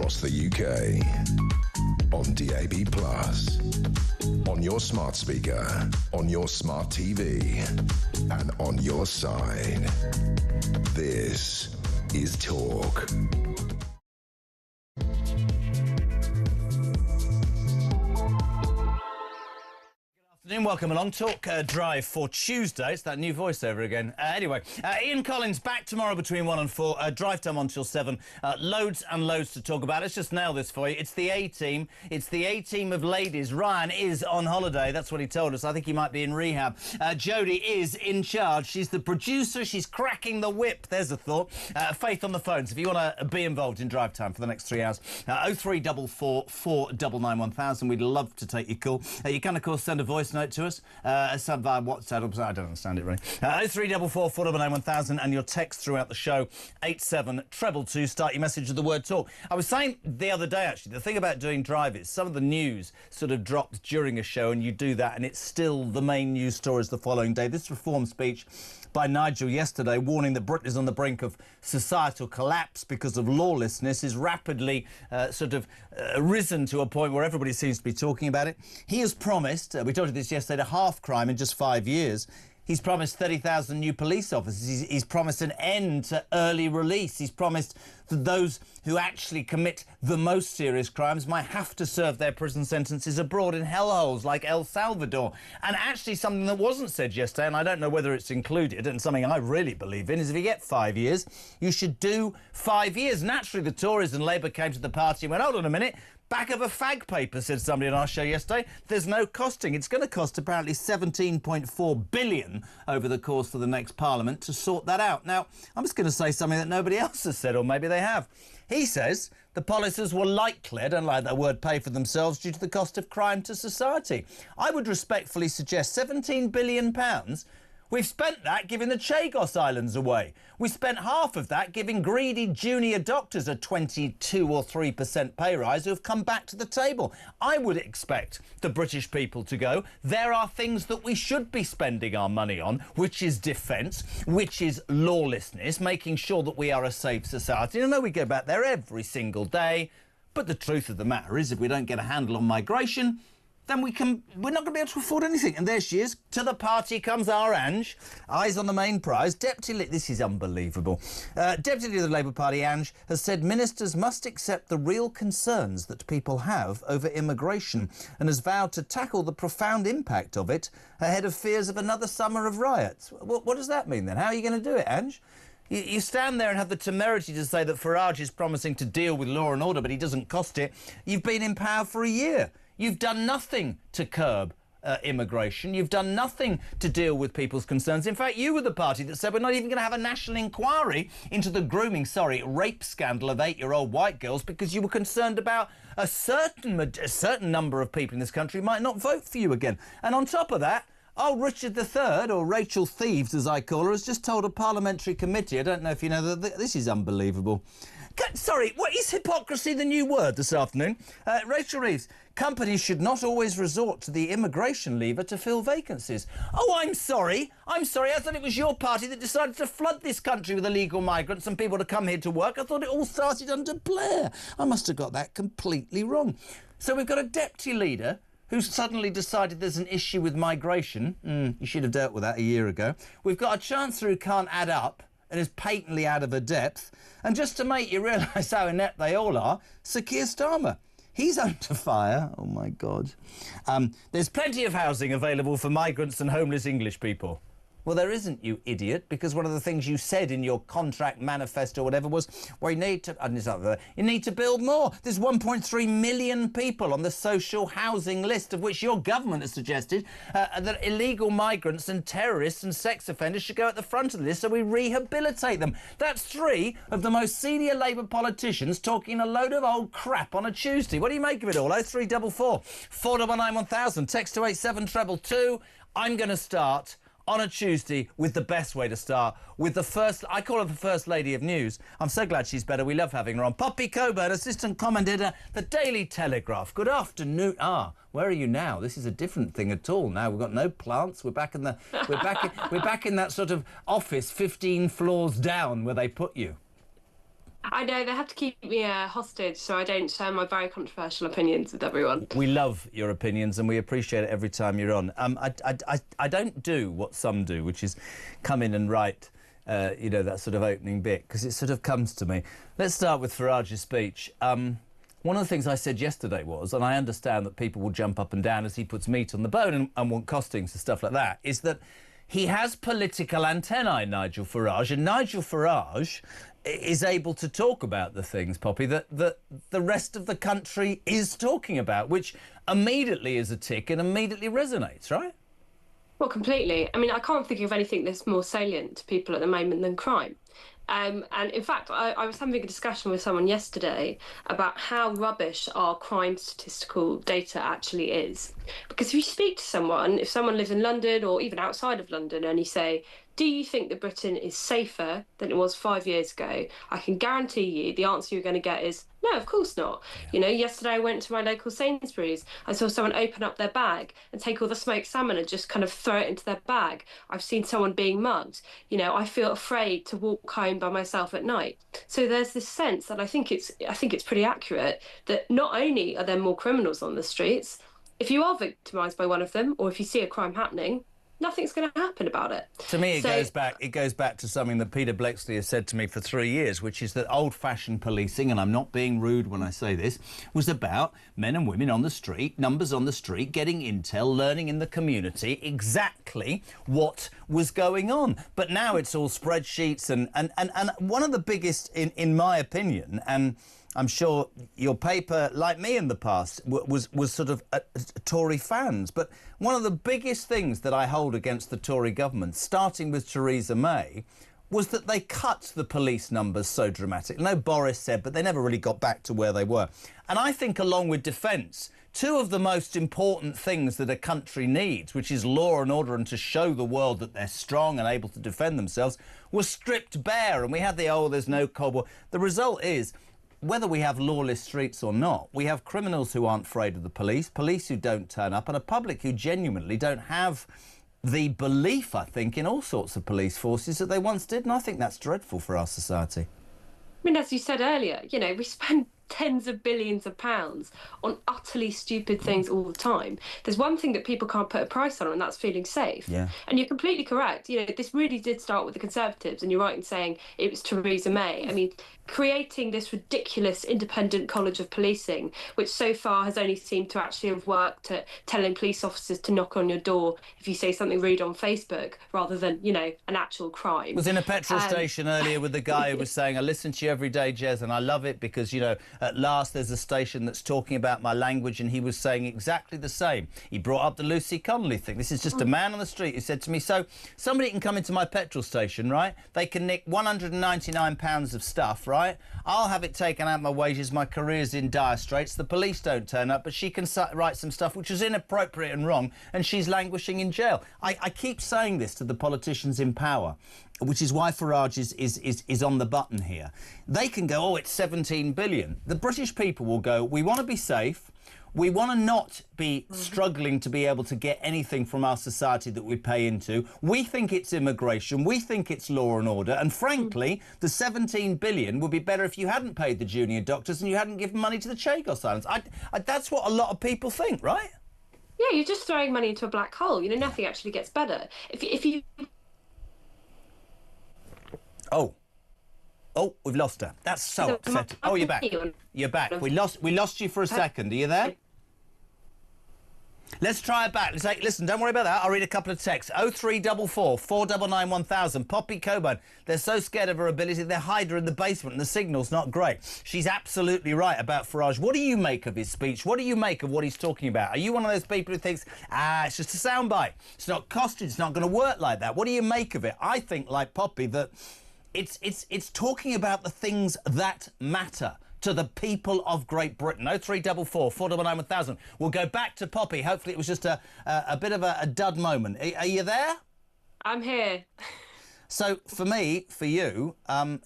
across the UK. On DAB+, on your smart speaker, on your smart TV, and on your side. This is Talk. Welcome along. Talk Drive for Tuesday. It's that new voiceover again. Anyway, Ian Collins back tomorrow between 1 and 4. Drive time on till 7. Loads and loads to talk about. Let's just nail this for you. It's the A-team. It's the A-team of ladies. Ryan is on holiday. That's what he told us. I think he might be in rehab. Jodie is in charge. She's the producer. She's cracking the whip. There's a thought. Faith on the phones. If you want to be involved in drive time for the next 3 hours, 0344 499 1000. We'd love to take your call. You can, of course, send a voice note to us. Some via WhatsApp. I don't understand it really. 0344 499 1000 and your text throughout the show 87222. Start your message with the word talk. I was saying the other day actually, the thing about doing drive is some of the news sort of dropped during a show and you do that and it's still the main news stories the following day. This reform speech by Nigel yesterday warning that Britain is on the brink of societal collapse because of lawlessness is rapidly risen to a point where everybody seems to be talking about it. He has promised, we told you this yesterday, a half crime in just 5 years. He's promised 30,000 new police officers. He's promised an end to early release. He's promised that those who actually commit the most serious crimes might have to serve their prison sentences abroad in hellholes like El Salvador. And actually something that wasn't said yesterday, and I don't know whether it's included, and something I really believe in, is if you get 5 years, you should do 5 years. Naturally, the Tories and Labour came to the party and went, hold on a minute, back of a fag paper, said somebody on our show yesterday. There's no costing. It's going to cost apparently 17.4 billion over the course of the next Parliament to sort that out. Now, I'm just going to say something that nobody else has said, or maybe they have. He says the policies will likely, I don't like that word, pay for themselves due to the cost of crime to society. I would respectfully suggest £17 billion. We've spent that giving the Chagos Islands away. We spent half of that giving greedy junior doctors a 22 or 3% pay rise who have come back to the table. I would expect the British people to go, there are things that we should be spending our money on, which is defence, which is lawlessness, making sure that we are a safe society. And I know we go back there every single day, but the truth of the matter is if we don't get a handle on migration, then we're not going to be able to afford anything. And there she is. To the party comes our Ange. Eyes on the main prize. This is unbelievable. Deputy Leader of the Labour Party, Ange, has said ministers must accept the real concerns that people have over immigration and has vowed to tackle the profound impact of it ahead of fears of another summer of riots. What does that mean then? How are you going to do it, Ange? You stand there and have the temerity to say that Farage is promising to deal with law and order, but he doesn't cost it. You've been in power for a year. You've done nothing to curb immigration. You've done nothing to deal with people's concerns. In fact, you were the party that said we're not even going to have a national inquiry into the rape scandal of 8-year-old white girls because you were concerned about a certain number of people in this country might not vote for you again. And on top of that, old Richard III, or Rachel Thieves as I call her, has just told a parliamentary committee, I don't know if you know, that this is unbelievable. Sorry, what is hypocrisy the new word this afternoon? Rachel Reeves, companies should not always resort to the immigration lever to fill vacancies. Oh, I'm sorry. I thought it was your party that decided to flood this country with illegal migrants and people to come here to work. I thought it all started under Blair. I must have got that completely wrong. So we've got a deputy leader who's suddenly decided there's an issue with migration. You should have dealt with that a year ago. We've got a chancellor who can't add up and is patently out of her depth. And just to make you realise how inept they all are, Sir Keir Starmer. He's under fire. Oh, my God. There's plenty of housing available for migrants and homeless English people. Well, there isn't, you idiot, because one of the things you said in your contract manifesto or whatever was, well, you need to build more. There's 1.3 million people on the social housing list, of which your government has suggested that illegal migrants and terrorists and sex offenders should go at the front of the list so we rehabilitate them. That's 3 of the most senior Labour politicians talking a load of old crap on a Tuesday. What do you make of it all? 0344 499 1000. Text to 87222. I'm going to start on a Tuesday with the best way to start, with the first, I call her the First Lady of News. I'm so glad she's better. We love having her on. Poppy Coburn, assistant commentator, The Daily Telegraph. Good afternoon. Where are you now? This is a different thing at all. Now we've got no plants. We're back in we're back in that sort of office 15 floors down where they put you. I know, they have to keep me hostage so I don't share my very controversial opinions with everyone. We love your opinions and we appreciate it every time you're on. I don't do what some do, which is come in and write, you know, that sort of opening bit, because it sort of comes to me. Let's start with Farage's speech. One of the things I said yesterday was, and I understand that people will jump up and down as he puts meat on the bone and want costings and stuff like that, is that he has political antennae, Nigel Farage, and Nigel Farage is able to talk about the things, Poppy, that the rest of the country is talking about, which immediately is a tick and immediately resonates, right? Well, completely. I mean, I can't think of anything that's more salient to people at the moment than crime. And in fact, I was having a discussion with someone yesterday about how rubbish our crime statistical data actually is. Because if you speak to someone, if someone lives in London or even outside of London, and you say, do you think that Britain is safer than it was 5 years ago? I can guarantee you the answer you're going to get is, no, of course not. Yeah. You know, yesterday I went to my local Sainsbury's. I saw someone open up their bag and take all the smoked salmon and just kind of throw it into their bag. I've seen someone being mugged. You know, I feel afraid to walk home by myself at night. So there's this sense that I think it's pretty accurate that not only are there more criminals on the streets, if you are victimised by one of them or if you see a crime happening, nothing's going to happen about it. To me, it goes back to something that Peter Bleksley has said to me for 3 years, which is that old-fashioned policing, and I'm not being rude when I say this, was about men and women on the street, numbers on the street, getting intel, learning in the community exactly what was going on. But now it's all spreadsheets and one of the biggest, in my opinion, and I'm sure your paper, like me in the past, was sort of Tory fans. But one of the biggest things that I hold against the Tory government, starting with Theresa May, was that they cut the police numbers so dramatically. No, Boris said, but they never really got back to where they were. And I think along with defence, two of the most important things that a country needs, which is law and order and to show the world that they're strong and able to defend themselves, was stripped bare. And we had there's no Cold War. The result is, whether we have lawless streets or not, we have criminals who aren't afraid of the police who don't turn up, and a public who genuinely don't have the belief, I think, in all sorts of police forces that they once did, and I think that's dreadful for our society. I mean, as you said earlier, you know, we spend tens of billions of pounds on utterly stupid things all the time. There's one thing that people can't put a price on, and that's feeling safe. Yeah. And you're completely correct. You know, this really did start with the Conservatives, and you're right in saying it was Theresa May. I mean, creating this ridiculous independent college of policing, which so far has only seemed to actually have worked at telling police officers to knock on your door if you say something rude on Facebook, rather than, you know, an actual crime. Was in a petrol station earlier with the guy who was saying, I listen to you every day, Jez, and I love it because, you know, at last there's a station that's talking about my language, and he was saying exactly the same. He brought up the Lucy Connolly thing. This is just a man on the street who said to me, so somebody can come into my petrol station, right? They can nick £199 of stuff, right? I'll have it taken out of my wages. My career's in dire straits. The police don't turn up, but she can write some stuff which is inappropriate and wrong, and she's languishing in jail. I keep saying this to the politicians in power, which is why Farage is on the button here. They can go, oh, it's 17 billion. The British people will go, we want to be safe. We want to not be struggling to be able to get anything from our society that we pay into. We think it's immigration. We think it's law and order. And frankly, the 17 billion would be better if you hadn't paid the junior doctors and you hadn't given money to the Chagos Islands. That's what a lot of people think, right? Yeah, you're just throwing money into a black hole. You know, nothing actually gets better. If you... Oh, we've lost her. That's so upsetting. Oh, you're back. You're back. We lost you for a second. Are you there? Let's try it back. Listen, don't worry about that. I'll read a couple of texts. 0344 499 1000. Poppy Coburn. They're so scared of her ability, they hide her in the basement and the signal's not great. She's absolutely right about Farage. What do you make of his speech? What do you make of what he's talking about? Are you one of those people who thinks, it's just a soundbite. It's not costed. It's not going to work like that. What do you make of it? I think, like Poppy, that it's talking about the things that matter to the people of Great Britain. 0344 499 1000. We'll go back to Poppy. Hopefully it was just a bit of a dud moment. Are you there? I'm here. So for me, for you,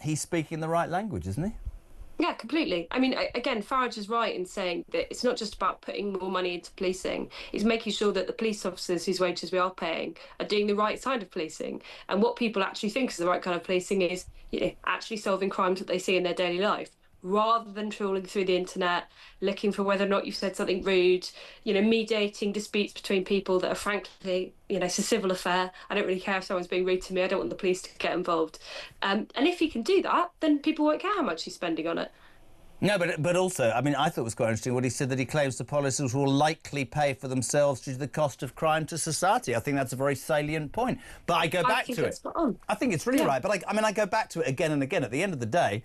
he's speaking the right language, isn't he? Yeah, completely. I mean, again, Farage is right in saying that it's not just about putting more money into policing. It's making sure that the police officers whose wages we are paying are doing the right side of policing. And what people actually think is the right kind of policing is, actually solving crimes that they see in their daily life, rather than trawling through the internet, looking for whether or not you've said something rude, mediating disputes between people that are frankly, it's a civil affair. I don't really care if someone's being rude to me. I don't want the police to get involved. And if you can do that, then people won't care how much you're spending on it. No, but also, I mean, I thought it was quite interesting what he said, that he claims the policies will likely pay for themselves due to the cost of crime to society. I think that's a very salient point. But I go back to it. I think it's really right. But I go back to it again and again. At the end of the day,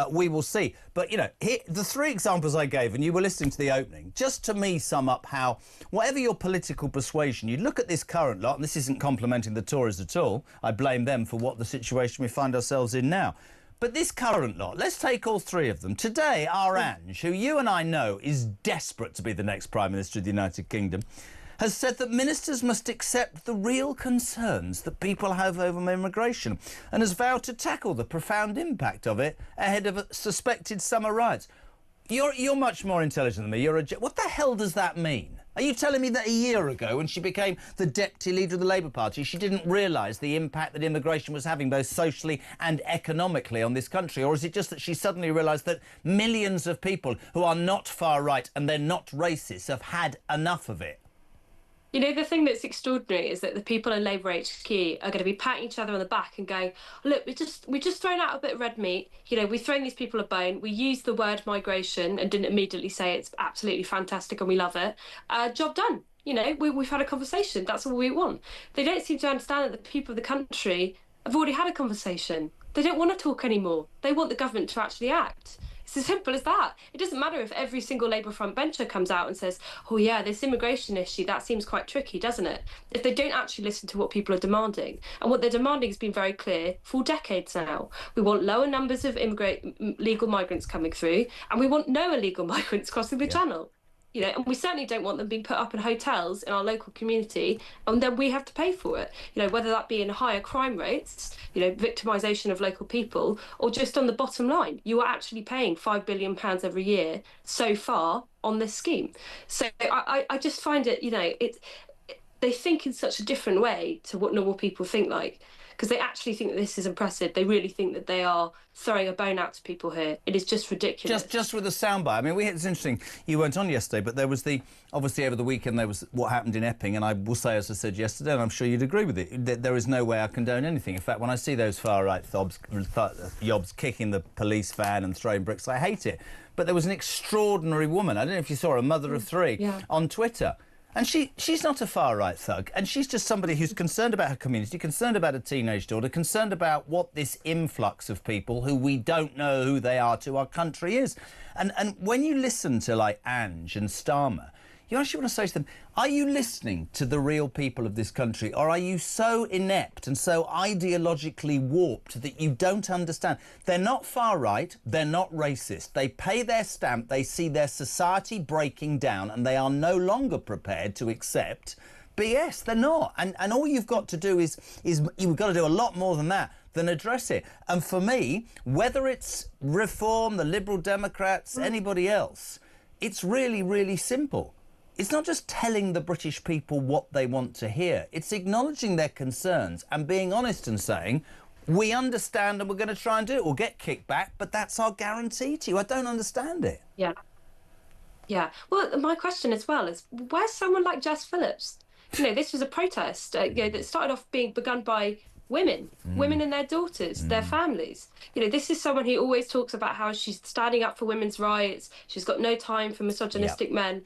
we will see. But, here, the three examples I gave, and you were listening to the opening, just to me sum up how, whatever your political persuasion, you look at this current lot, and this isn't complimenting the Tories at all. I blame them for what the situation we find ourselves in now. But this current lot, let's take all three of them. Today, our Ange, who you and I know is desperate to be the next Prime Minister of the United Kingdom, has said that ministers must accept the real concerns that people have over immigration and has vowed to tackle the profound impact of it ahead of suspected summer riots. You're much more intelligent than me. What the hell does that mean? Are you telling me that a year ago, when she became the deputy leader of the Labour Party, she didn't realise the impact that immigration was having both socially and economically on this country? Or is it just that she suddenly realised that millions of people who are not far right and they're not racist have had enough of it? The thing that's extraordinary is that the people in Labour HQ are going to be patting each other on the back and going, look, we just thrown out a bit of red meat. We've thrown these people a bone. We used the word migration and didn't immediately say it's absolutely fantastic and we love it. Job done. We've had a conversation. That's all we want. They don't seem to understand that the people of the country have already had a conversation. They don't want to talk anymore. They want the government to actually act. It's as simple as that. It doesn't matter if every single Labour frontbencher comes out and says, oh yeah, this immigration issue, that seems quite tricky, doesn't it? If they don't actually listen to what people are demanding. And what they're demanding has been very clear for decades now. We want lower numbers of legal migrants coming through, and we want no illegal migrants crossing the channel. And we certainly don't want them being put up in hotels in our local community, and then we have to pay for it. Whether that be in higher crime rates, victimisation of local people, or just on the bottom line, you are actually paying £5 billion every year so far on this scheme. So I just find it, they think in such a different way to what normal people think like. Because they actually think that this is impressive. They really think that they are throwing a bone out to people here. It is just ridiculous. Just with the soundbite. I mean, it's interesting. You weren't on yesterday, but there was obviously over the weekend there was what happened in Epping, and I will say, as I said yesterday, and I'm sure you'd agree with it, that there is no way I condone anything. In fact, when I see those far-right yobs kicking the police van and throwing bricks, I hate it. But there was an extraordinary woman, I don't know if you saw her, a mother of three, on Twitter. And she's not a far-right thug, and she's just somebody who's concerned about her community, concerned about a teenage daughter, concerned about what this influx of people who we don't know who they are to our country is. And when you listen to, like, Ange and Starmer, you actually want to say to them, are you listening to the real people of this country, or are you so inept and so ideologically warped that you don't understand? They're not far right, they're not racist. They pay their stamp, they see their society breaking down, and they are no longer prepared to accept BS. They're not. And all you've got to do is you've got to do a lot more than that, than address it. And for me, whether it's Reform, the Liberal Democrats, anybody else, it's really, really simple. It's not just telling the British people what they want to hear. It's acknowledging their concerns and being honest and saying, we understand and we're going to try and do it. We'll get kickback, but that's our guarantee to you. I don't understand it. Yeah. Well, my question as well is, where's someone like Jess Phillips? This was a protest that started off being begun by women and their daughters, their families. This is someone who always talks about how she's standing up for women's rights. She's got no time for misogynistic men.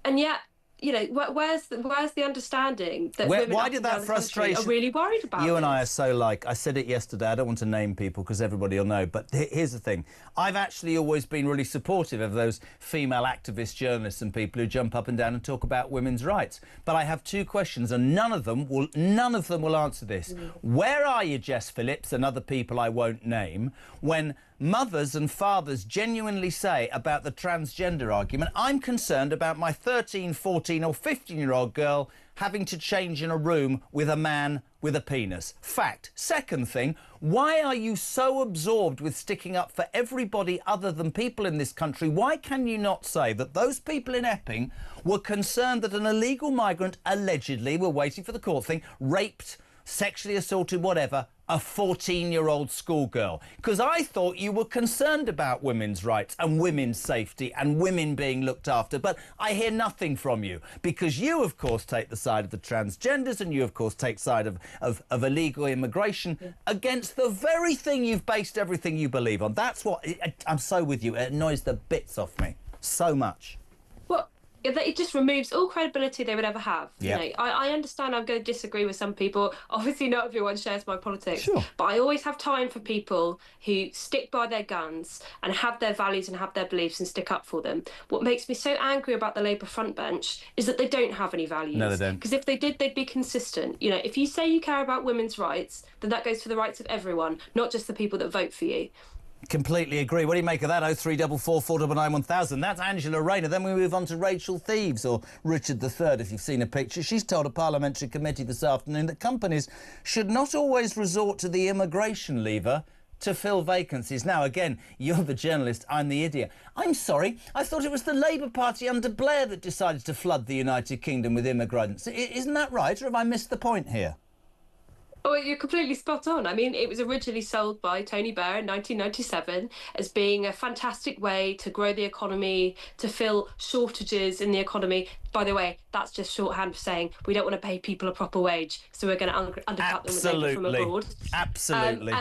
And yet, where's the understanding that women why did that frustration are really worried about you this? And I are so like, I said it yesterday, I don't want to name people because everybody will know, but here's the thing. I've actually always been really supportive of those female activist journalists and people who jump up and down and talk about women's rights. But I have two questions, and none of them will answer this. Where are you, Jess Phillips, and other people I won't name, when mothers and fathers genuinely say about the transgender argument, I'm concerned about my 13, 14 or 15-year-old girl having to change in a room with a man with a penis. Fact. Second thing, why are you so absorbed with sticking up for everybody other than people in this country? Why can you not say that those people in Epping were concerned that an illegal migrant allegedly, we're waiting for the court thing, raped, sexually assaulted, whatever, a 14-year-old schoolgirl? Because I thought you were concerned about women's rights and women's safety and women being looked after, but I hear nothing from you, because you, of course, take the side of the transgenders, and you, of course, take side of illegal immigration against the very thing you've based everything you believe on. That's what... I'm so with you. It annoys the bits off me so much. Well, it just removes all credibility they would ever have. Yeah. You know, I understand I'm going to disagree with some people. Obviously, not everyone shares my politics. Sure. But I always have time for people who stick by their guns and have their values and have their beliefs and stick up for them. What makes me so angry about the Labour front bench is that they don't have any values. No, they don't. Because if they did, they'd be consistent. You know, if you say you care about women's rights, then that goes for the rights of everyone, not just the people that vote for you. Completely agree. What do you make of that? 0344 499 1000. That's Angela Rayner. Then we move on to Rachel Thieves, or Richard III, if you've seen a picture. She's told a parliamentary committee this afternoon that companies should not always resort to the immigration lever to fill vacancies. Now, again, you're the journalist, I'm the idiot. I'm sorry, I thought it was the Labour Party under Blair that decided to flood the United Kingdom with immigrants. Isn't that right, or have I missed the point here? Oh, you're completely spot on. I mean, it was originally sold by Tony Blair in 1997 as being a fantastic way to grow the economy, to fill shortages in the economy. By the way, that's just shorthand for saying we don't want to pay people a proper wage, so we're going to undercut them with labour from abroad. Absolutely.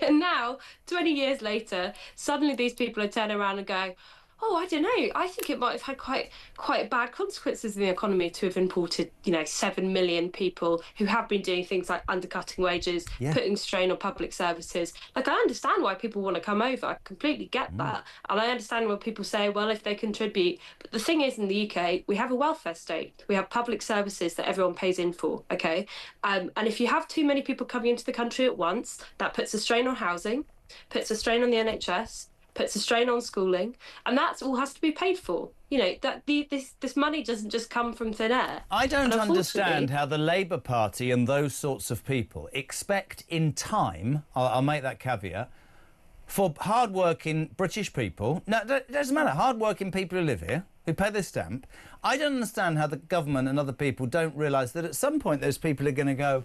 And now, 20 years later, suddenly these people are turning around and going, oh, I don't know, I think it might have had quite bad consequences in the economy to have imported, 7 million people who have been doing things like undercutting wages, putting strain on public services. Like, I understand why people want to come over. I completely get that. And I understand when people say, well, if they contribute. But the thing is, in the UK, we have a welfare state. We have public services that everyone pays in for, OK? And if you have too many people coming into the country at once, that puts a strain on housing, puts a strain on the NHS, puts a strain on schooling, and that all has to be paid for. That this money doesn't just come from thin air. I don't understand how the Labour Party and those sorts of people expect in time, I'll make that caveat, for hard-working British people, no, it doesn't matter, hard-working people who live here, who pay their stamp, I don't understand how the government and other people don't realise that at some point those people are going to go,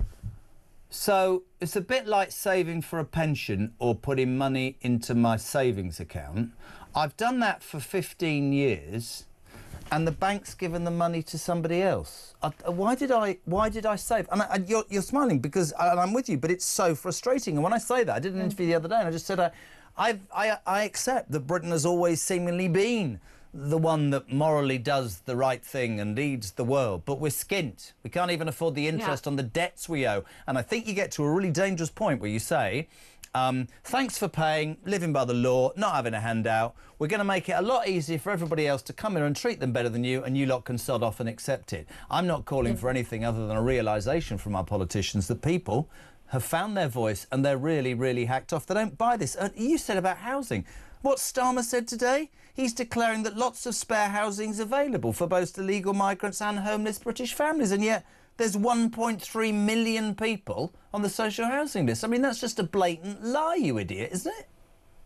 so it's a bit like saving for a pension or putting money into my savings account. I've done that for 15 years and the bank's given the money to somebody else. Why did I save? And you're smiling because I'm with you, but it's so frustrating. And when I say that, I did an interview the other day and I just said, I accept that Britain has always seemingly been the one that morally does the right thing and leads the world, but we're skint. We can't even afford the interest on the debts we owe. And I think you get to a really dangerous point where you say, thanks for paying, living by the law, not having a handout. We're going to make it a lot easier for everybody else to come here and treat them better than you, and you lot can sod off and accept it. I'm not calling for anything other than a realisation from our politicians that people have found their voice and they're really, really hacked off. They don't buy this. You said about housing. What Starmer said today? He's declaring that lots of spare housing is available for both illegal migrants and homeless British families, and yet there's 1.3 million people on the social housing list. I mean, that's just a blatant lie, you idiot, isn't it?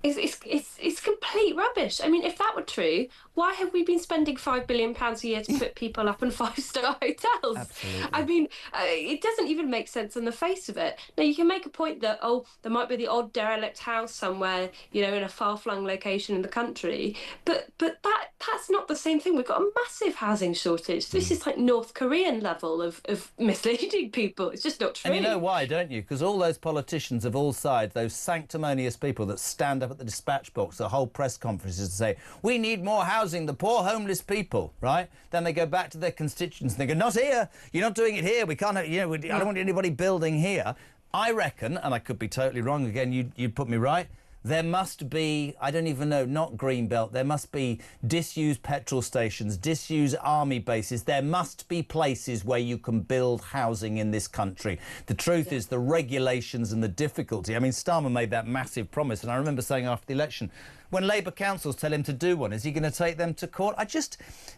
It's complete rubbish. I mean, if that were true, why have we been spending £5 billion a year to put people up in five-star hotels? Absolutely. I mean, it doesn't even make sense on the face of it. Now, you can make a point that, there might be the odd derelict house somewhere, in a far-flung location in the country, but that's not the same thing. We've got a massive housing shortage. This is like North Korean level of misleading people. It's just not true. And you know why, don't you? Because all those politicians of all sides, those sanctimonious people that stand up at the dispatch box, the whole press conferences to say, we need more housing, the poor homeless people, right? Then they go back to their constituents and they go, not here, you're not doing it here, we can't, I don't want anybody building here. I reckon, and I could be totally wrong again, you'd put me right, there must be, I don't even know, not Greenbelt, there must be disused petrol stations, disused army bases. There must be places where you can build housing in this country. The truth is the regulations and the difficulty. I mean, Starmer made that massive promise, and I remember saying after the election, when Labour councils tell him to do one, is he going to take them to court?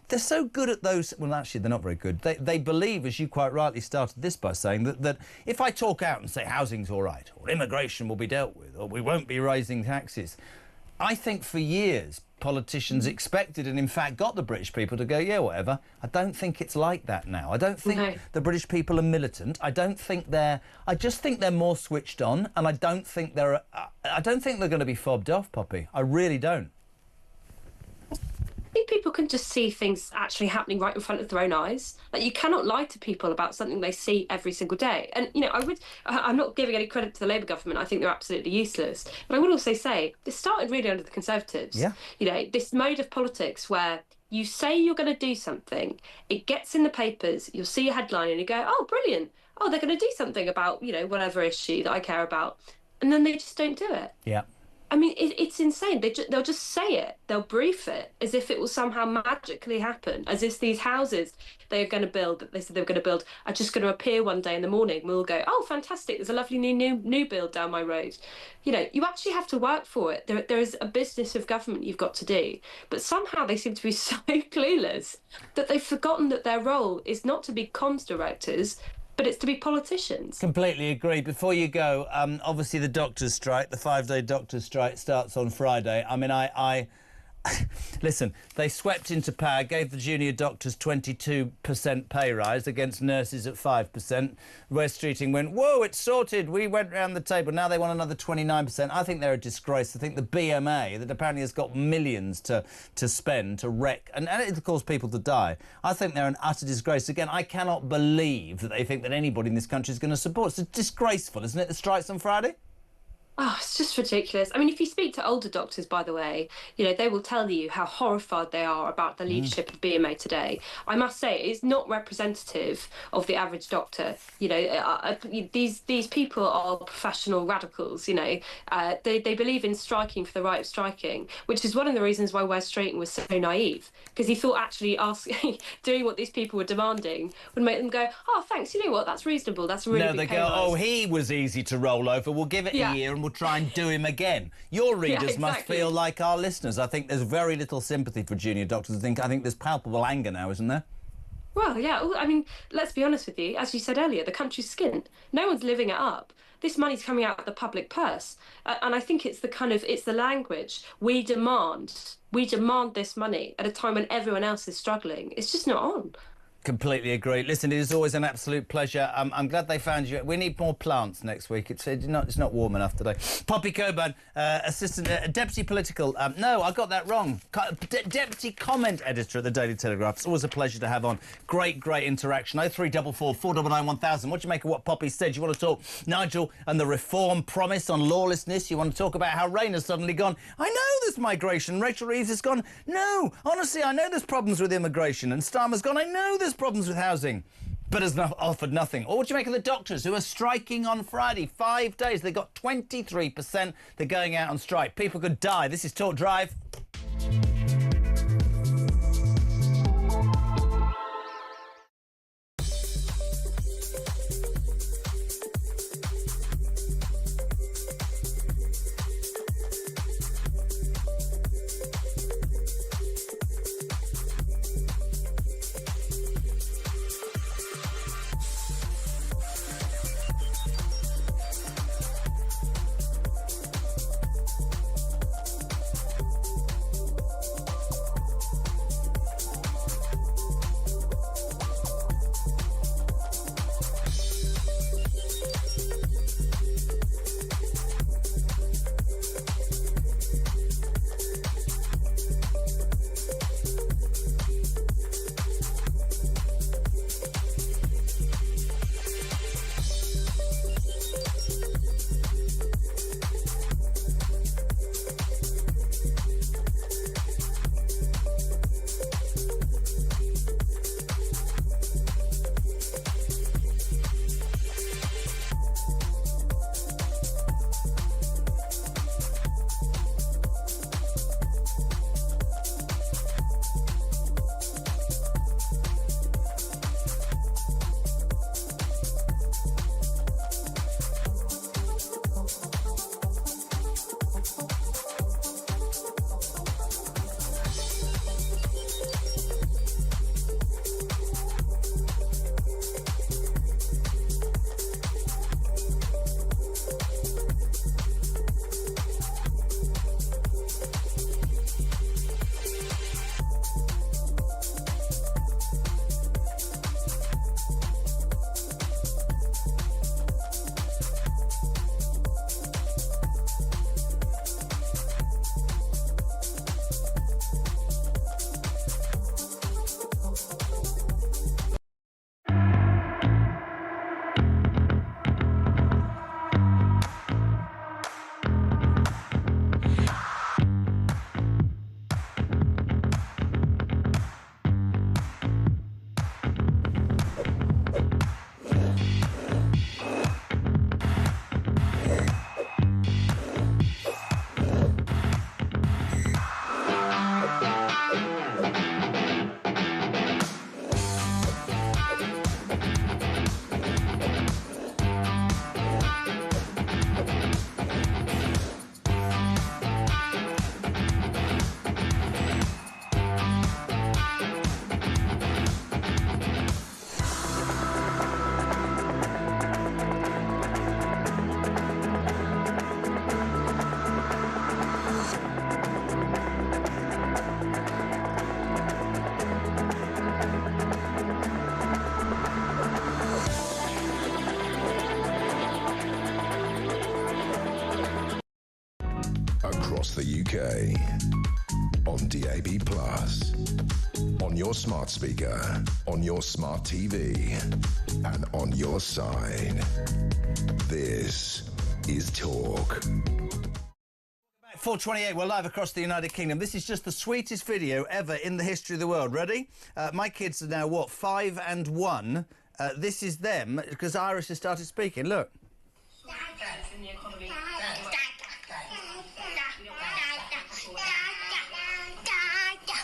They're so good at those. Well, actually, they're not very good. They believe, as you quite rightly started this by saying, that if I talk out and say housing's all right, or immigration will be dealt with, or we won't be raising taxes, I think for years politicians expected and in fact got the British people to go, yeah, whatever. I don't think it's like that now. I don't think the British people are militant. I just think they're more switched on, and I don't think they're going to be fobbed off, Poppy. I really don't. I think people can just see things actually happening right in front of their own eyes. Like, you cannot lie to people about something they see every single day. And, you know, I'm not giving any credit to the Labour government. I think they're absolutely useless. But I would also say this started really under the Conservatives. Yeah. You know, this mode of politics where you say you're going to do something, it gets in the papers, you'll see a headline and you go, oh, brilliant. Oh, they're going to do something about, you know, whatever issue that I care about. And then they just don't do it. Yeah. I mean, it's insane. They'll just say it. They'll brief it as if it will somehow magically happen, as if these houses they're going to build, that they said they were going to build, are just going to appear one day in the morning. We'll go, oh, fantastic, there's a lovely new build down my road. You know, you actually have to work for it. There is a business of government you've got to do. But somehow they seem to be so clueless that they've forgotten that their role is not to be comms directors, but it's to be politicians. Completely agree. Before you go, obviously the doctors' strike, the 5-day doctors' strike starts on Friday. I mean, I listen, they swept into power, gave the junior doctors 22% pay rise against nurses at 5%. West Streeting went, whoa, it's sorted. We went round the table. Now they want another 29%. I think they're a disgrace. I think the BMA, that apparently has got millions to spend to wreck, and it caused people to die. I think they're an utter disgrace. Again, I cannot believe that they think that anybody in this country is going to support. It's disgraceful, isn't it, the strikes on Friday? Oh, it's just ridiculous. I mean, if you speak to older doctors, by the way, you know, they will tell you how horrified they are about the leadership of BMA today. I must say, it's not representative of the average doctor. You know, these people are professional radicals, you know. They believe in striking for the right of striking, which is one of the reasons why Wes Streeting was so naive, because he thought actually doing what these people were demanding would make them go, oh, thanks, you know what, that's reasonable, that's a really big pay rise. Oh, he was easy to roll over, we'll give it a year and we'll try and do him again. Your readers must feel like our listeners. I think there's very little sympathy for junior doctors. I think there's palpable anger now, isn't there? Well, yeah. I mean, let's be honest with you. As you said earlier, the country's skint. No one's living it up. This money's coming out of the public purse, and I think it's the language. We demand this money at a time when everyone else is struggling. It's just not on. Completely agree. Listen, it is always an absolute pleasure. I'm glad they found you. We need more plants next week. It's not warm enough today. Poppy Coburn, deputy political. No, I got that wrong. Deputy comment editor at the Daily Telegraph. It's always a pleasure to have on. Great interaction. 0344 499 1000. What do you make of what Poppy said? You want to talk Nigel and the reform promise on lawlessness? You want to talk about how Rain has suddenly gone, I know there's migration. Rachel Reeves has gone, no, honestly, I know there's problems with immigration. And Starmer's gone, I know there's problems with housing, but has offered nothing. Or what do you make of the doctors who are striking on Friday? 5 days. They got 23%. They're going out on strike. People could die. This is Talk Drive. UK. On DAB+. On your smart speaker. On your smart TV. And on your side. This is Talk. 4:28, we're live across the United Kingdom. This is just the sweetest video ever in the history of the world. Ready? My kids are now, what, 5 and 1. This is them, because Iris has started speaking. Look.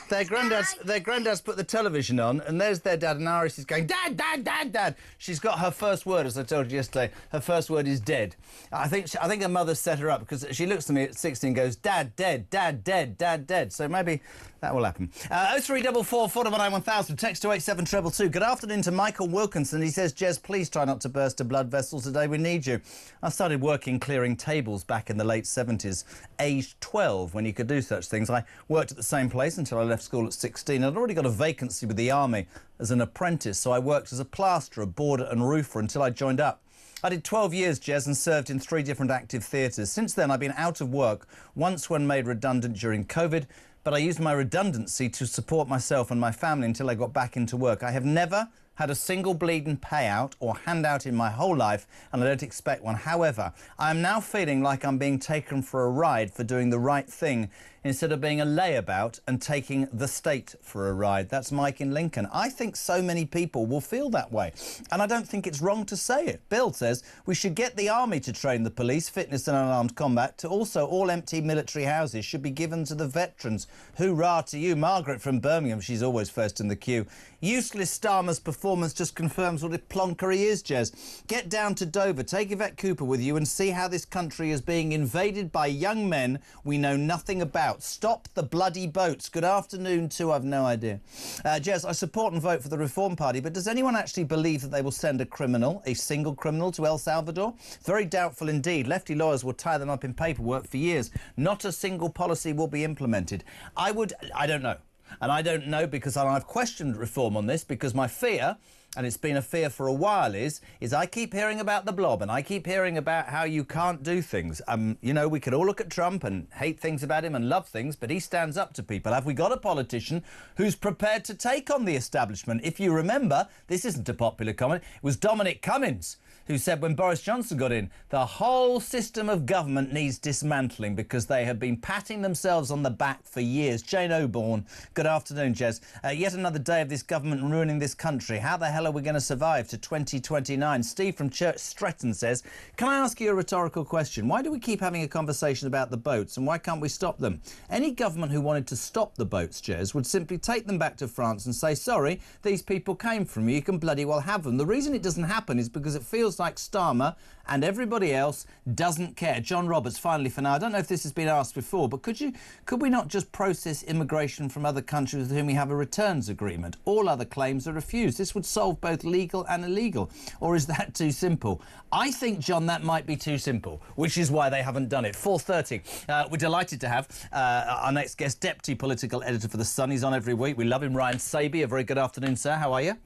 Their granddad's put the television on, and there's their dad, and Iris is going, Dad, Dad, Dad, Dad. She's got her first word, as I told you yesterday. Her first word is dead. I think her mother set her up, because she looks at me at 16 and goes, Dad, dead, Dad, dead, Dad, dead. So maybe that will happen. 0344 419 1000, text to 87222. Good afternoon to Michael Wilkinson. He says, Jez, please try not to burst a blood vessel today. We need you. I started working clearing tables back in the late 70s, aged 12, when you could do such things. I worked at the same place until I left school at 16. I'd already got a vacancy with the army as an apprentice, so I worked as a plasterer, boarder and roofer until I joined up. I did 12 years, Jez, and served in 3 different active theatres. Since then, I've been out of work, once when made redundant during COVID, but I used my redundancy to support myself and my family until I got back into work. I have never had a single bleeding payout or handout in my whole life, and I don't expect one. However, I am now feeling like I'm being taken for a ride for doing the right thing instead of being a layabout and taking the state for a ride. That's Mike in Lincoln. I think so many people will feel that way, and I don't think it's wrong to say it. Bill says we should get the army to train the police, fitness and unarmed combat. Also, all empty military houses should be given to the veterans. Hoorah to you. Margaret from Birmingham, she's always first in the queue. Useless Starmer's performance just confirms what a plonker he is, Jez. Get down to Dover, take Yvette Cooper with you and see how this country is being invaded by young men we know nothing about. Stop the bloody boats. Good afternoon too, I've no idea. Jez, I support and vote for the Reform Party, but does anyone actually believe that they will send a single criminal to El Salvador? Very doubtful indeed. Lefty lawyers will tie them up in paperwork for years. Not a single policy will be implemented. I don't know. And I don't know because I've questioned reform on this, because my fear, and it's been a fear for a while, is I keep hearing about the blob and I keep hearing about how you can't do things. You know, we could all look at Trump and hate things about him and love things, but he stands up to people. Have we got a politician who's prepared to take on the establishment? If you remember, this isn't a popular comment, it was Dominic Cummings who said when Boris Johnson got in, the whole system of government needs dismantling because they have been patting themselves on the back for years. Jane Oborn, good afternoon, Jez. Yet another day of this government ruining this country. How the hell are we going to survive to 2029? Steve from Church Stretton says, can I ask you a rhetorical question? Why do we keep having a conversation about the boats and why can't we stop them? Any government who wanted to stop the boats, Jez, would simply take them back to France and say, sorry, these people came from you can bloody well have them. The reason it doesn't happen is because it feels like Starmer and everybody else doesn't care. John Roberts, finally for now, I don't know if this has been asked before, but could we not just process immigration from other countries with whom we have a returns agreement? All other claims are refused. This would solve both legal and illegal. Or is that too simple? I think, John, that might be too simple, which is why they haven't done it. 4:30. We're delighted to have our next guest, Deputy Political Editor for The Sun. He's on every week. We love him, Ryan Sabey. A very good afternoon, sir. How are you?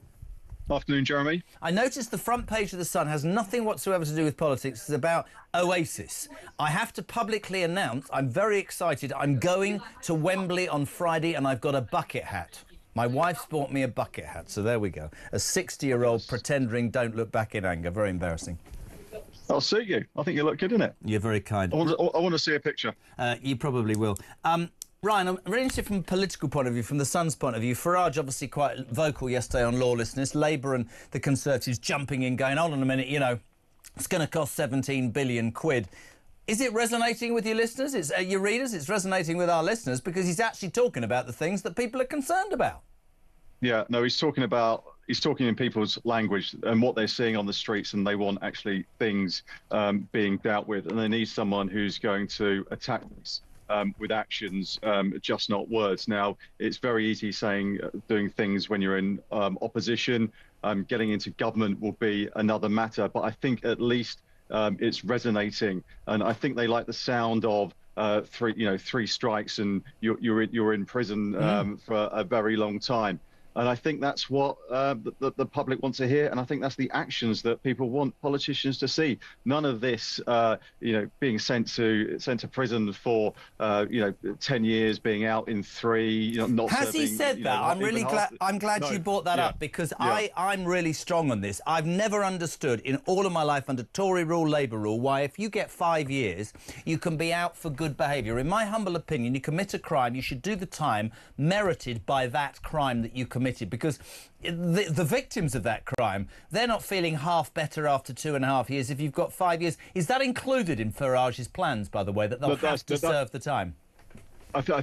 Afternoon, Jeremy. I noticed the front page of The Sun has nothing whatsoever to do with politics. It's about Oasis. I have to publicly announce, I'm very excited. I'm going to Wembley on Friday and I've got a bucket hat. My wife's bought me a bucket hat, so there we go. A 60-year-old pretending don't look back in anger. Very embarrassing. I'll suit you. I think you look good in it. You're very kind. I want to see a picture. You probably will. Ryan, I'm really interested from a political point of view, from the Sun's point of view. Farage obviously quite vocal yesterday on lawlessness. Labour and the Conservatives jumping in, going, hold on a minute, you know, it's going to cost 17 billion quid. Is it resonating with your listeners? It's your readers? It's resonating with our listeners because he's actually talking about the things that people are concerned about. Yeah, no, he's talking in people's language and what they're seeing on the streets, and they want actually things being dealt with, and they need someone who's going to attack this. With actions, just not words. Now, it's very easy doing things when you're in opposition. Getting into government will be another matter, but I think at least it's resonating, and I think they like the sound of 3 strikes and you're in prison for a very long time. And I think that's what the public want to hear, and I think that's the actions that people want politicians to see. None of this, being sent to prison for 10 years, being out in 3, not Has serving, he said that? I'm really glad. I'm glad you brought that up, because I'm really strong on this. I've never understood in all of my life under Tory rule, Labour rule, why if you get 5 years, you can be out for good behaviour. In my humble opinion, you commit a crime, you should do the time merited by that crime that you committed, because the victims of that crime, they're not feeling half better after 2.5 years if you've got 5 years. Is that included in Farage's plans, by the way, that they'll have to serve the time?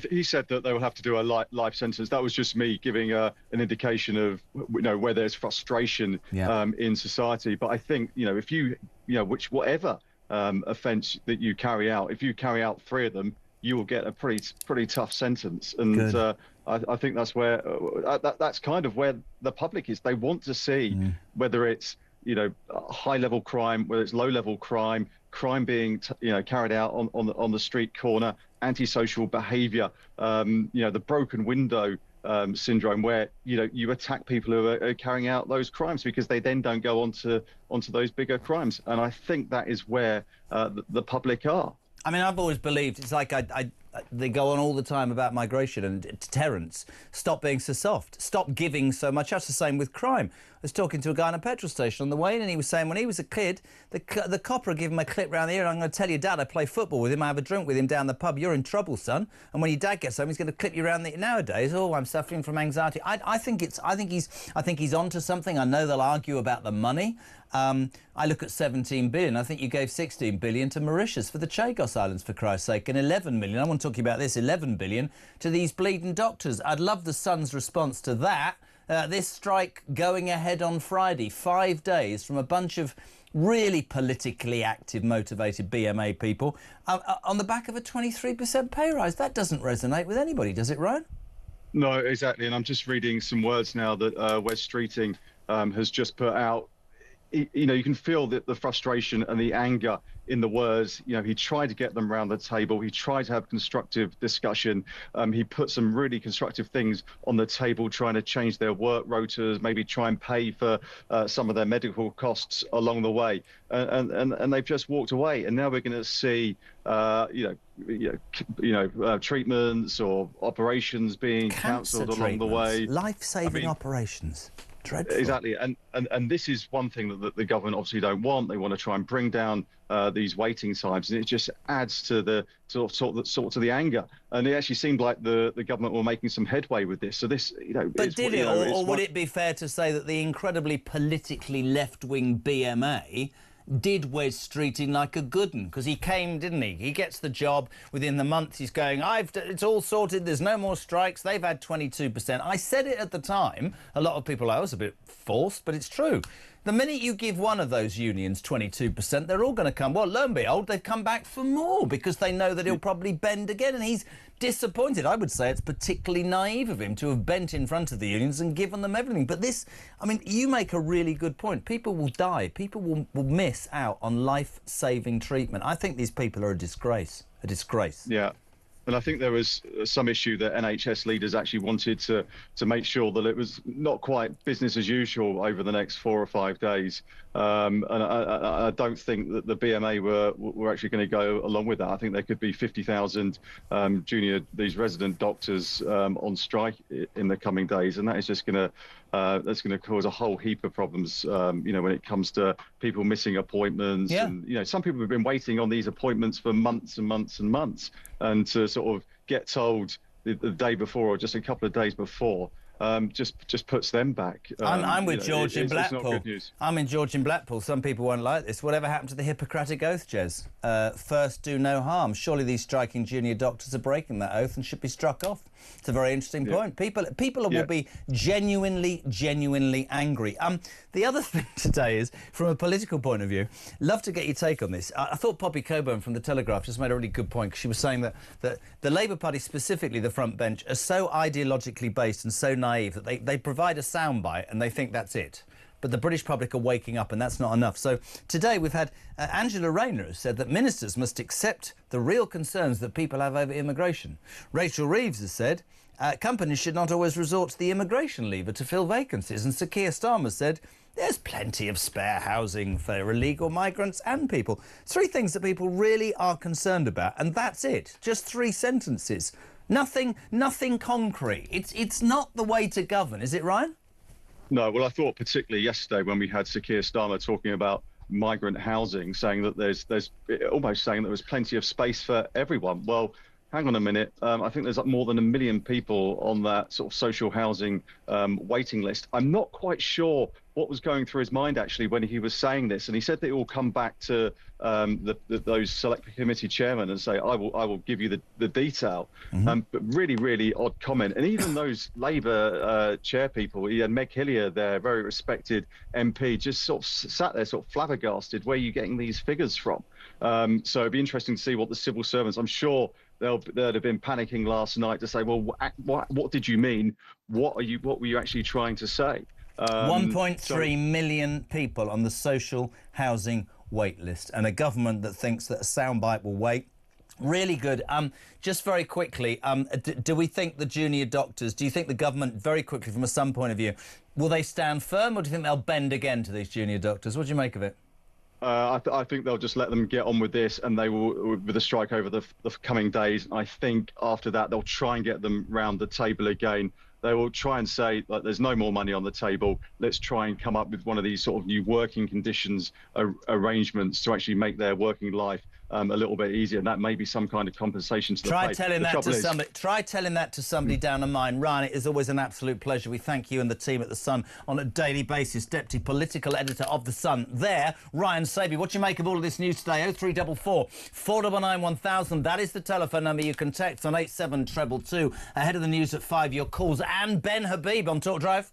He said that they will have to do a life sentence. That was just me giving an indication of where there's frustration in society. But I think if whatever offence that you carry out, if you carry out 3 of them, you will get a pretty tough sentence. And I think that's where that's kind of where the public is. They want to see whether it's high level crime, whether it's low level crime being carried out on the street corner, antisocial behaviour, the broken window syndrome, where you attack people who are carrying out those crimes because they then don't go onto those bigger crimes. And I think that is where the public are. I mean, I've always believed, it's like they go on all the time about migration and deterrence. Stop being so soft. Stop giving so much. That's the same with crime. I was talking to a guy in a petrol station on the way in, and he was saying when he was a kid, the copper would give him a clip round the ear. I'm going to tell your dad I play football with him, I have a drink with him down the pub. You're in trouble, son. And when your dad gets home, he's going to clip you round the ear. Nowadays, I'm suffering from anxiety. I think he's onto something. I know they'll argue about the money. I look at 17 billion. I think you gave 16 billion to Mauritius for the Chagos Islands, for Christ's sake, and 11 million. I want to talk about this, 11 billion to these bleeding doctors. I'd love the Sun's response to that. This strike going ahead on Friday, 5 days from a bunch of really politically active, motivated BMA people on the back of a 23% pay rise. That doesn't resonate with anybody, does it, Ryan? No, exactly. And I'm just reading some words now that Wes Streeting has just put out. You can feel the frustration and the anger in the words. He tried to get them around the table. He tried to have constructive discussion. He put some really constructive things on the table, trying to change their work rotas, maybe try and pay for some of their medical costs along the way. And they've just walked away. And now we're going to see, treatments or operations being cancelled along the way. Life-saving operations. Dreadful. Exactly, and this is one thing that the government obviously don't want. They want to try and bring down these waiting times, and it just adds to the sort of the anger. And it actually seemed like the government were making some headway with this. So this, but did it, or would it be fair to say that the incredibly politically left-wing BMA did Wes Streeting like a good one? Because he came, didn't he? He gets the job. Within the month, he's going, it's all sorted. There's no more strikes. They've had 22%. I said it at the time. A lot of people, I was a bit forced, but it's true. The minute you give one of those unions 22%, they're all going to come. Well, lo and behold, they've come back for more because they know that he'll probably bend again. And he's disappointed. I would say it's particularly naive of him to have bent in front of the unions and given them everything. But this, I mean, you make a really good point. People will die. People will miss out on life-saving treatment. I think these people are a disgrace. A disgrace. Yeah. And I think there was some issue that NHS leaders actually wanted to make sure that it was not quite business as usual over the next 4 or 5 days. And I don't think that the BMA were actually going to go along with that. I think there could be 50,000 these resident doctors on strike in the coming days, and that is just going to cause a whole heap of problems. When it comes to people missing appointments, and some people have been waiting on these appointments for months and months and months, and to sort of get told the day before or just a couple of days before just puts them back. I'm with George in Blackpool. It's not good news. I'm in George in Blackpool. Some people won't like this. Whatever happened to the Hippocratic Oath, Jez? First, do no harm. Surely these striking junior doctors are breaking that oath and should be struck off. It's a very interesting point. People will be genuinely angry. The other thing today is, from a political point of view, love to get your take on this. I thought Poppy Coburn from The Telegraph just made a really good point, because she was saying that the Labour Party, specifically the front bench, are so ideologically based and so naive that they provide a soundbite and they think that's it. but the British public are waking up, and that's not enough. So today we've had Angela Rayner, who said that ministers must accept the real concerns that people have over immigration. Rachel Reeves has said companies should not always resort to the immigration lever to fill vacancies. And Sir Keir Starmer said there's plenty of spare housing for illegal migrants and people. 3 things that people really are concerned about, and that's it. Just 3 sentences. Nothing concrete. It's not the way to govern, is it, Ryan? No, well, I thought particularly yesterday when we had Sir Keir Starmer talking about migrant housing, saying that there's almost saying that there's plenty of space for everyone. Well, hang on a minute. I think there's more than 1 million people on that sort of social housing waiting list. I'm not quite sure what was going through his mind actually when he was saying this, and he said that it will come back to those select committee chairmen and say, I will give you the detail. But really odd comment. And even those Labour chair people, he had Meg Hillier there, very respected MP, just sort of sat there sort of flabbergasted. Where are you getting these figures from? So it'd be interesting to see what the civil servants, I'm sure they'd have been panicking last night to say, well, what did you mean? What were you actually trying to say? 1.3 million people on the social housing wait list, and a government that thinks that a soundbite will wait. Really good. Just very quickly, do we think the junior doctors, do you think the government, very quickly from a Sun point of view, will they stand firm, or do you think they'll bend again to these junior doctors? What do you make of it? I think they'll just let them get on with this, and they will, with a strike over the coming days. I think after that they'll try and get them round the table again. They will try and say, like, there's no more money on the table. Let's try and come up with one of these sort of new working conditions arrangements to actually make their working life a little bit easier, and that may be some kind of compensation to the Try telling that to somebody down the mine. Ryan, it is always an absolute pleasure. We thank you and the team at The Sun on a daily basis. Deputy Political Editor of The Sun there, Ryan Sabey. What do you make of all of this news today? 0344 499 1000. That is the telephone number you can text on 87222. Ahead of the news at 5, your calls. And Ben Habib on Talk Drive.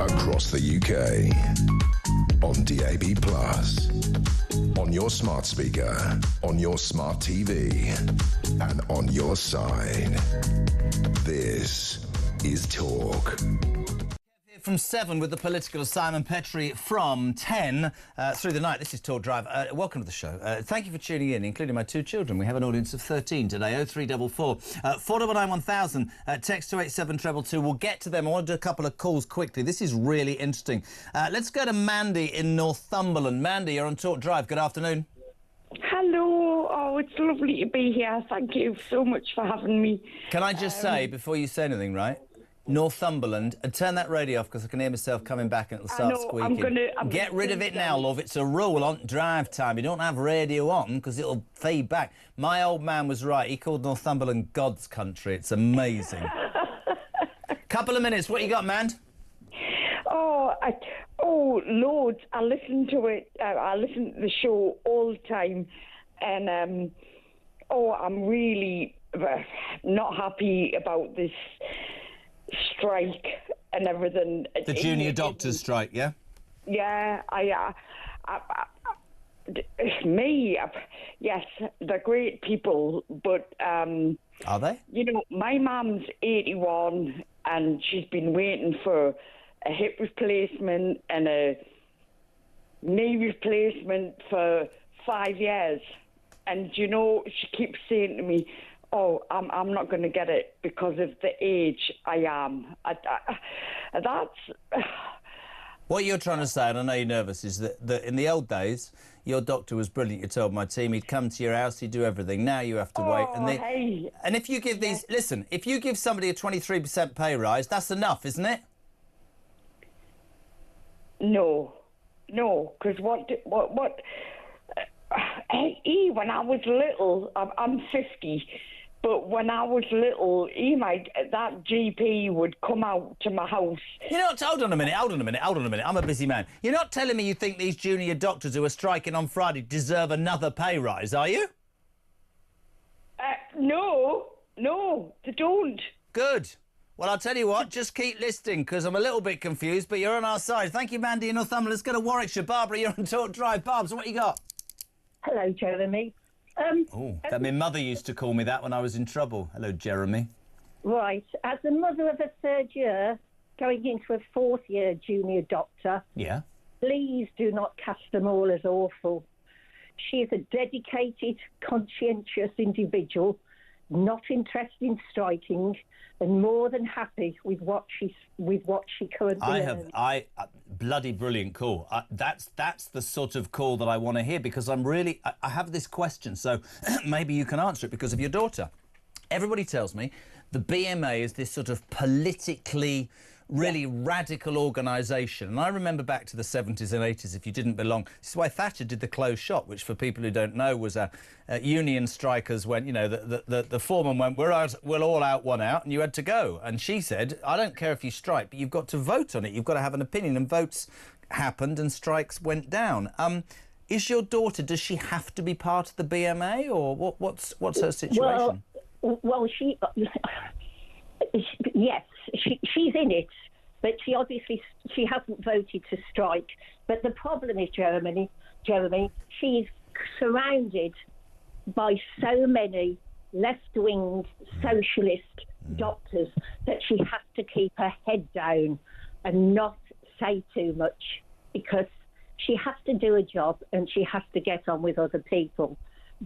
Across the UK, on DAB+, on your smart speaker, on your smart TV, and on your side. This is Talk. From 7 with the political Simon Petrie from 10 through the night. This is Talk Drive. Welcome to the show. Thank you for tuning in, including my 2 children. We have an audience of 13 today. 0344 499 1000. Text to 87222. We'll get to them. I want to do a couple of calls quickly. This is really interesting. Let's go to Mandy in Northumberland. Mandy, you're on Talk Drive. Good afternoon. Hello. Oh, it's lovely to be here. Thank you so much for having me. Can I just say, before you say anything, right? Northumberland, and turn that radio off because I can hear myself coming back and it'll start squeaking. Get rid of it now, love. It's a rule on drive time. You don't have radio on because it'll feed back. My old man was right. He called Northumberland God's country. It's amazing. Couple of minutes. What you got, man? Loads. I listen to it. I listen to the show all the time. And, I'm really not happy about this strike and everything. The junior doctors' strike, yeah? Yeah, yes, they're great people, but... Are they? You know, my mum's 81 and she's been waiting for a hip replacement and a knee replacement for 5 years. And, you know, she keeps saying to me, I'm not going to get it because of the age I am. That's... What you're trying to say, and I know you're nervous, is that in the old days, your doctor was brilliant. You told my team he'd come to your house, he'd do everything. Now you have to wait. And if you give these... Listen, if you give somebody a 23% pay rise, that's enough, isn't it? No, because what... when I was little, I'm 50, but when I was little, that GP would come out to my house. You're not... Hold on a minute. I'm a busy man. You're not telling me you think these junior doctors who are striking on Friday deserve another pay rise, are you? No, they don't. Good. Well, I'll tell you what, just keep listening, because I'm a little bit confused, but you're on our side. Thank you, Mandy in Northumberland. Let's go to Warwickshire. Barbara, you're on Talk Drive. Barbs, what you got? Hello, Jeremy. My mother used to call me that when I was in trouble. Hello, Jeremy. Right. As a mother of a third year, going into a fourth year junior doctor, yeah, please do not cast them all as awful. She is a dedicated, conscientious individual, not interested in striking, and more than happy with what she currently earns. Bloody brilliant call. That's the sort of call that I want to hear, because I have this question, so maybe you can answer it because of your daughter. Everybody tells me the BMA is this sort of politically really radical organisation. And I remember back to the 70s and 80s, if you didn't belong... This is why Thatcher did the closed shop, which for people who don't know was union strikers went, you know, the foreman went, we'll all out, one out, and you had to go. And she said, I don't care if you strike, but you've got to vote on it. You've got to have an opinion. And votes happened and strikes went down. Is your daughter, does she have to be part of the BMA, or what's her situation? Well, yes, she's in it, but she hasn't voted to strike. But the problem is, Jeremy, she's surrounded by so many left-wing socialist doctors that she has to keep her head down and not say too much, because she has to do a job and she has to get on with other people.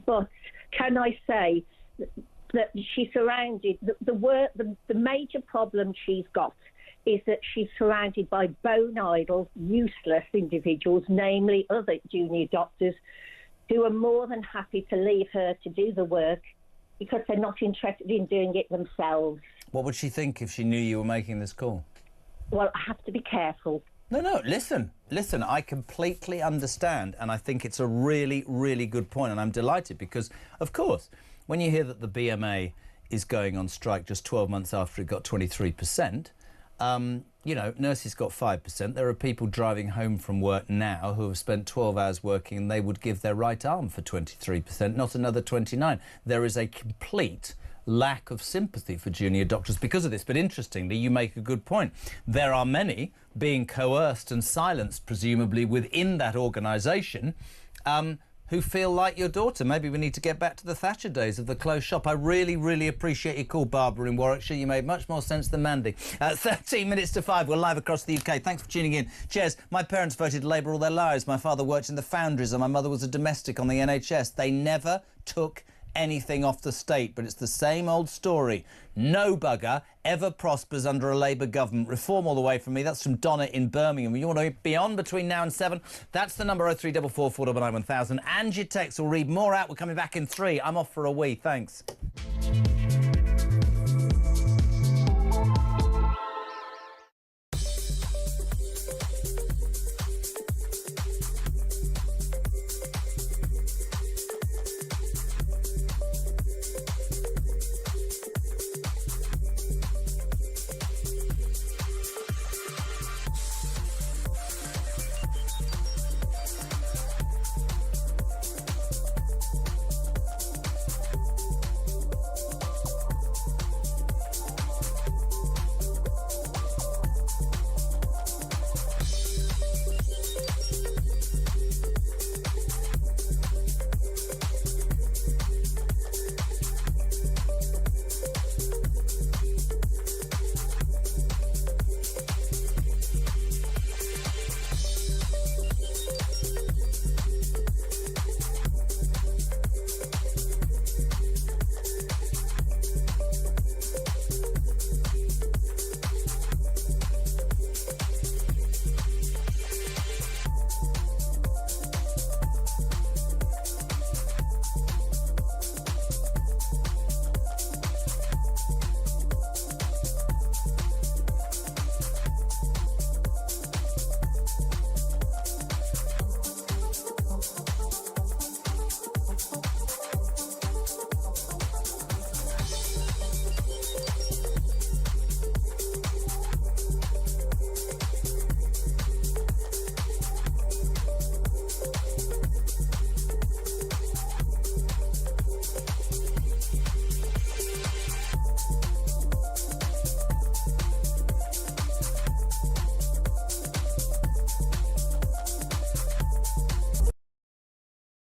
But can I say that she's surrounded, the major problem she's got is that she's surrounded by bone idle, useless individuals, namely other junior doctors, who are more than happy to leave her to do the work because they're not interested in doing it themselves. What would she think if she knew you were making this call? Well, I have to be careful. No, listen, I completely understand, and I think it's a really, really good point, and I'm delighted because, of course, when you hear that the BMA is going on strike just 12 months after it got 23%, you know, nurses got 5%. There are people driving home from work now who have spent 12 hours working and they would give their right arm for 23%, not another 29%. There is a complete lack of sympathy for junior doctors because of this. But interestingly, you make a good point. There are many being coerced and silenced, presumably within that organisation, who feel like your daughter. Maybe we need to get back to the Thatcher days of the closed shop. I really, really appreciate your call, Barbara in Warwickshire. You made much more sense than Mandy. 13 minutes to 5. We're live across the UK. Thanks for tuning in. Cheers. My parents voted Labour all their lives. My father worked in the foundries and my mother was a domestic on the NHS. They never took anything off the state, but it's the same old story. No bugger ever prospers under a Labour government. Reform all the way from me. That's from Donna in Birmingham. You want to be on between now and 7? That's the number 0344 499 1000. And your text will read more out. We're coming back in 3. I'm off for a wee. Thanks.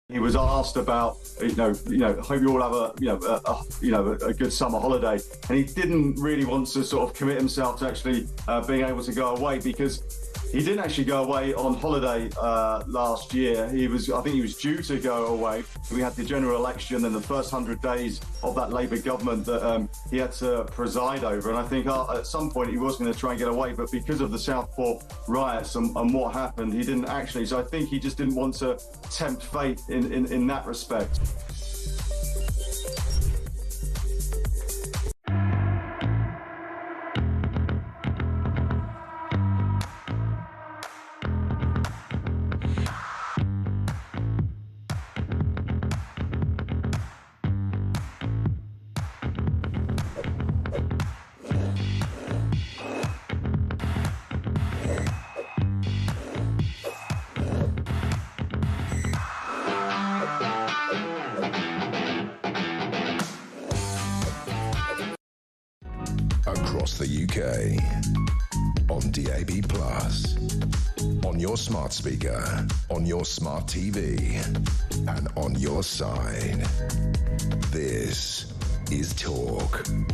He was asked about, hope you all have a good summer holiday, and he didn't really want to sort of commit himself to actually being able to go away, because he didn't actually go away on holiday last year. I think he was due to go away. We had the general election and the first 100 days of that Labour government that he had to preside over. And I think at some point he was going to try and get away, but because of the Southport riots and what happened, he didn't actually. So I think he just didn't want to tempt fate in that respect. Across the UK, on DAB+, on your smart speaker, on your smart TV, and on your side. This is Talk. 9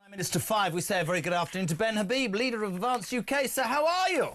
minutes to 5, we say a very good afternoon to Ben Habib, leader of Advance UK. So how are you?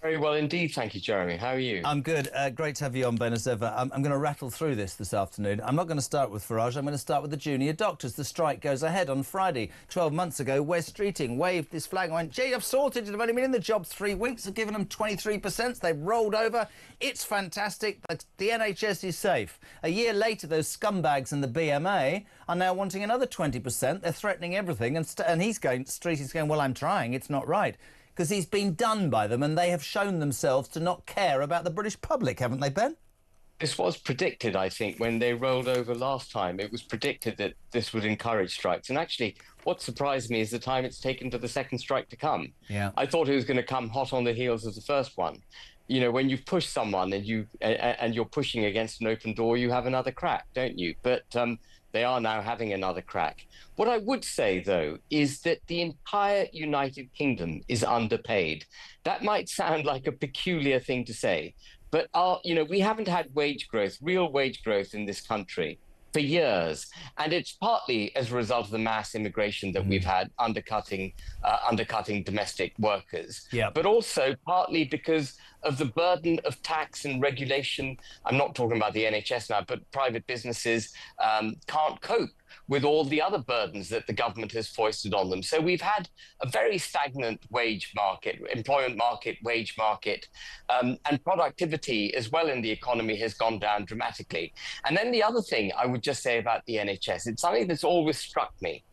Very well indeed, thank you, Jeremy. How are you? I'm good. Great to have you on, Ben, as ever. I'm going to rattle through this afternoon. I'm not going to start with Farage. I'm going to start with the junior doctors. The strike goes ahead on Friday. 12 months ago, Wes Streeting waved this flag and went, gee, I've sorted it. I've only been in the job 3 weeks. I've given them 23%. They've rolled over. It's fantastic. The NHS is safe. A year later, those scumbags in the BMA are now wanting another 20%. They're threatening everything. And he's going, Streeting's going, well, I'm trying. It's not right. Because he's been done by them, and they have shown themselves to not care about the British public, haven't they, Ben? This was predicted, I think, when they rolled over last time. It was predicted that this would encourage strikes. And actually, what surprised me is the time it's taken for the second strike to come. Yeah. I thought it was going to come hot on the heels of the first one. You know, when you push someone and you're pushing against an open door, you have another crack, don't you? But they are now having another crack. What I would say, though, is that the entire United Kingdom is underpaid. That might sound like a peculiar thing to say, but we haven't had wage growth, real wage growth in this country for years. And it's partly as a result of the mass immigration that we've had undercutting domestic workers, but also partly because of the burden of tax and regulation. I'm not talking about the NHS now, but private businesses can't cope with all the other burdens that the government has foisted on them. So we've had a very stagnant wage market, employment market, wage market, and productivity as well in the economy has gone down dramatically. And then the other thing I would just say about the NHS, it's something that's always struck me,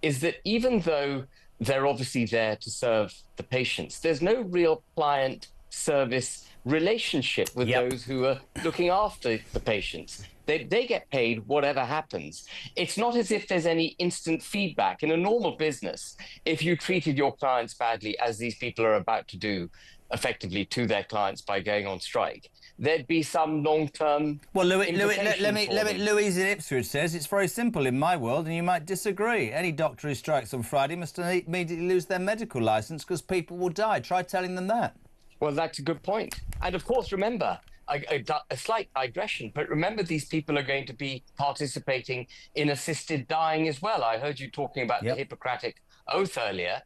is that even though they're obviously there to serve the patients, there's no real client service relationship with those who are looking after the patients. They get paid whatever happens. It's not as if there's any instant feedback. In a normal business, if you treated your clients badly, as these people are about to do effectively to their clients by going on strike, there'd be some long-term. Well, Louise in Ipswich says it's very simple in my world, and you might disagree. Any doctor who strikes on Friday must immediately lose their medical licence because people will die. Try telling them that. Well, that's a good point. And of course, remember, a slight digression, but remember these people are going to be participating in assisted dying as well. I heard you talking about the Hippocratic Oath earlier.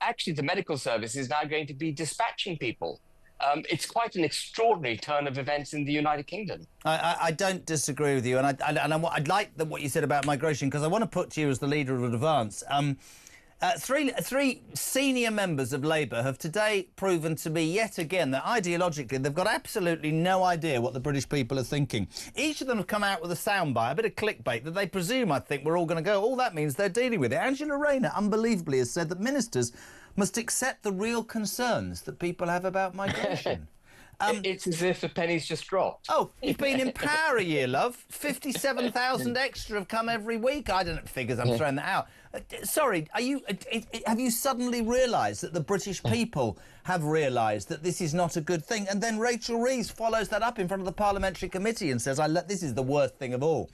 Actually, the medical service is now going to be dispatching people. It's quite an extraordinary turn of events in the United Kingdom. I don't disagree with you, and I'd like what you said about migration, because I want to put to you as the leader of Advance. Three senior members of Labour have today proven to me yet again that ideologically they've got absolutely no idea what the British people are thinking. Each of them have come out with a soundbite, a bit of clickbait that they presume, I think, we're all going to go, all that means they're dealing with it. Angela Rayner, unbelievably, has said that ministers must accept the real concerns that people have about migration. It's as if the penny's just dropped. Oh, you've been in power a year, love. 57,000 extra have come every week. I don't know figures, I'm throwing that out. Sorry, have you suddenly realised that the British people have realised that this is not a good thing? And then Rachel Reeves follows that up in front of the Parliamentary Committee and says, this is the worst thing of all.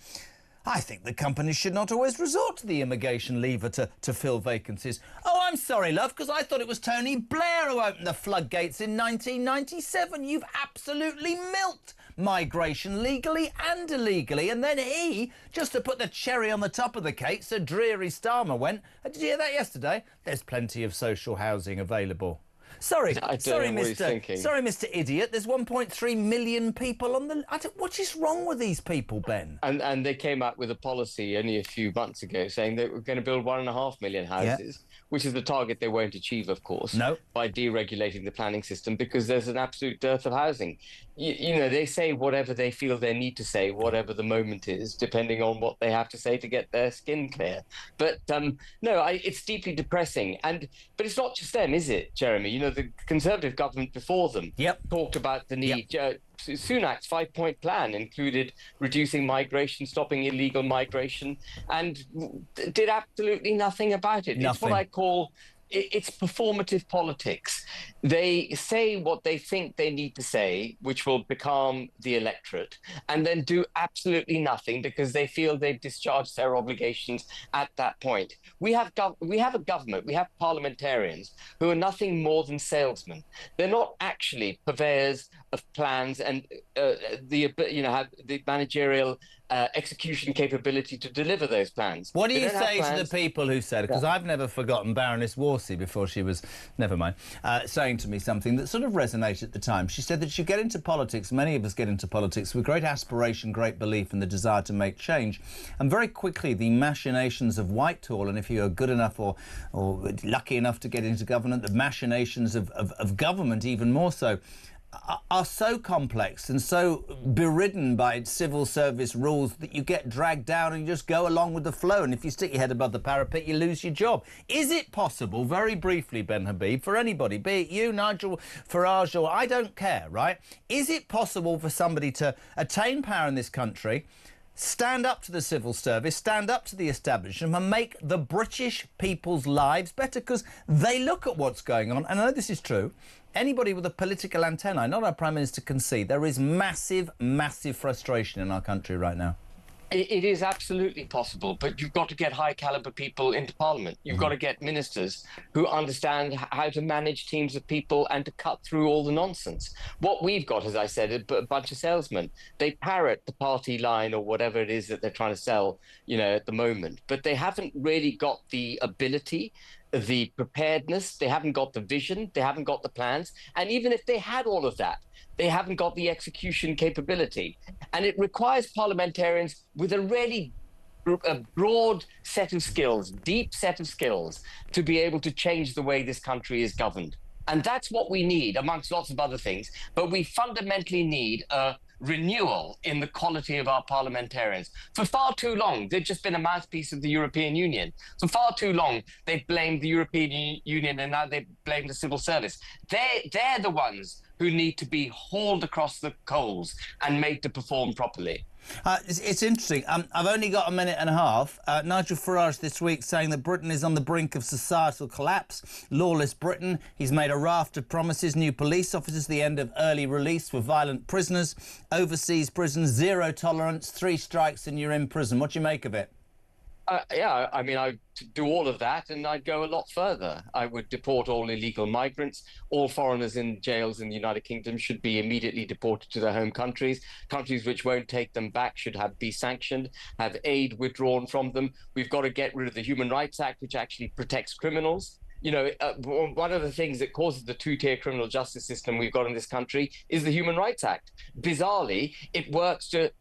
I think the companies should not always resort to the immigration lever to fill vacancies. Oh, I'm sorry, love, because I thought it was Tony Blair who opened the floodgates in 1997. You've absolutely milked migration legally and illegally. And then he, just to put the cherry on the top of the cake, Sir Dreary Starmer went, did you hear that yesterday? There's plenty of social housing available. Sorry, Mr. Idiot. There's 1.3 million people on the. What is wrong with these people, Ben? And they came out with a policy only a few months ago saying that we're going to build 1.5 million houses, which is the target they won't achieve, of course, by deregulating the planning system, because there's an absolute dearth of housing. You know, they say whatever they feel they need to say, whatever the moment is, depending on what they have to say to get their skin clear. But it's deeply depressing. But it's not just them, is it, Jeremy? You know, the Conservative government before them talked about the need. Sunak's 5-point plan included reducing migration, stopping illegal migration, and did absolutely nothing about it. It's what I call it's performative politics. They say what they think they need to say, which will becalm the electorate, and then do absolutely nothing because they feel they've discharged their obligations at that point. We have a government, we have parliamentarians who are nothing more than salesmen. They're not actually purveyors of plans and have the managerial execution capability to deliver those plans. What do you say to the people who said, because I've never forgotten Baroness Worsey before she was, never mind, saying to me something that sort of resonated at the time. She said that you get into politics, many of us get into politics with great aspiration, great belief and the desire to make change. And very quickly the machinations of Whitehall, and if you are good enough or lucky enough to get into government, the machinations of government even more so, are so complex and so beridden by civil service rules that you get dragged down and you just go along with the flow. And if you stick your head above the parapet, you lose your job. Is it possible, very briefly, Ben Habib, for anybody, be it you, Nigel Farage, or I don't care, right? Is it possible for somebody to attain power in this country, stand up to the civil service, stand up to the establishment and make the British people's lives better? Because they look at what's going on, and I know this is true. Anybody with a political antennae, not our Prime Minister, can see there is massive, massive frustration in our country right now. It is absolutely possible, but you've got to get high caliber people into Parliament. You've got to get ministers who understand how to manage teams of people and to cut through all the nonsense. What we've got, as I said, a bunch of salesmen. They parrot the party line or whatever it is that they're trying to sell, at the moment. But they haven't really got the ability, the preparedness. They haven't got the vision. They haven't got the plans. And even if they had all of that, they haven't got the execution capability. And it requires parliamentarians with a really broad set of skills, deep set of skills, to be able to change the way this country is governed. And that's what we need, amongst lots of other things. But we fundamentally need a renewal in the quality of our parliamentarians. For far too long, they've just been a mouthpiece of the European Union. For far too long, they've blamed the European Union, and now they blame the civil service. They're the ones who need to be hauled across the coals and made to perform properly. It's interesting. I've only got a minute and a half. Nigel Farage this week saying that Britain is on the brink of societal collapse. Lawless Britain. He's made a raft of promises. New police officers, the end of early release for violent prisoners. Overseas prisons, zero tolerance, 3 strikes and you're in prison. What do you make of it? I'd do all of that, and I'd go a lot further. I would deport all illegal migrants. All foreigners in jails in the United Kingdom should be immediately deported to their home countries. Countries which won't take them back should be sanctioned, have aid withdrawn from them. We've got to get rid of the Human Rights Act, which actually protects criminals. One of the things that causes the 2-tier criminal justice system we've got in this country is the Human Rights Act. Bizarrely, it works to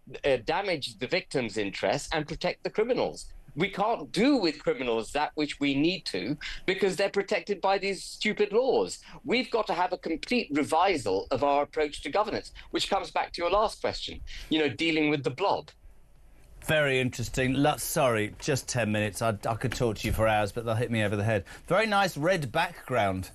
damage the victims' interests and protect the criminals. We can't do with criminals that which we need to because they're protected by these stupid laws. We've got to have a complete revisal of our approach to governance, which comes back to your last question, dealing with the blob. Very interesting. Sorry, just 10 minutes. I could talk to you for hours, but they'll hit me over the head. Very nice red background.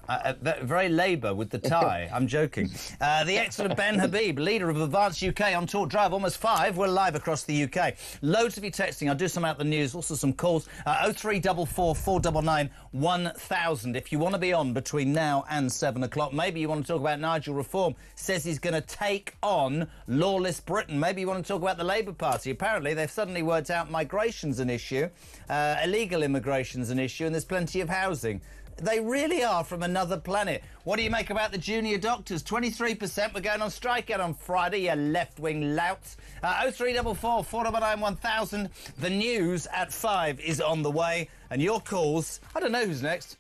Very Labour with the tie. I'm joking. The excellent Ben Habib, leader of Advance UK on Talk Drive. Almost 5. We're live across the UK. Loads of you texting. I'll do some out the news. Also some calls. 0344 499 1000. If you want to be on between now and 7 o'clock, maybe you want to talk about Nigel Reform. Says he's going to take on lawless Britain. Maybe you want to talk about the Labour Party. Apparently, they've suddenly worked out migration's an issue, illegal immigration's an issue, and there's plenty of housing. They really are from another planet. What do you make about the junior doctors? 23% were going on strike out on Friday, you left-wing louts. 0344 499 1000. The news at 5 is on the way, and your calls. I don't know who's next.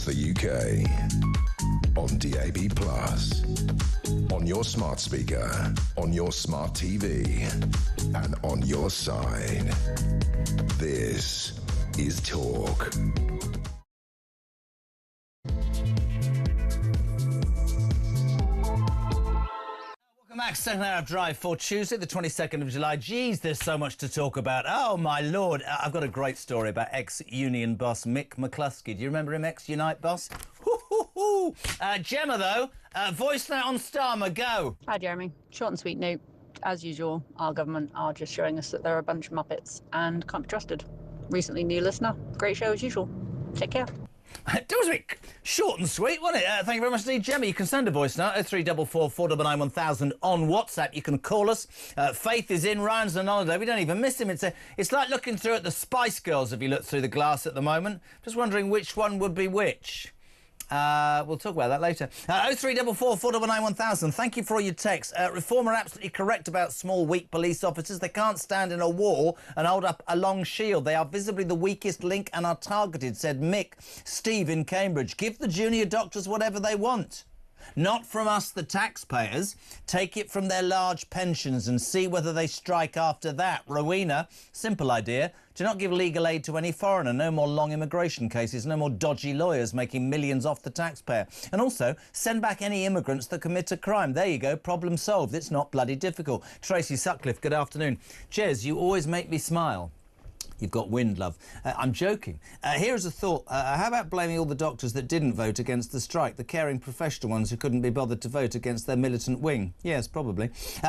the UK. On DAB+, on your smart speaker, on your smart TV, and on your side. This is Talk. Max, second hour of Drive for Tuesday, the 22nd of July. Geez, there's so much to talk about. Oh, my Lord. I've got a great story about ex-Union boss Mick McCluskey. Do you remember him, ex-Unite boss? Gemma, though, voice note on Starmer, go. Hi, Jeremy. Short and sweet note. As usual, our government are just showing us that they're a bunch of muppets and can't be trusted. Recently new listener. Great show as usual. Take care. That was a bit short and sweet, wasn't it? Thank you very much indeed, Gemma. You can send a voice now, 0344 499 1000 on WhatsApp. You can call us. Faith is in, Ryan's on holiday. We don't even miss him. It's like looking through at the Spice Girls if you look through the glass at the moment. Just wondering which one would be which. We'll talk about that later. 0344 499 1000. Thank you for all your texts. Reform are absolutely correct about small, weak police officers. They can't stand in a war and hold up a long shield. They are visibly the weakest link and are targeted, said Mick Steve in Cambridge. Give the junior doctors whatever they want. Not from us, the taxpayers. Take it from their large pensions and see whether they strike after that. Rowena, simple idea. Do not give legal aid to any foreigner. No more long immigration cases. No more dodgy lawyers making millions off the taxpayer. And also, send back any immigrants that commit a crime. There you go. Problem solved. It's not bloody difficult. Tracy Sutcliffe, good afternoon. Jez, you always make me smile. You've got wind, love. I'm joking. Here's a thought. How about blaming all the doctors that didn't vote against the strike, the caring professional ones who couldn't be bothered to vote against their militant wing? Yes, probably.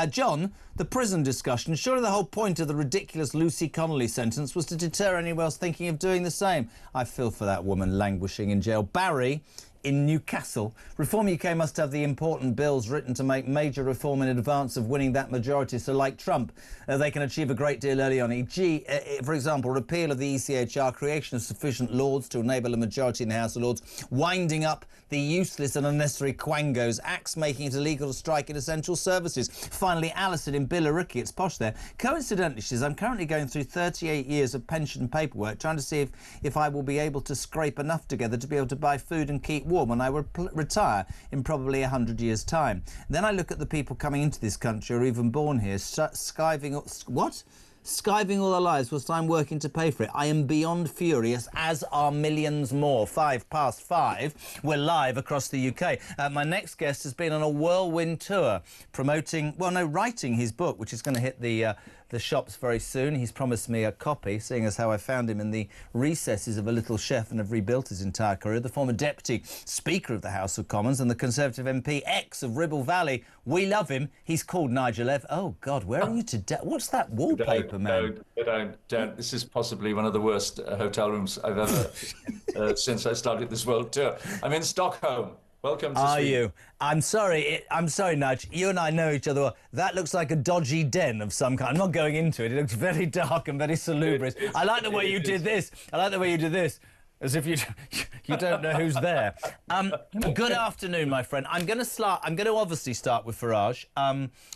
John, the prison discussion. Surely the whole point of the ridiculous Lucy Connolly sentence was to deter anyone else thinking of doing the same. I feel for that woman languishing in jail. Barry in Newcastle. Reform UK must have the important bills written to make major reform in advance of winning that majority, so like Trump, they can achieve a great deal early on. E.g., for example, repeal of the ECHR, creation of sufficient Lords to enable a majority in the House of Lords, winding up the useless and unnecessary quangos, acts making it illegal to strike in essential services. Finally, Alison in Billericay, it's posh there. Coincidentally, she says, I'm currently going through 38 years of pension paperwork, trying to see if I will be able to scrape enough together to be able to buy food and keep warm when I retire in probably 100 years' time. Then I look at the people coming into this country or even born here, skiving all their lives whilst I'm working to pay for it. I am beyond furious, as are millions more. 5:05. We're live across the UK. My next guest has been on a whirlwind tour writing his book, which is going to hit the shops very soon. He's promised me a copy, seeing as how I found him in the recesses of a little chef and have rebuilt his entire career. The former Deputy Speaker of the House of Commons and the Conservative MP, ex of Ribble Valley. We love him. He's called Nigel Evans. Oh, God, where are you today? What's that wallpaper, man? No, don't. This is possibly one of the worst hotel rooms I've ever since I started this world tour. I'm in Stockholm. Welcome to Sweden. You? I'm sorry, Nigel. You and I know each other well. That looks like a dodgy den of some kind. I'm not going into it. It looks very dark and very salubrious. I like the way you did this. As if you don't know who's there. Good afternoon, my friend. I'm going to obviously start with Farage.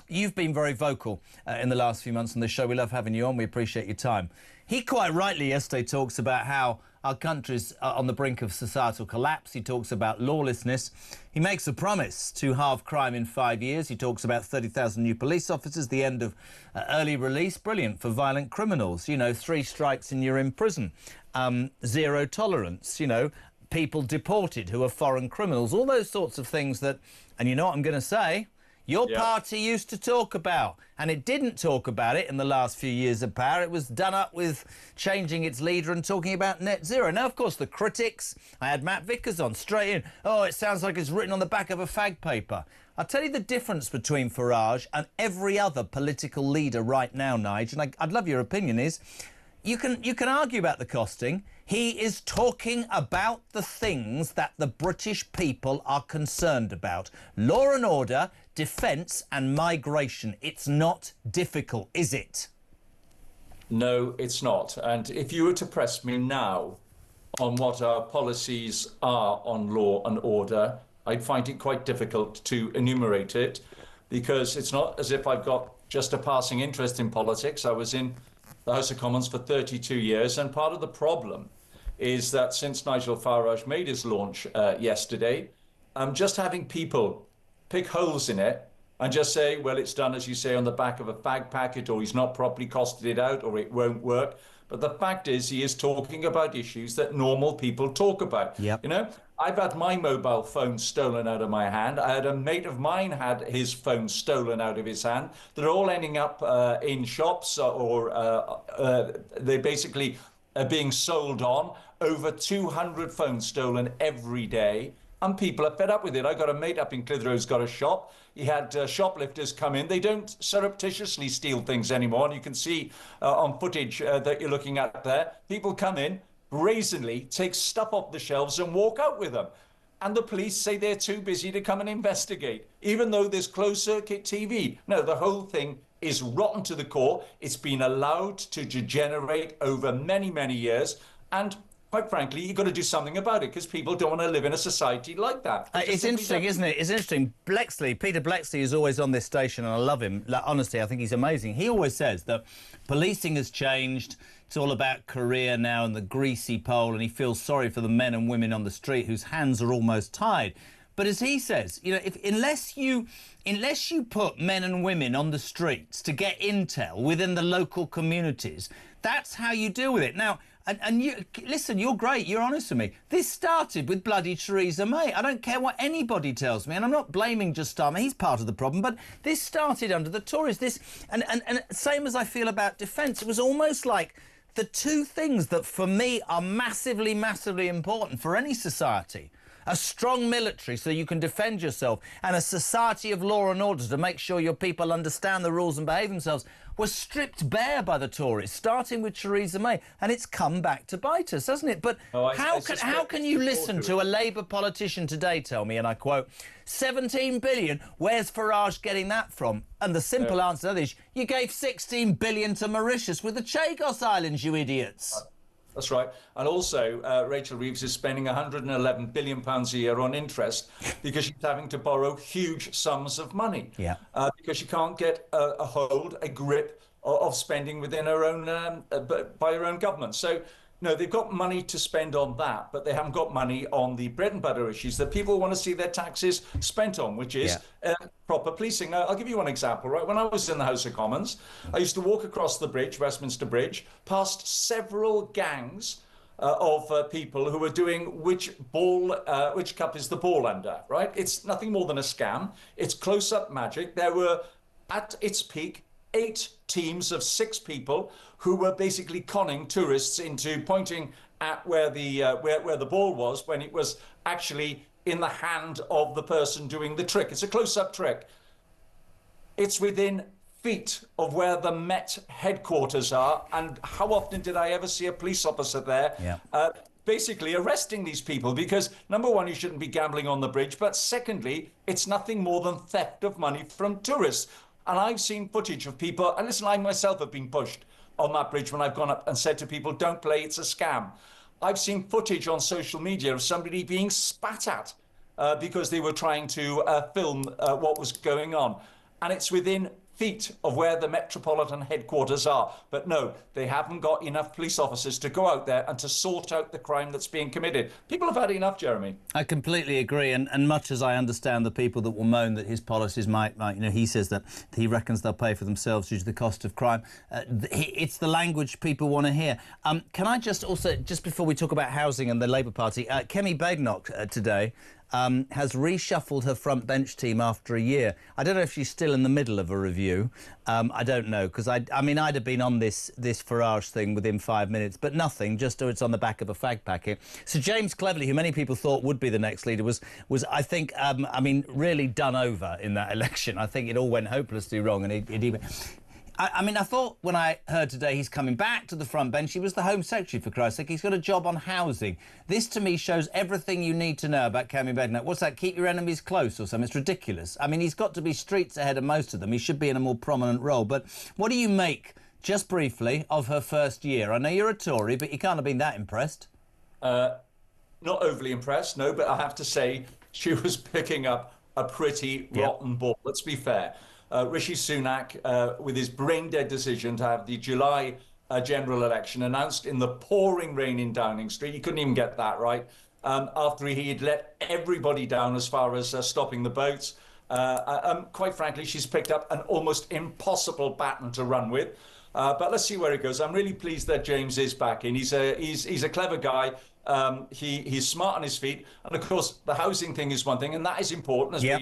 You've been very vocal in the last few months on this show. We love having you on. We appreciate your time. He quite rightly yesterday talks about how our country's on the brink of societal collapse. He talks about lawlessness. He makes a promise to halve crime in 5 years. He talks about 30,000 new police officers, the end of early release. Brilliant for violent criminals. 3 strikes and you're in prison. Zero tolerance, people deported who are foreign criminals, all those sorts of things that, and you know what I'm going to say, your party used to talk about, and it didn't talk about it in the last few years of power. It was done up with changing its leader and talking about net zero. Now, of course, the critics, I had Matt Vickers on straight in. Oh, it sounds like it's written on the back of a fag paper. I'll tell you the difference between Farage and every other political leader right now, Nigel, and I'd love your opinion, is you can argue about the costing. He is talking about the things that the British people are concerned about. Law and order, defence and migration. It's not difficult, is it? No, it's not. And if you were to press me now on what our policies are on law and order, I'd find it quite difficult to enumerate it, because it's not as if I've got just a passing interest in politics. I was in the House of Commons for 32 years, and part of the problem is that since Nigel Farage made his launch yesterday, just having people pick holes in it and just say, well, it's done, as you say, on the back of a fag packet, or he's not properly costed it out, or it won't work. But the fact is, he is talking about issues that normal people talk about. Yep. You know, I've had my mobile phone stolen out of my hand. I had a mate of mine had his phone stolen out of his hand. They're all ending up in shops, or they basically are being sold on. Over 200 phones stolen every day. And people are fed up with it. I got a mate up in Clitheroe who's got a shop. He had shoplifters come in. They don't surreptitiously steal things anymore. And you can see on footage that you're looking at there, people come in, brazenly take stuff off the shelves and walk out with them. And the police say they're too busy to come and investigate, even though there's closed circuit TV. No, the whole thing is rotten to the core. It's been allowed to degenerate over many, many years. And quite frankly, you've got to do something about it, because people don't want to live in a society like that. It's interesting, isn't it? It's interesting. Peter Blexley is always on this station, and I love him. Like, honestly, I think he's amazing. He always says that policing has changed. It's all about career now and the greasy pole, and he feels sorry for the men and women on the street whose hands are almost tied. But as he says, you know, unless you put men and women on the streets to get intel within the local communities, that's how you deal with it. Now, and you listen, you're great, you're honest with me. This started with bloody Theresa May. I don't care what anybody tells me, and I'm not blaming just Starmer, he's part of the problem, but this started under the Tories. And same as I feel about defence, it was almost like the two things that for me are massively, massively important for any society. A strong military so you can defend yourself, and a society of law and order to make sure your people understand the rules and behave themselves, was stripped bare by the Tories, starting with Theresa May, and it's come back to bite us, hasn't it? But how can you listen to a Labour politician today tell me, and I quote, 17 billion, where's Farage getting that from? And the simple answer to that is, you gave 16 billion to Mauritius with the Chagos Islands, you idiots. That's right. And also, Rachel Reeves is spending £111 billion a year on interest because she's having to borrow huge sums of money. Yeah. Because she can't get a grip of spending within her own, by her own government. So, no, they've got money to spend on that, but they haven't got money on the bread and butter issues that people want to see their taxes spent on, which is proper policing. I'll give you one example, right? When I was in the House of Commons, I used to walk across the bridge, Westminster Bridge, past several gangs of people who were doing which cup is the ball under, right? It's nothing more than a scam. It's close-up magic. There were, at its peak, 8 teams of 6 people who were basically conning tourists into pointing at where the ball was when it was actually in the hand of the person doing the trick. It's a close-up trick. It's within feet of where the Met headquarters are, and how often did I ever see a police officer there basically arresting these people? Because, number one, you shouldn't be gambling on the bridge, but secondly, it's nothing more than theft of money from tourists. And I've seen footage of people, and listen, I myself have been pushed on that bridge when I've gone up and said to people, don't play, it's a scam. I've seen footage on social media of somebody being spat at because they were trying to film what was going on. And it's within feet of where the Metropolitan headquarters are. But no, they haven't got enough police officers to go out there and to sort out the crime that's being committed. People have had enough, Jeremy. I completely agree, and much as I understand the people that will moan that his policies might, you know, he says that he reckons they'll pay for themselves due to the cost of crime. It's the language people want to hear. Can I just also, just before we talk about housing and the Labour Party, Kemi Badenoch today has reshuffled her front bench team after a year. I don't know if she's still in the middle of a review. I don't know, because I mean, I'd have been on this Farage thing within 5 minutes, but nothing, just it's on the back of a fag packet. So James Cleverly, who many people thought would be the next leader, was I think, I mean, really done over in that election. I think it all went hopelessly wrong, and it even... I mean, I thought when I heard today he's coming back to the front bench, he was the Home Secretary, for Christ's sake. He's got a job on housing. This, to me, shows everything you need to know about Kemi Badenoch. What's that, keep your enemies close or something? It's ridiculous. I mean, he's got to be streets ahead of most of them. He should be in a more prominent role. But what do you make, just briefly, of her first year? I know you're a Tory, but you can't have been that impressed. Not overly impressed, no, but I have to say she was picking up a pretty rotten ball. Let's be fair. Rishi Sunak, with his brain-dead decision to have the July general election announced in the pouring rain in Downing Street. He couldn't even get that right. After he had let everybody down as far as stopping the boats. Quite frankly, she's picked up an almost impossible baton to run with. But let's see where it goes. I'm really pleased that James is back in. He's a clever guy. He's smart on his feet, and of course the housing thing is one thing, and that is important as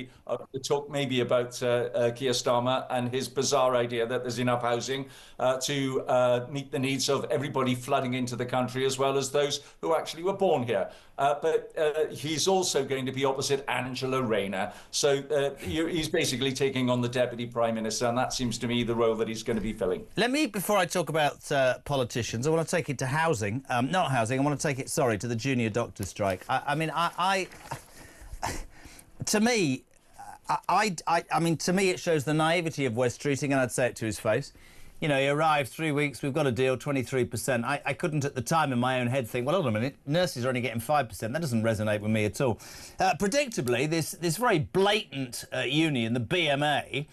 we talk maybe about Keir Starmer and his bizarre idea that there's enough housing to meet the needs of everybody flooding into the country, as well as those who actually were born here. But he's also going to be opposite Angela Rayner, so he's basically taking on the Deputy Prime Minister, and that seems to me the role that he's going to be filling. Let me, before I talk about politicians, I want to take it to housing, not housing, I want to take it, sorry, to the junior doctor strike. I mean, to me, to me it shows the naivety of West Streeting, and I'd say it to his face. You know, he arrived 3 weeks, we've got a deal, 23%. I couldn't at the time in my own head think, well, hold on a minute, nurses are only getting 5%. That doesn't resonate with me at all. Predictably, this very blatant union, the BMA,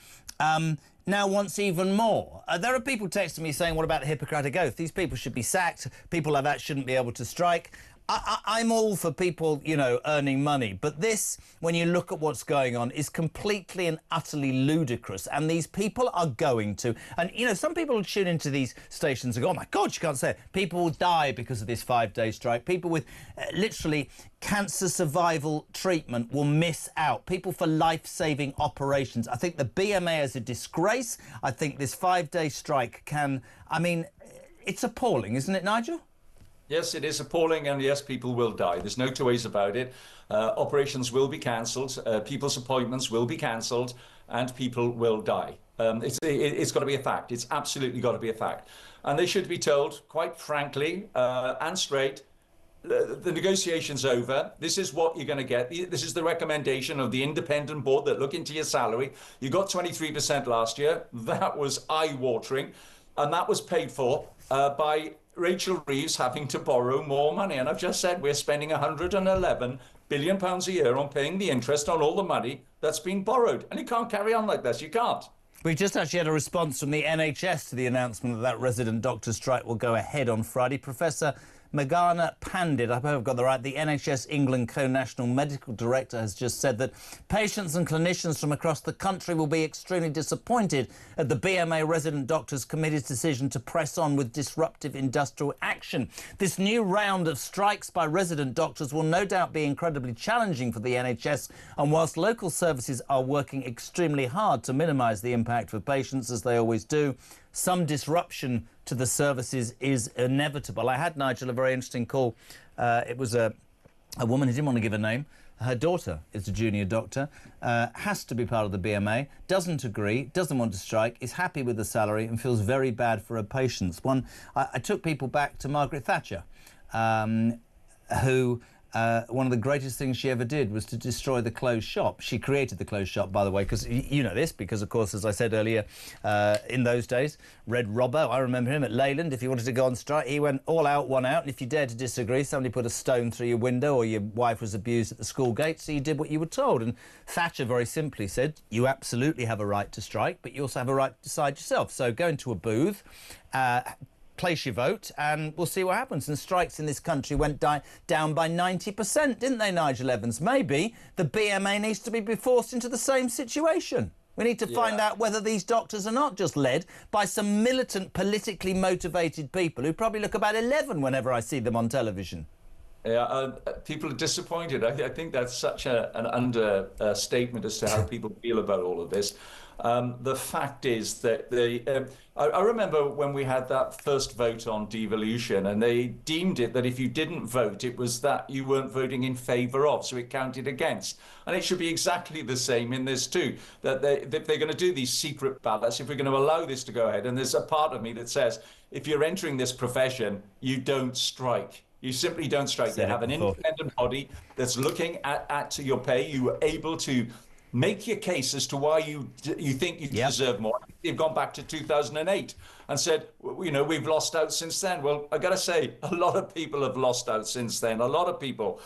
now wants even more. There are people texting me saying, what about the Hippocratic Oath? These people should be sacked. People like that shouldn't be able to strike. I'm all for people, you know, earning money. But this, when you look at what's going on, is completely and utterly ludicrous. And these people are going to... And, you know, some people will tune into these stations and go, oh, my God, you can't say it. People will die because of this 5-day strike. People with literally cancer survival treatment will miss out. People for life-saving operations. I think the BMA is a disgrace. I think this 5-day strike can... I mean, it's appalling, isn't it, Nigel? Yes, it is appalling, and yes, people will die. There's no two ways about it. Operations will be cancelled, people's appointments will be cancelled, and people will die. It's got to be a fact. It's absolutely got to be a fact. And they should be told, quite frankly and straight, the negotiation's over. This is what you're going to get. This is the recommendation of the independent board that look into your salary. You got 23% last year. That was eye-watering, and that was paid for by Rachel Reeves having to borrow more money. And I've just said we're spending £111 billion a year on paying the interest on all the money that's been borrowed. And you can't carry on like this. You can't. We've just actually had a response from the NHS to the announcement that resident doctor strike will go ahead on Friday. Professor Meghana Pandit, I hope I've got that right, the NHS England Co-National Medical Director, has just said that patients and clinicians from across the country will be extremely disappointed at the BMA Resident Doctors Committee's decision to press on with disruptive industrial action. This new round of strikes by resident doctors will no doubt be incredibly challenging for the NHS, and whilst local services are working extremely hard to minimise the impact for patients, as they always do, some disruption to the services is inevitable. I had, Nigel, a very interesting call. It was a woman who didn't want to give a name. Her daughter is a junior doctor, has to be part of the BMA, doesn't agree, doesn't want to strike, is happy with the salary and feels very bad for her patients. I took people back to Margaret Thatcher, who... one of the greatest things she ever did was to destroy the closed shop. She created the closed shop, by the way, because you know this, because, of course, as I said earlier, in those days, Red Robbo, I remember him at Leyland. If he wanted to go on strike, he went all out, one out, and if you dared to disagree, somebody put a stone through your window or your wife was abused at the school gate, so you did what you were told. And Thatcher very simply said, you absolutely have a right to strike, but you also have a right to decide yourself. So go into a booth, place your vote, and we'll see what happens. And strikes in this country went down by 90%, didn't they, Nigel Evans? Maybe the BMA needs to be forced into the same situation. We need to find out whether these doctors are not just led by some militant, politically motivated people who probably look about 11 whenever I see them on television. Yeah, people are disappointed. I think that's such an understatement as to how people feel about all of this. The fact is that I remember when we had that first vote on devolution, and they deemed it that if you didn't vote, it was that you weren't voting in favour of, so it counted against. And it should be exactly the same in this too, that they're going to do these secret ballots, if we're going to allow this to go ahead. And there's a part of me that says, if you're entering this profession, you don't strike. You simply don't strike. They have an independent body that's looking at your pay. You are able to make your case as to why you think you deserve more. They've gone back to 2008 and said, you know, we've lost out since then. Well, I got to say, a lot of people have lost out since then. A lot of people.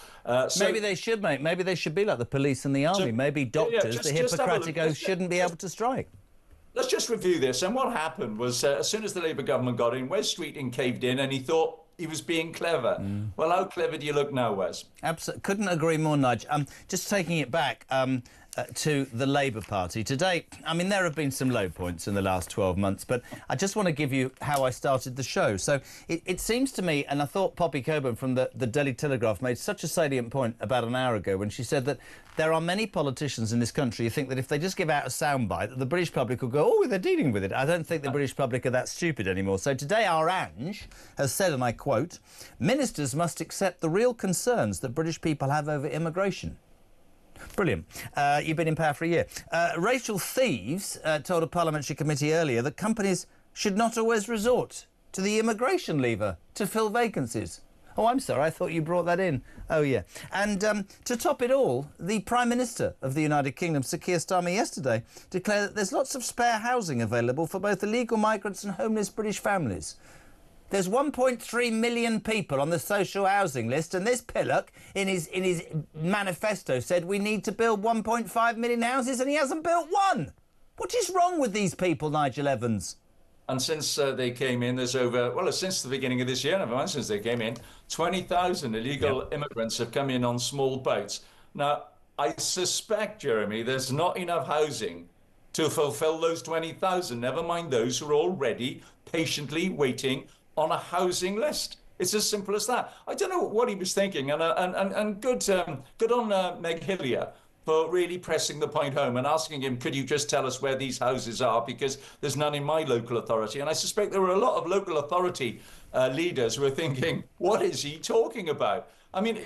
Maybe they should, mate. Maybe they should be like the police and the army. Maybe doctors, the Hippocratic Oath, shouldn't be able to strike. let's just review this. And what happened was, as soon as the Labour government got in, Wes Streeting caved in and he thought he was being clever. Well, how clever do you look now, Wes? Absolutely. Couldn't agree more, Nudge. Just taking it back to the Labour Party. Today, I mean, there have been some low points in the last 12 months, but I just want to give you how I started the show. So it seems to me, and I thought Poppy Coburn from the Daily Telegraph made such a salient point about an hour ago when she said that there are many politicians in this country who think that if they just give out a soundbite, that the British public will go, oh, they're dealing with it. I don't think the British public are that stupid anymore. So today our Ange has said, and I quote, ministers must accept the real concerns that British people have over immigration. Brilliant. You've been in power for a year. Rachel Thieves told a parliamentary committee earlier that companies should not always resort to the immigration lever to fill vacancies. Oh, I'm sorry, I thought you brought that in. Oh, yeah. And to top it all, the Prime Minister of the United Kingdom, Sir Keir Starmer, yesterday declared that there's lots of spare housing available for both illegal migrants and homeless British families. There's 1.3 million people on the social housing list, and this pillock in his manifesto said we need to build 1.5 million houses, and he hasn't built one. What is wrong with these people, Nigel Evans? And since they came in, there's over, well, since the beginning of this year, never mind, since they came in, 20,000 illegal immigrants have come in on small boats. Now, I suspect, Jeremy, there's not enough housing to fulfill those 20,000, never mind those who are already patiently waiting on a housing list. It's as simple as that. I don't know what he was thinking, and good on Meg Hillier for really pressing the point home and asking him, could you just tell us where these houses are, because there's none in my local authority. And I suspect there were a lot of local authority leaders who are thinking, what is he talking about? I mean,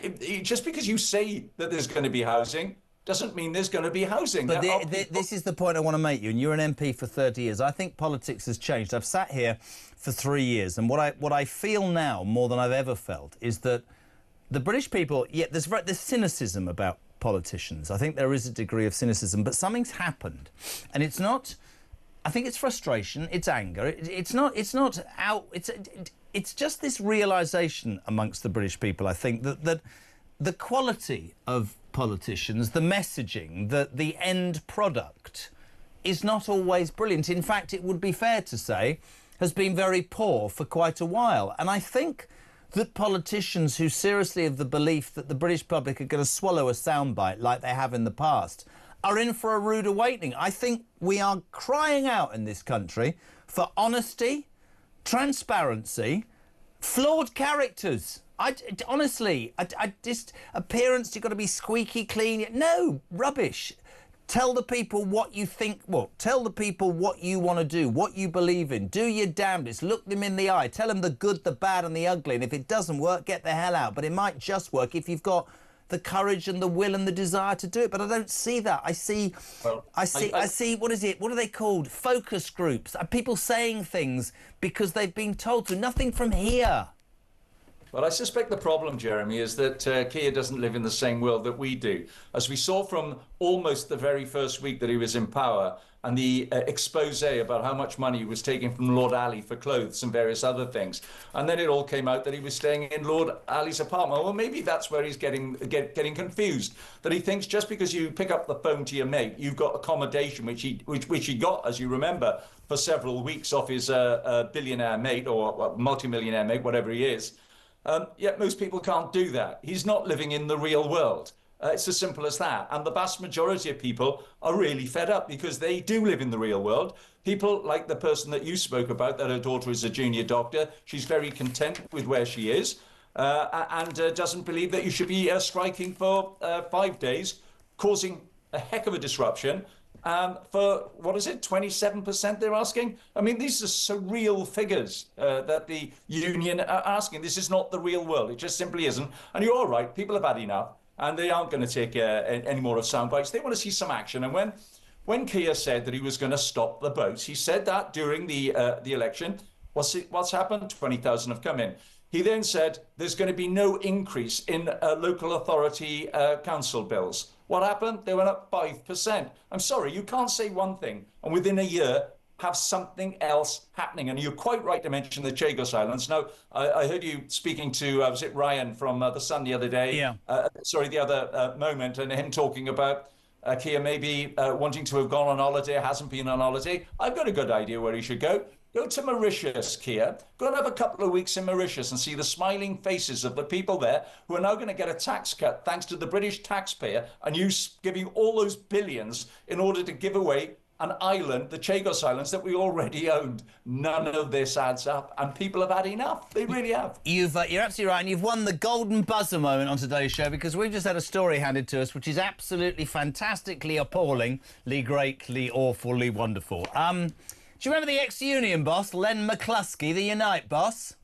just because you say that there's going to be housing doesn't mean there's going to be housing. But this is the point I want to make you, and you're an MP for 30 years. I think politics has changed. I've sat here for 3 years, and what I feel now more than I've ever felt is that the British people, there's cynicism about politicians. I think there is a degree of cynicism, but something's happened, and it's not. I think it's frustration, it's anger. It's just this realisation amongst the British people. I think that the quality of politicians, the messaging, the end product is not always brilliant. In fact, it would be fair to say has been very poor for quite a while. And I think that politicians who seriously have the belief that the British public are going to swallow a soundbite like they have in the past are in for a rude awakening. I think we are crying out in this country for honesty, transparency, flawed characters. Honestly, appearance, you've got to be squeaky clean. No, rubbish. Tell the people what you think. Well, tell the people what you want to do, what you believe in. Do your damnedest. Look them in the eye. Tell them the good, the bad and the ugly. And if it doesn't work, get the hell out. But it might just work if you've got the courage and the will and the desire to do it. But I don't see that. I see, what is it? What are they called? Focus groups. People saying things because they've been told to. Nothing from here. Well, I suspect the problem, Jeremy, is that Keir doesn't live in the same world that we do. As we saw from almost the very first week that he was in power, and the expose about how much money he was taking from Lord Ali for clothes and various other things. And then it all came out that he was staying in Lord Ali's apartment. Well, maybe that's where he's getting confused, that he thinks just because you pick up the phone to your mate, you've got accommodation, which he got, as you remember, for several weeks off his billionaire mate or multimillionaire mate, whatever he is. Yet most people can't do that. He's not living in the real world. It's as simple as that. And the vast majority of people are really fed up because they do live in the real world. People like the person that you spoke about, that her daughter is a junior doctor. She's very content with where she is and doesn't believe that you should be striking for 5 days, causing a heck of a disruption. For, what is it, 27% they're asking? I mean, these are surreal figures that the union are asking. This is not the real world. It just simply isn't. And you're all right. People have had enough, and they aren't going to take any more of sound bites. They want to see some action. And when Keir said that he was going to stop the boats, he said that during the election. What's happened? 20,000 have come in. He then said there's going to be no increase in local authority council bills. What happened? They went up 5%. I'm sorry, you can't say one thing and within a year have something else happening. And you're quite right to mention the Chagos Islands. Now, I heard you speaking to, was it Ryan from The Sun the other day? Yeah. The other moment, and him talking about Keir may be wanting to have gone on holiday, hasn't been on holiday. I've got a good idea where he should go. Go to Mauritius, Keir. Go and have a couple of weeks in Mauritius and see the smiling faces of the people there who are now going to get a tax cut thanks to the British taxpayer and you giving all those billions in order to give away an island, the Chagos Islands, that we already owned. None of this adds up, and people have had enough. They really have. You're absolutely right, and you've won the golden buzzer moment on today's show because we've just had a story handed to us which is absolutely fantastically appallingly, greatly, awfully wonderful. Do you remember the ex-Union boss, Len McCluskey, the Unite boss?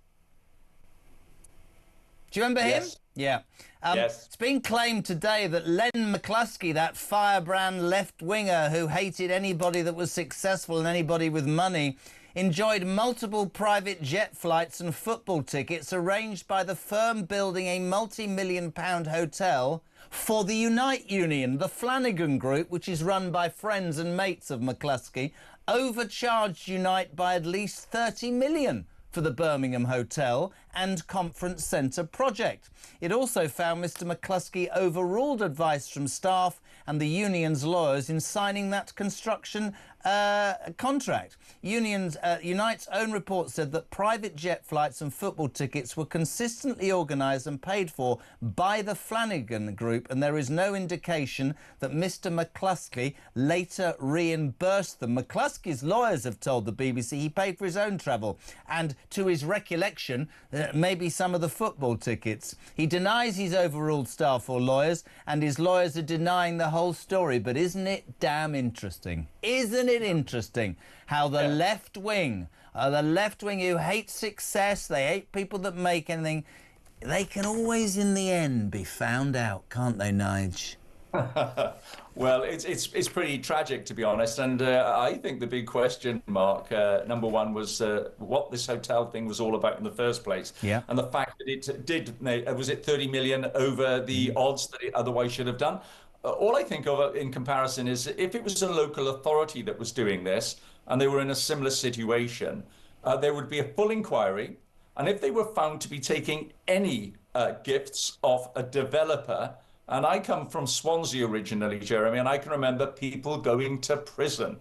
Do you remember him? Yeah. Yes. It's been claimed today that Len McCluskey, that firebrand left-winger who hated anybody that was successful and anybody with money, enjoyed multiple private jet flights and football tickets arranged by the firm building a multi-million-pound hotel for the Unite Union. The Flanagan Group, which is run by friends and mates of McCluskey, overcharged Unite by at least 30 million for the Birmingham Hotel and Conference Centre project. It also found Mr McCluskey overruled advice from staff and the union's lawyers in signing that construction contract. Unite's own report said that private jet flights and football tickets were consistently organised and paid for by the Flanagan Group, and there is no indication that Mr McCluskey later reimbursed them. McCluskey's lawyers have told the BBC he paid for his own travel and, to his recollection, maybe some of the football tickets. He denies he's overruled staff or lawyers, and his lawyers are denying the whole story. But isn't it damn interesting? Isn't it interesting how the left wing who hate success, they hate people that make anything, they can always in the end be found out, can't they, Nige? Well, it's pretty tragic, to be honest, and I think the big question mark, number one, was what this hotel thing was all about in the first place. Yeah. And the fact that it did, was it 30 million over the odds that it otherwise should have done? All I think of in comparison is if it was a local authority that was doing this and they were in a similar situation, there would be a full inquiry. And if they were found to be taking any gifts off a developer, and I come from Swansea originally, Jeremy, and I can remember people going to prison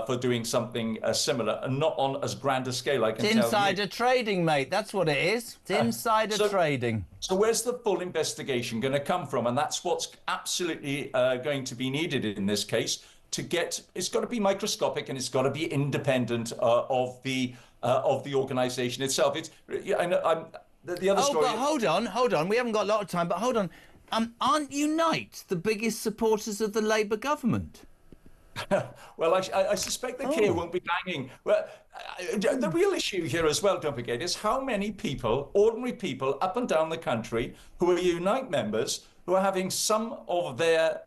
for doing something similar, and not on as grand a scale, I can tell you. It's insider trading, mate. That's what it is. It's insider trading. So where's the full investigation going to come from? And that's what's absolutely going to be needed in this case. It's got to be microscopic and it's got to be independent of the organisation itself. The other story. But hold on. We haven't got a lot of time, but hold on. Aren't Unite the biggest supporters of the Labour government? Well, I suspect that Keir won't be banging. Well, the real issue here as well, don't forget, is how many people, ordinary people up and down the country who are Unite members, who are having some of their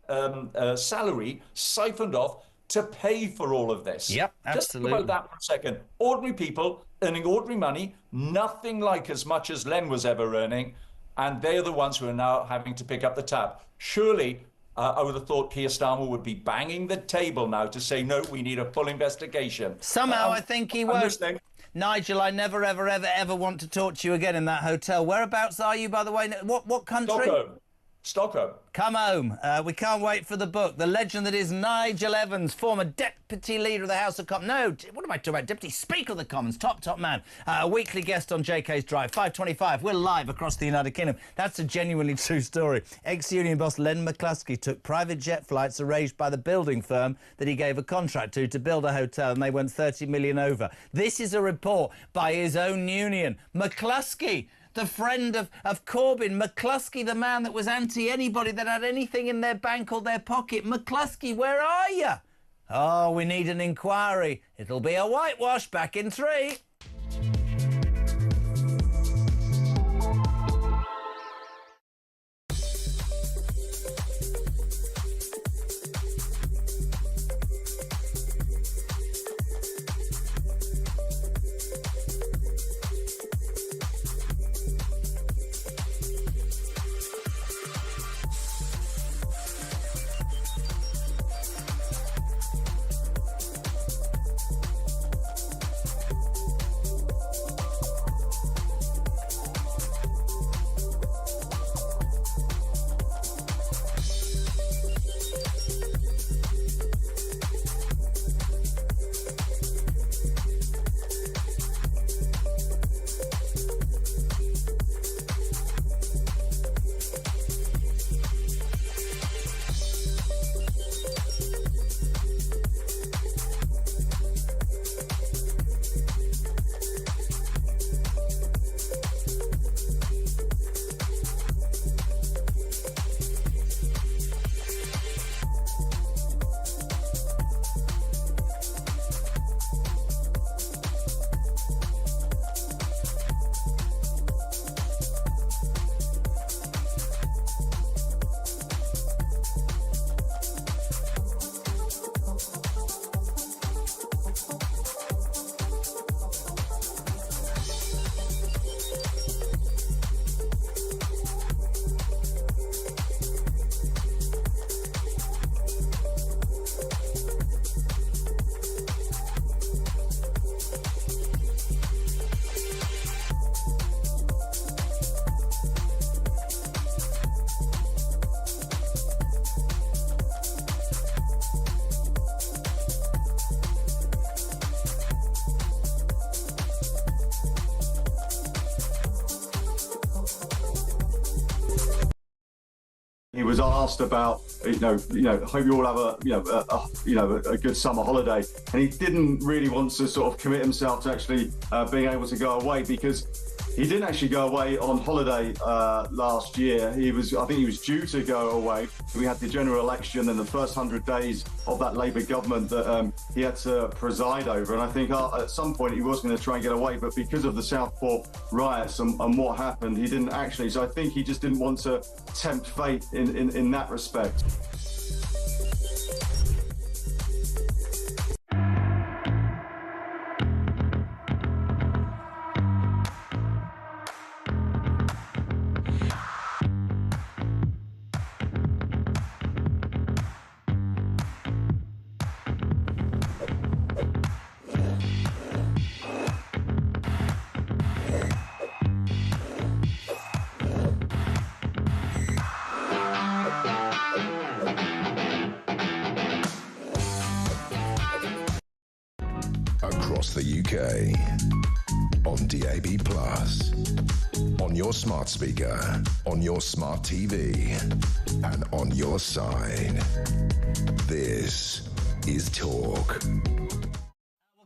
salary siphoned off to pay for all of this. Yep, absolutely. Just think about that for a second. Ordinary people earning ordinary money, nothing like as much as Len was ever earning, and they're the ones who are now having to pick up the tab. Surely, I would have thought Keir Starmer would be banging the table now to say, no, we need a full investigation. Somehow I think he won't. Nigel, I never, ever want to talk to you again in that hotel. Whereabouts are you, by the way? What country? Stockholm. Come home. We can't wait for the book. The legend that is Nigel Evans, former Deputy Leader of the House of Commons. No, what am I talking about? Deputy Speaker of the Commons. Top man. A weekly guest on JK's Drive. 5:25. We're live across the United Kingdom. That's a genuinely true story. Ex-union boss Len McCluskey took private jet flights arranged by the building firm that he gave a contract to build a hotel, and they went 30 million over. This is a report by his own union. McCluskey, the friend of Corbyn. McCluskey, the man that was anti-anybody that had anything in their bank or their pocket. McCluskey, where are you? Oh, we need an inquiry. It'll be a whitewash. Back in 3. he was asked about, hope you all have a good summer holiday, and he didn't really want to sort of commit himself to actually being able to go away, because he didn't actually go away on holiday last year. I think he was due to go away. We had the general election and the first 100 days of that Labour government that he had to preside over. And I think at some point he was going to try and get away, but because of the Southport riots and what happened, he didn't actually. So I think he just didn't want to tempt fate in that respect. Across the UK, on DAB+, on your smart speaker, on your smart TV, and on your side. This is Talk.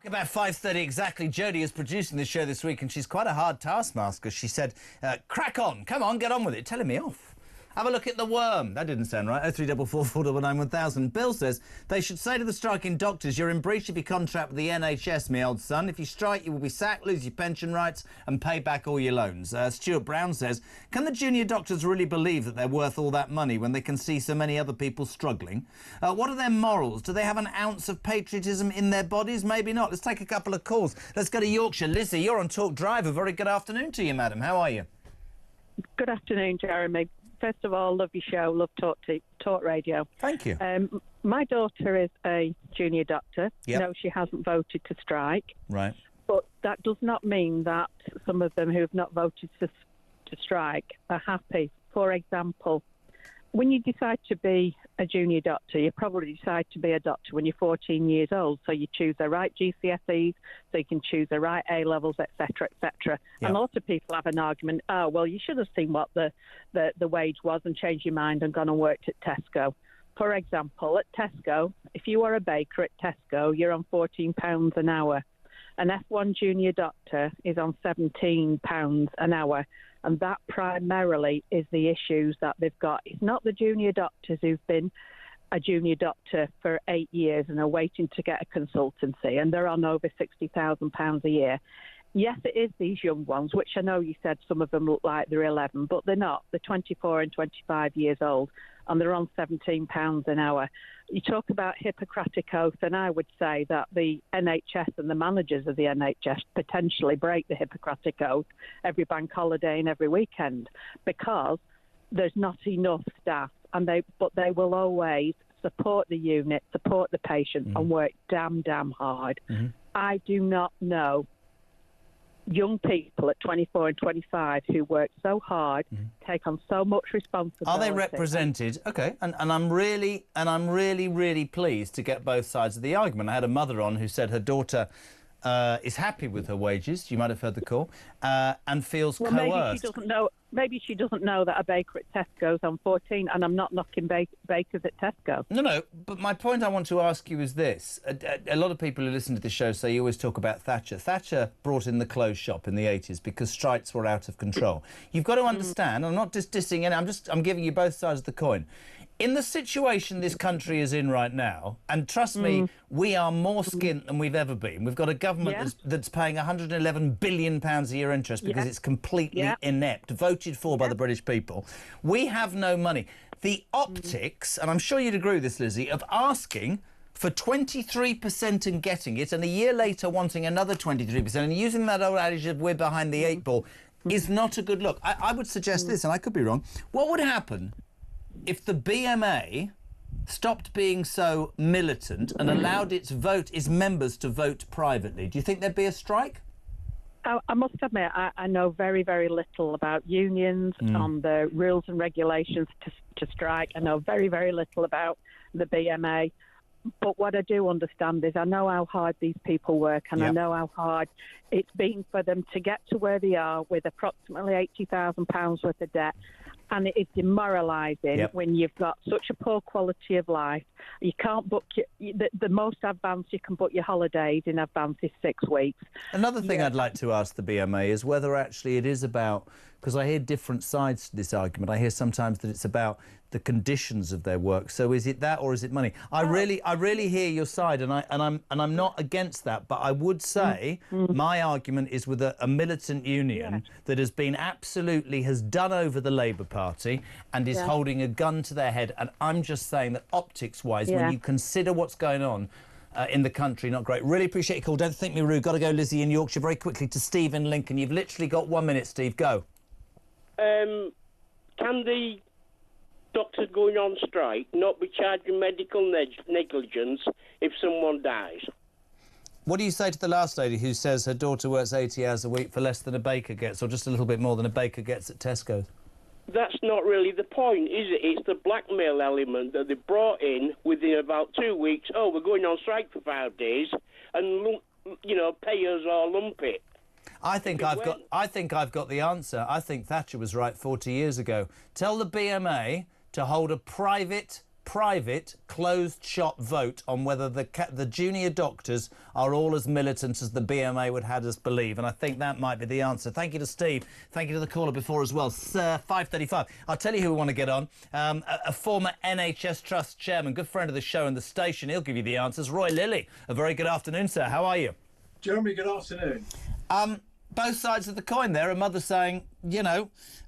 About 5:30 exactly. Jodie is producing this show this week, and she's quite a hard taskmaster. She said, crack on, come on, get on with it, telling me off. Have a look at the worm. That didn't sound right. 0344 499 1000. Bill says they should say to the striking doctors, you're in breach of your contract with the NHS, me old son. If you strike, you will be sacked, lose your pension rights and pay back all your loans. Stuart Brown says, can the junior doctors really believe that they're worth all that money when they can see so many other people struggling? What are their morals? Do they have an ounce of patriotism in their bodies? Maybe not. Let's take a couple of calls. Let's go to Yorkshire. Lizzie, you're on Talk Drive. A very good afternoon to you, madam. How are you? Good afternoon, Jeremy. First of all, love your show, love Talk Radio. Thank you. My daughter is a junior doctor. Yep. No, she hasn't voted to strike. Right. But that does not mean that some of them who have not voted to strike are happy. For example, when you decide to be a junior doctor, you probably decide to be a doctor when you're 14 years old. So you choose the right GCSEs, so you can choose the right A-levels, etc., etc. Yeah. And a lot of people have an argument, oh, well, you should have seen what the wage was and changed your mind and gone and worked at Tesco. For example, at Tesco, if you are a baker at Tesco, you're on £14 an hour. An F1 junior doctor is on £17 an hour. And that primarily is the issues that they've got. It's not the junior doctors who've been a junior doctor for 8 years and are waiting to get a consultancy, and they're on over £60,000 a year. Yes, it is these young ones, which I know you said some of them look like they're 11, but they're not. They're 24 and 25 years old, and they're on £17 an hour. You talk about Hippocratic Oath, and I would say that the NHS and the managers of the NHS potentially break the Hippocratic Oath every bank holiday and every weekend, because there's not enough staff, but they will always support the unit, support the patient, and work damn hard. I do not know young people at 24 and 25 who work so hard, take on so much responsibility. Are they represented? Okay, and I'm really pleased to get both sides of the argument. I had a mother on who said her daughter is happy with her wages. You might have heard the call, and feels coerced. Maybe she doesn't know that a baker at Tesco's on 14, and I'm not knocking bakers at Tesco. No, but my point I want to ask you is this. A lot of people who listen to this show say you always talk about Thatcher. Thatcher brought in the clothes shop in the 80s because strikes were out of control. You've got to understand, I'm not just dissing any, I'm giving you both sides of the coin. In the situation this country is in right now, and trust me, we are more skint than we've ever been. We've got a government that's paying £111 billion a year interest because it's completely inept, voted for by the British people. We have no money. The optics, and I'm sure you'd agree with this, Lizzie, of asking for 23% and getting it, and a year later wanting another 23%, and using that old adage of we're behind the eight ball, is not a good look. I would suggest this, and I could be wrong. What would happen if the BMA stopped being so militant and allowed its members to vote privately? Do you think there'd be a strike? I must admit, I know very, very little about unions, on the rules and regulations to strike. I know very, very little about the BMA. But what I do understand is I know how hard these people work, and I know how hard it's been for them to get to where they are with approximately £80,000 worth of debt. And it's demoralising when you've got such a poor quality of life. You can't book the most advanced you can book your holidays in advance is 6 weeks. Another thing I'd like to ask the BMA is whether actually it is about, because I hear different sides to this argument. I hear sometimes that it's about the conditions of their work. So is it that or is it money? I really hear your side, and I'm not against that. But I would say my argument is with a militant union that has done over the Labour Party and is holding a gun to their head. And I'm just saying that optics-wise, when you consider what's going on in the country, not great. Really appreciate your call. Don't think me rude. Got to go, Lizzie in Yorkshire. Very quickly to Steve in Lincoln. You've literally got 1 minute, Steve. Go. Can the doctors going on strike not be charging medical negligence if someone dies? What do you say to the last lady who says her daughter works 80 hours a week for less than a baker gets, or just a little bit more than a baker gets at Tesco's? That's not really the point, is it? It's the blackmail element that they brought in within about 2 weeks. Oh, we're going on strike for 5 days, and pay us or lump it. I think I've got the answer. I think Thatcher was right 40 years ago. Tell the BMA to hold a private closed shop vote on whether the junior doctors are all as militant as the BMA would have us believe, and I think that might be the answer. Thank you to Steve. Thank you to the caller before as well. Sir, 5:35. I'll tell you who we want to get on. A former NHS Trust chairman, good friend of the show and the station. He'll give you the answers. Roy Lilley. A very good afternoon, sir. How are you? Jeremy, good afternoon. Both sides of the coin there. A mother saying,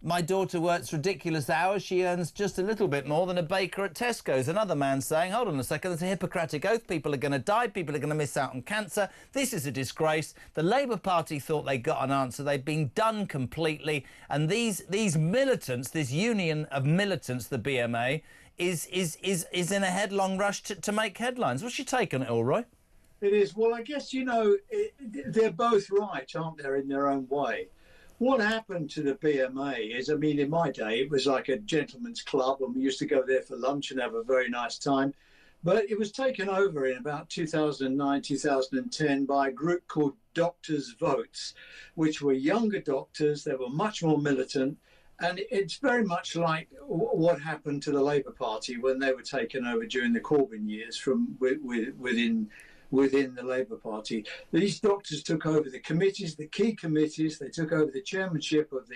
my daughter works ridiculous hours. She earns just a little bit more than a baker at Tesco's. Another man saying, hold on a second, there's a Hippocratic oath. People are going to die. People are going to miss out on cancer. This is a disgrace. The Labour Party thought they got an answer. They've been done completely. And these militants, this union of militants, the BMA, is in a headlong rush to make headlines. What's your take on it all, Roy? It is. Well, I guess, they're both right, aren't they, in their own way. What happened to the BMA is, in my day, it was like a gentleman's club, and we used to go there for lunch and have a very nice time. But it was taken over in about 2009, 2010 by a group called Doctors' Votes, which were younger doctors. They were much more militant. And it's very much like what happened to the Labour Party when they were taken over during the Corbyn years from within the Labour Party. These doctors took over the committees, the key committees. They took over the chairmanship of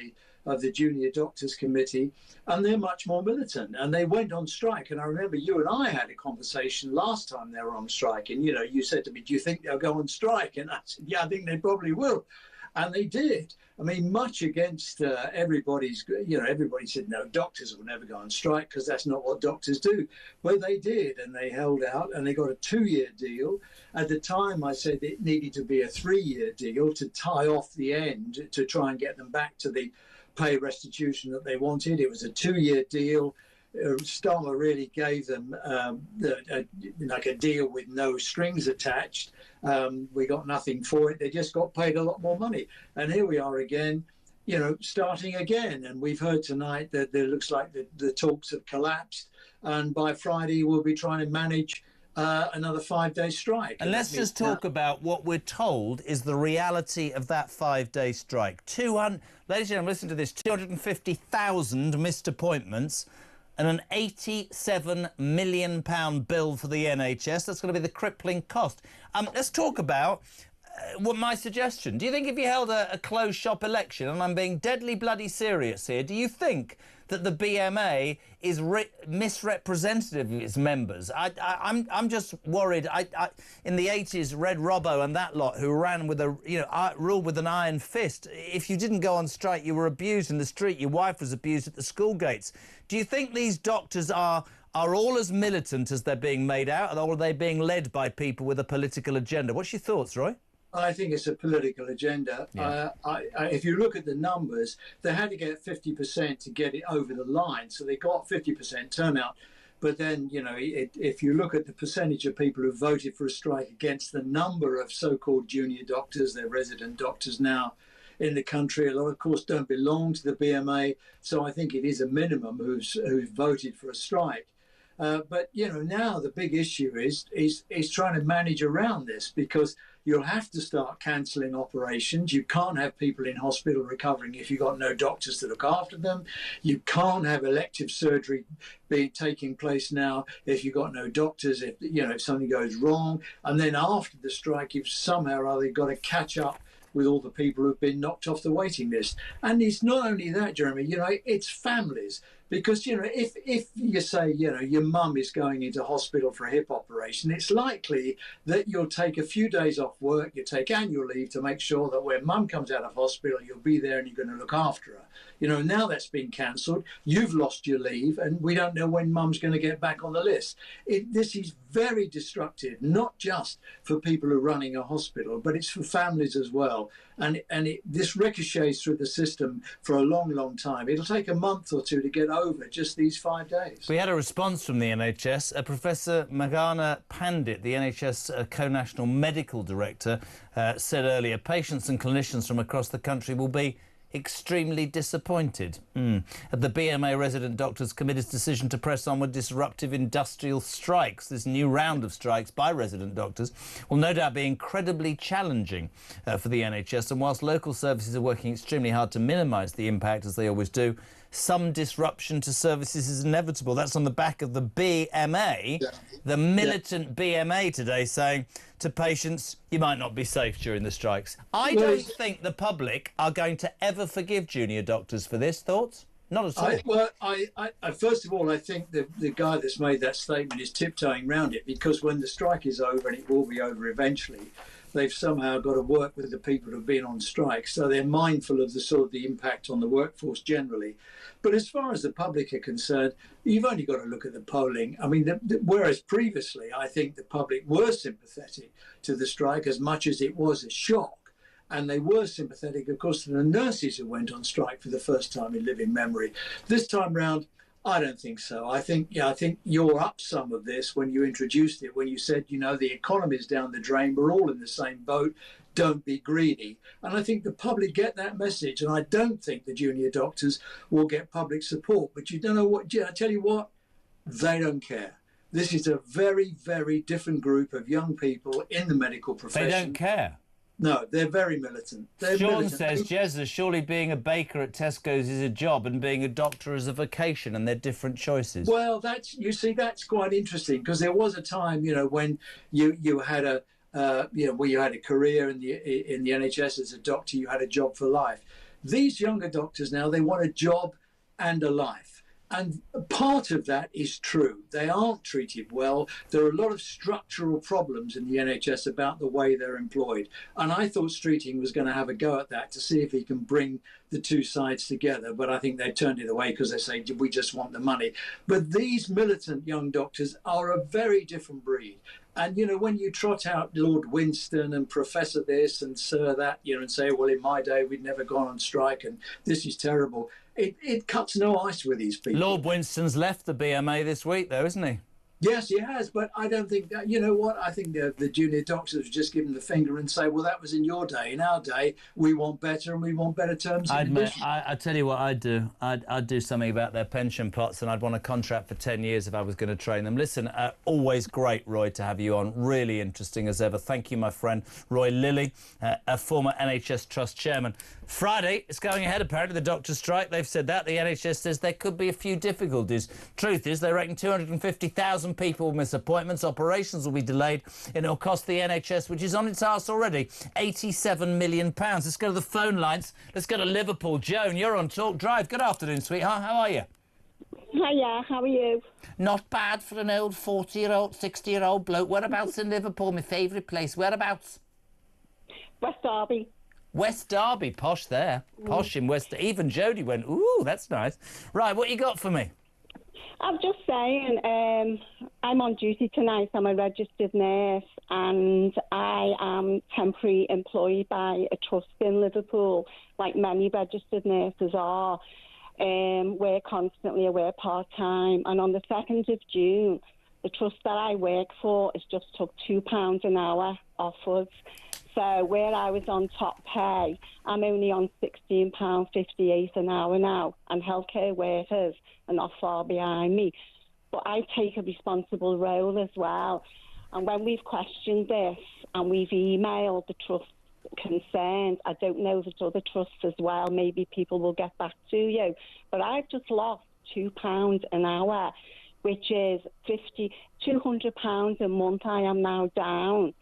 the Junior Doctors Committee, and they're much more militant. And they went on strike. And I remember you and I had a conversation last time they were on strike. And, you said to me, do you think they'll go on strike? And I said, yeah, I think they probably will. And they did. Much against everybody's, everybody said, no, doctors will never go on strike because that's not what doctors do. Well, they did, and they held out, and they got a 2-year deal. At the time, I said it needed to be a 3-year deal to tie off the end to try and get them back to the pay restitution that they wanted. It was a 2-year deal. Starmer really gave them like a deal with no strings attached. We got nothing for it. They just got paid a lot more money. And here we are again, starting again. And we've heard tonight that it looks like the talks have collapsed. And by Friday, we'll be trying to manage another 5-day strike. And let's just talk about what we're told is the reality of that 5-day strike. Ladies and gentlemen, listen to this, 250,000 missed appointments and an £87 million bill for the NHS. That's going to be the crippling cost. Let's talk about what my suggestion. Do you think if you held a closed shop election, and I'm being deadly bloody serious here, do you think that the BMA is misrepresentative of its members? I'm just worried. In the 80s, Red Robbo and that lot who ran with ruled with an iron fist. If you didn't go on strike, you were abused in the street. Your wife was abused at the school gates. Do you think these doctors are all as militant as they're being made out, or are they being led by people with a political agenda? What's your thoughts, Roy? I think it's a political agenda. Yeah. If you look at the numbers, they had to get 50% to get it over the line. So they got 50% turnout. But then, if you look at the percentage of people who voted for a strike against the number of so-called junior doctors, they're resident doctors now in the country, a lot, of course, don't belong to the BMA. So I think it is a minimum who's voted for a strike. But, now the big issue is trying to manage around this because, You'll have to start cancelling operations. You can't have people in hospital recovering if you've got no doctors to look after them. You can't have elective surgery taking place now if you've got no doctors, if something goes wrong. And then after the strike, you've somehow or other got to catch up with all the people who've been knocked off the waiting list. And it's not only that, Jeremy, it's families. Because, if you say, your mum is going into hospital for a hip operation, it's likely that you'll take a few days off work, you take annual leave to make sure that when mum comes out of hospital, you'll be there and you're going to look after her. Now that's been cancelled. You've lost your leave and we don't know when mum's going to get back on the list. This is very destructive, not just for people who are running a hospital, but it's for families as well. And this ricochets through the system for a long, long time. It'll take a month or two to get over just these 5 days. We had a response from the NHS. Professor Meghana Pandit, the NHS Co-National Medical Director, said earlier, patients and clinicians from across the country will be extremely disappointed at the BMA resident doctors' committee's decision to press on with disruptive industrial strikes. This new round of strikes by resident doctors will no doubt be incredibly challenging for the NHS, and whilst local services are working extremely hard to minimise the impact, as they always do, some disruption to services is inevitable. That's on the back of the BMA, the militant BMA today saying to patients, you might not be safe during the strikes. I don't think the public are going to ever forgive junior doctors for this. Thoughts? Not at all. I first of all, I think the guy that's made that statement is tiptoeing around it, because when the strike is over, and it will be over eventually, they've somehow got to work with the people who've been on strike. So they're mindful of the impact on the workforce generally. But as far as the public are concerned, you've only got to look at the polling. I mean, whereas previously, I think the public were sympathetic to the strike as much as it was a shock. And they were sympathetic, of course, to the nurses who went on strike for the first time in living memory. This time round, I don't think so. I think you're up some of this when you introduced it, when you said, the economy's down the drain, we're all in the same boat, don't be greedy. And I think the public get that message, and I don't think the junior doctors will get public support. But you don't know what, I tell you what, they don't care. This is a very, very different group of young people in the medical profession. They don't care. No, they're very militant. Sean says, Jezza, surely being a baker at Tesco's is a job and being a doctor is a vocation, and they're different choices. Well, that's quite interesting, because there was a time, when you had a where you had a career in the NHS as a doctor, you had a job for life. These younger doctors now, they want a job and a life. And part of that is true. They aren't treated well. There are a lot of structural problems in the NHS about the way they're employed. And I thought Streeting was going to have a go at that to see if he can bring the two sides together. But I think they turned it away because they say, we just want the money. But these militant young doctors are a very different breed. And, when you trot out Lord Winston and Professor this and Sir that, and say, well, in my day, we'd never gone on strike and this is terrible. It cuts no ice with these people. Lord Winston's left the BMA this week, though, isn't he? Yes, he has, but I don't think that, you know what, I think the junior doctors just give him the finger and say, well, that was in your day. In our day, we want better and we want better terms and conditions. I tell you what I'd do. I'd do something about their pension pots, and I'd want a contract for 10 years if I was going to train them. Listen, always great, Roy, to have you on. Really interesting as ever. Thank you, my friend, Roy Lilley, a former NHS Trust chairman. Friday, it's going ahead, apparently, the doctor strike. They've said that. The NHS says there could be a few difficulties. Truth is, they reckon 250,000 people will miss appointments, operations will be delayed, and it'll cost the NHS, which is on its arse already, £87 million. Let's go to the phone lines. Let's go to Liverpool. Joan, you're on Talk Drive. Good afternoon, sweetheart. How are you? Hiya, how are you? Not bad for an old 40-year-old, 60-year-old bloke. Whereabouts in Liverpool? My favourite place. Whereabouts? West Derby. West Derby, posh there. Posh in West. Even Jodie went, ooh, that's nice. Right, what you got for me? I'm just saying, I'm on duty tonight. I'm a registered nurse and I am temporary employed by a trust in Liverpool, like many registered nurses are. We're constantly away part-time. And on the 2nd of June, the trust that I work for has just took £2 an hour off us. So where I was on top pay, I'm only on £16.58 an hour now, and healthcare workers are not far behind me. But I take a responsible role as well. And when we've questioned this and we've emailed the trust concerned, I don't know if it's other trusts as well, maybe people will get back to you, but I've just lost £2 an hour, which is £200 a month I am now down.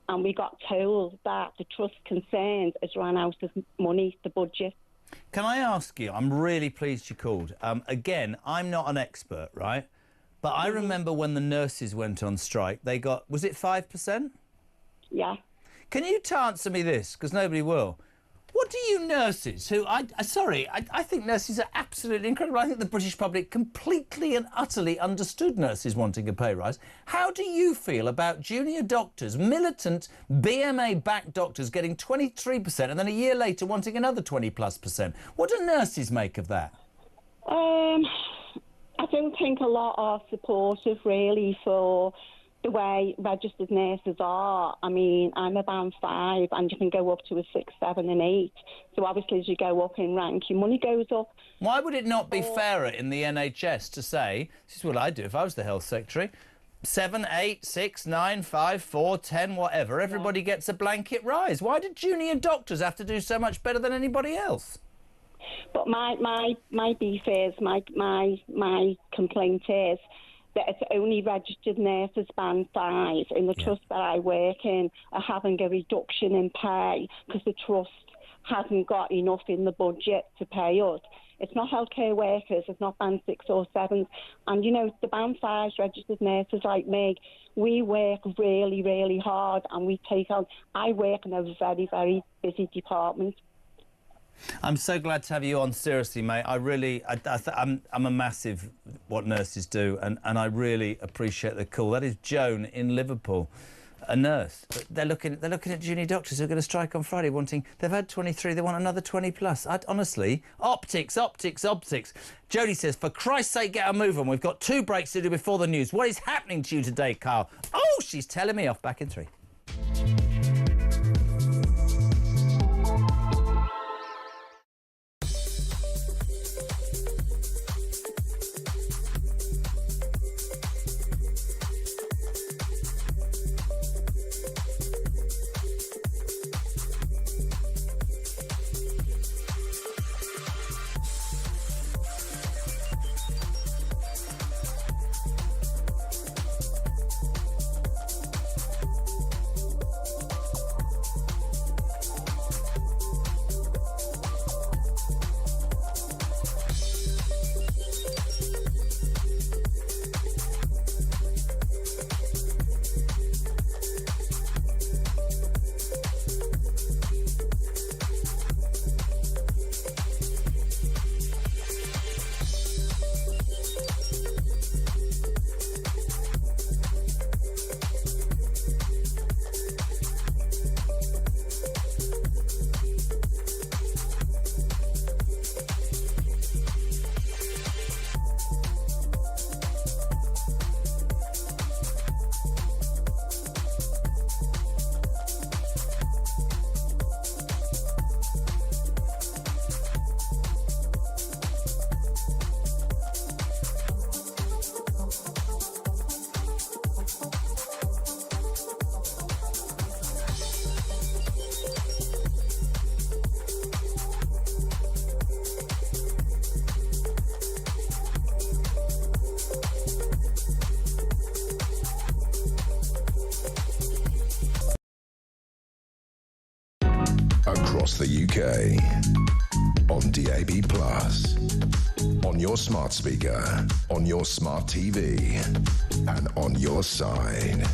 And we got told that the trust concerned has run out of money, the budget. Can I ask you, I'm really pleased you called. Again, I'm not an expert, right? But I remember when the nurses went on strike, they got, was it 5%? Yeah. Can you answer me this? Because nobody will. What do you nurses, who, I think nurses are absolutely incredible. I think the British public completely and utterly understood nurses wanting a pay rise. How do you feel about junior doctors, militant BMA-backed doctors getting 23% and then a year later wanting another 20+%? What do nurses make of that? I don't think a lot are supportive, really, for the way registered nurses are. I mean, I'm a band 5 and you can go up to a 6, 7 and 8. So obviously as you go up in rank, your money goes up. Why would it not be fairer in the NHS to say, this is what I'd do if I was the health secretary, 7, 8, 6, 9, 5, 4, 10, whatever, everybody gets a blanket rise. Why did junior doctors have to do so much better than anybody else? But my beef is, my complaint is that it's only registered nurses band 5 in the trust that I work in are having a reduction in pay because the trust hasn't got enough in the budget to pay us. It's not healthcare workers, it's not band 6 or 7. And, you know, the band 5 registered nurses like me, we work really, really hard and we take on... I work in a very, very busy department. I'm so glad to have you on. Seriously, mate. I'm a massive what nurses do, and I really appreciate the call. That is Joan in Liverpool, a nurse. But they're looking at junior doctors who are going to strike on Friday, they've had 23, they want another 20 plus. Honestly, optics. Jodie says, for Christ's sake, get a move on. We've got 2 breaks to do before the news. What is happening to you today, Carl? Oh, she's telling me off. Back in 3. Across the UK, on DAB+, on your smart speaker, on your smart TV, and on your side.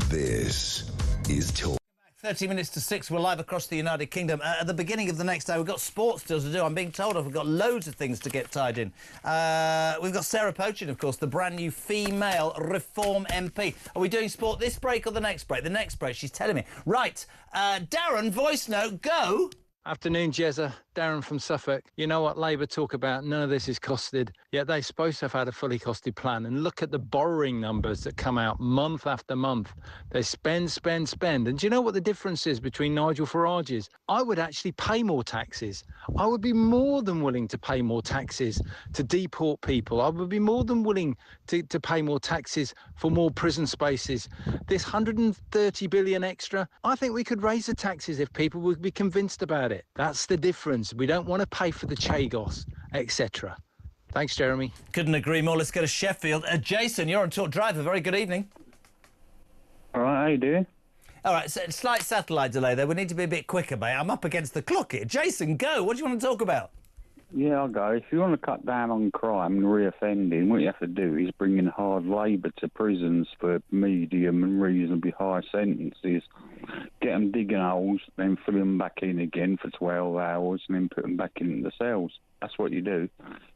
This is Talk. 30 minutes to 6, we're live across the United Kingdom. At the beginning of the next hour, we've got sports still to do. I'm being told we've got loads of things to get tied in. We've got Sarah Pochin, of course, the brand new female Reform MP. Are we doing sport this break or the next break? The next break, she's telling me. Right, Darren, voice note, go. Afternoon, Jezza. Darren from Suffolk. You know what Labour talk about? None of this is costed. Yet they're supposed to have had a fully costed plan. And look at the borrowing numbers that come out month after month. They spend. And do you know what the difference is between Nigel Farage's? I would actually pay more taxes. I would be more than willing to pay more taxes to deport people. I would be more than willing to pay more taxes for more prison spaces. This 130 billion extra, I think we could raise the taxes if people would be convinced about it. That's the difference. We don't want to pay for the Chagos, etc. Thanks, Jeremy. Couldn't agree more. Let's go to Sheffield. Jason, you're on Talk Drive. A very good evening. All right, how you doing? All right, so slight satellite delay there. We need to be a bit quicker, mate. I'm up against the clock here. Jason, go. What do you want to talk about? Yeah, I'll go. If you want to cut down on crime and reoffending, what you have to do is bring in hard labour to prisons for medium and reasonably high sentences. Get them digging holes, then fill them back in again for 12 hours and then put them back in the cells. That's what you do.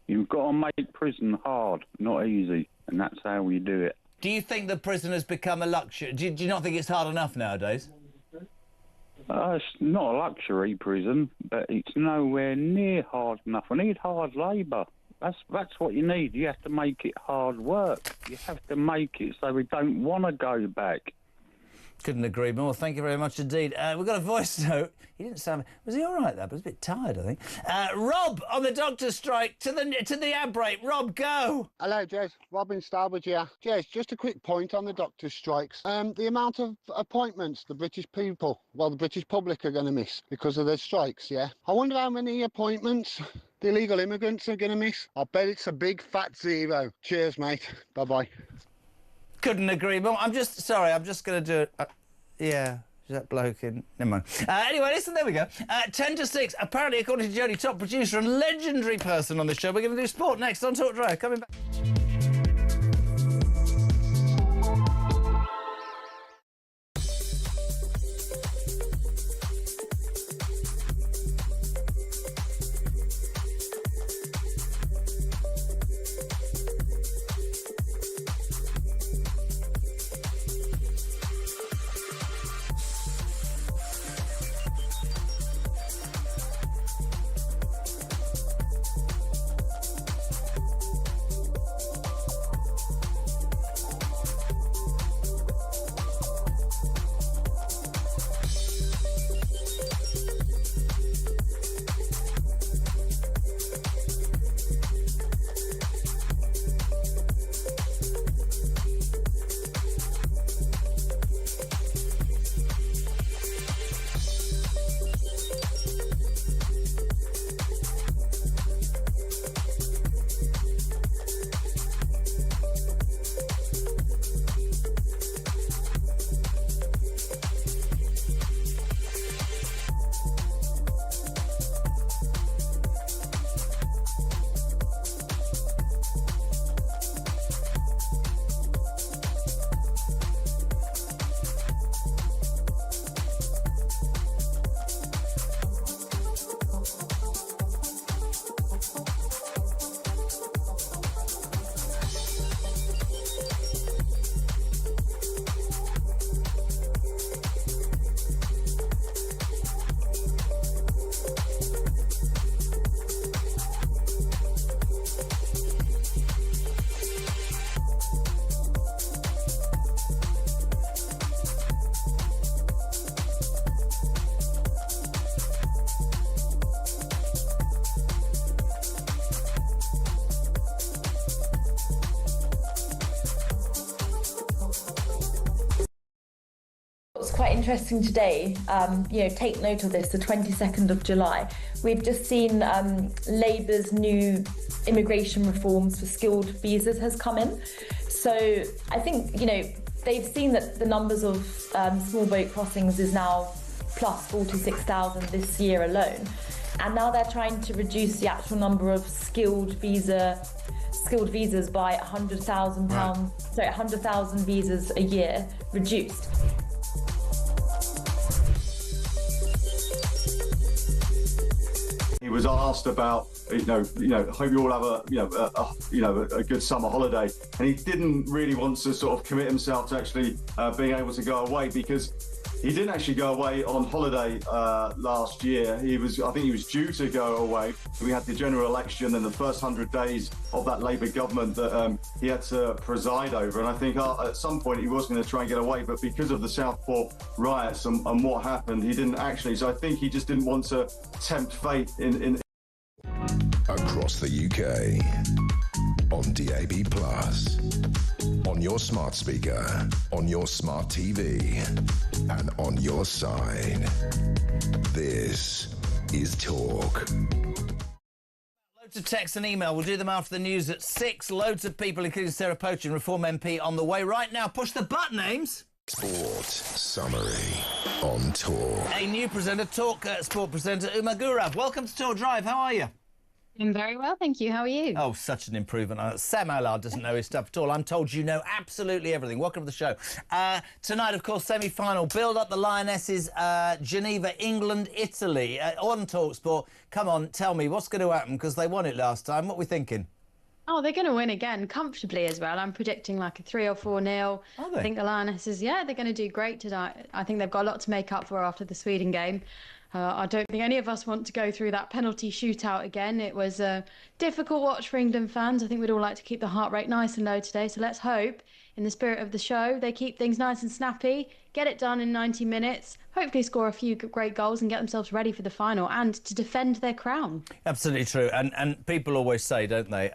You've got to make prison hard, not easy, and that's how we do it. Do you think the prison has become a luxury? Do you not think it's hard enough nowadays? It's not a luxury prison, but it's nowhere near hard enough. I need hard labour. That's what you need. You have to make it hard work. You have to make it so we don't want to go back. Couldn't agree more. Thank you very much indeed. We've got a voice note. He didn't sound... Was he all right, though? But he was a bit tired, I think. Rob, on the doctor's strike, to the ad break. Rob, go! Hello, Jez. Robin Starbridge here. Jez, just a quick point on the doctor's strikes. The amount of appointments the British people, well, the British public are going to miss because of their strikes, yeah? I wonder how many appointments the illegal immigrants are going to miss. I bet it's a big fat zero. Cheers, mate. Bye-bye. Couldn't agree more. I'm just going to do it. Yeah, is that bloke in? Never mind. Anyway, listen, there we go. 10 to 6. Apparently, according to Jodie, top producer and legendary person on the show. We're going to do sport next on Talk Drive. Coming back. Quite interesting today, take note of this, the 22nd of July. We've just seen Labour's new immigration reforms for skilled visas has come in. So I think, they've seen that the numbers of small boat crossings is now plus 46,000 this year alone. And now they're trying to reduce the actual number of skilled visas by £100,000, sorry, 100,000 visas a year reduced. He was asked about, hope you all have a good summer holiday, and he didn't really want to sort of commit himself to actually being able to go away because he didn't actually go away on holiday last year. I think he was due to go away. We had the general election and the first 100 days of that Labour government that he had to preside over. And I think at some point he was going to try and get away, but because of the Southport riots and what happened, he didn't actually. So I think he just didn't want to tempt fate in across the UK, on DAB+, on your smart speaker, on your smart TV, and on your side. This is Talk. Loads of text and email. We'll do them after the news at 6. Loads of people, including Sarah Pochin, Reform MP, on the way right now. Push the button, Ames. Sport Summary on Talk. A new presenter, Talk sport presenter, Uma Gurav. Welcome to Talk Drive. How are you? I'm very well, thank you. How are you? Oh, such an improvement. Sam Allard doesn't know his stuff at all. I'm told you know absolutely everything. Welcome to the show. Tonight, of course, semi-final. Build up the Lionesses, Geneva, England, Italy. On Talk Sport. Come on, tell me, what's going to happen? Because they won it last time. What are we thinking? Oh, they're going to win again, comfortably as well. I'm predicting like a 3 or 4-0. Are they? I think the Lionesses, yeah, they're going to do great tonight. I think they've got a lot to make up for after the Sweden game. I don't think any of us want to go through that penalty shootout again. It was a difficult watch for England fans. I think we'd all like to keep the heart rate nice and low today. So let's hope, in the spirit of the show, they keep things nice and snappy, get it done in 90 minutes, hopefully score a few great goals and get themselves ready for the final and to defend their crown. Absolutely true. And people always say, don't they,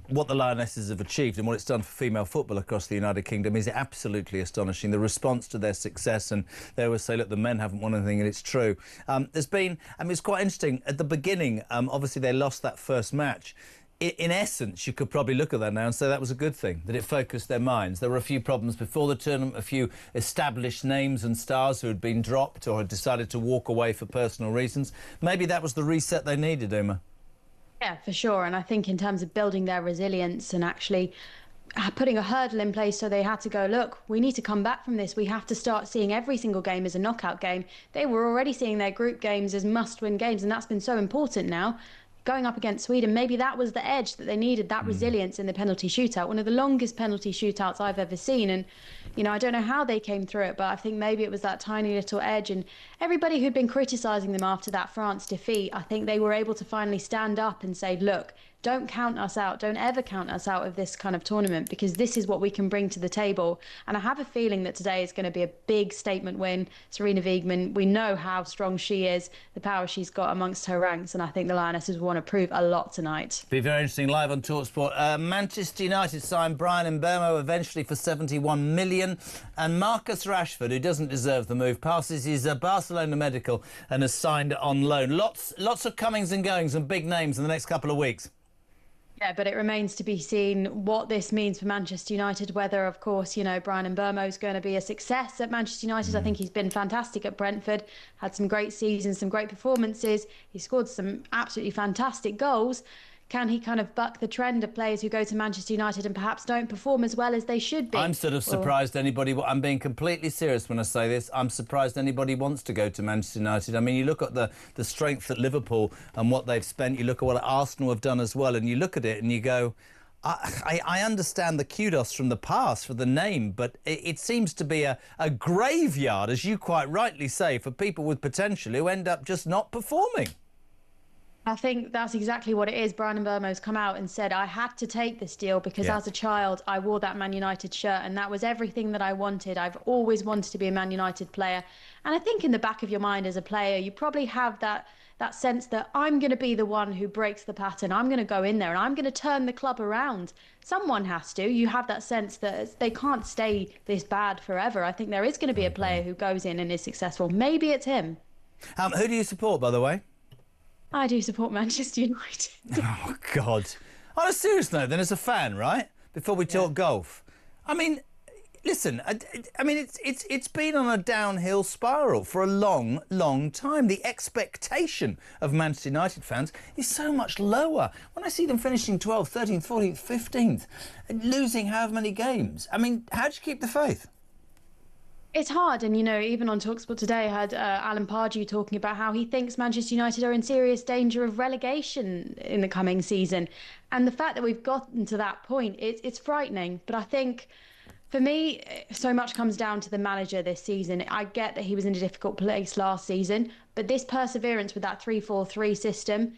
what the Lionesses have achieved and what it's done for female football across the United Kingdom is absolutely astonishing. The response to their success, and they always say, look, the men haven't won anything, and it's true. There's been, it's quite interesting, at the beginning, obviously they lost that first match. In essence, you could probably look at that now and say that was a good thing, that it focused their minds. There were a few problems before the tournament, a few established names and stars who had been dropped or had decided to walk away for personal reasons. Maybe that was the reset they needed, Uma. Yeah, for sure. And I think in terms of building their resilience and actually putting a hurdle in place, so they had to go, look, we need to come back from this. We have to start seeing every single game as a knockout game. They were already seeing their group games as must-win games, and that's been so important now. Going up against Sweden, maybe that was the edge that they needed, that resilience in the penalty shootout. One of the longest penalty shootouts I've ever seen. And, I don't know how they came through it, but I think maybe it was that tiny little edge. And everybody who'd been criticising them after that France defeat, I think they were able to finally stand up and say, look, don't count us out. Don't ever count us out of this kind of tournament, because this is what we can bring to the table. And I have a feeling that today is going to be a big statement win. Serena Wiegmann, we know how strong she is, the power she's got amongst her ranks, and I think the Lionesses want to prove a lot tonight. Be very interesting live on TalkSport. Manchester United signed Brian Mbeumo eventually for 71 million, and Marcus Rashford, who doesn't deserve the move, passes his Barcelona medical and has signed on loan. Lots of comings and goings and big names in the next couple of weeks. Yeah, but it remains to be seen what this means for Manchester United, whether, of course, Brian Mbeumo is going to be a success at Manchester United. I think he's been fantastic at Brentford, had some great seasons, some great performances. He scored some absolutely fantastic goals. Can he kind of buck the trend of players who go to Manchester United and perhaps don't perform as well as they should be? I'm sort of surprised anybody... I'm being completely serious when I say this. I'm surprised anybody wants to go to Manchester United. I mean, you look at the strength at Liverpool and what they've spent. You look at what Arsenal have done as well, and you look at it and you go... I understand the kudos from the past for the name, but it seems to be a graveyard, as you quite rightly say, for people with potential who end up just not performing. I think that's exactly what it is. Brian Mbeumo's come out and said, I had to take this deal because as a child, I wore that Man United shirt and that was everything that I wanted. I've always wanted to be a Man United player. And I think in the back of your mind as a player, you probably have that sense that I'm going to be the one who breaks the pattern. I'm going to go in there and I'm going to turn the club around. Someone has to. You have that sense that they can't stay this bad forever. I think there is going to be a player who goes in and is successful. Maybe it's him. Who do you support, by the way? I do support Manchester United. Oh, God. On a serious note, then, as a fan, right? Before we talk golf. I mean, listen, I mean, it's been on a downhill spiral for a long, long time. The expectation of Manchester United fans is so much lower. When I see them finishing 12th, 13th, 14th, 15th, and losing however many games, I mean, how do you keep the faith? It's hard, and even on TalkSport today, I had Alan Pardew talking about how he thinks Manchester United are in serious danger of relegation in the coming season. And the fact that we've gotten to that point, it's frightening. But I think For me, so much comes down to the manager this season. I get that he was in a difficult place last season, but this perseverance with that 3-4-3 system,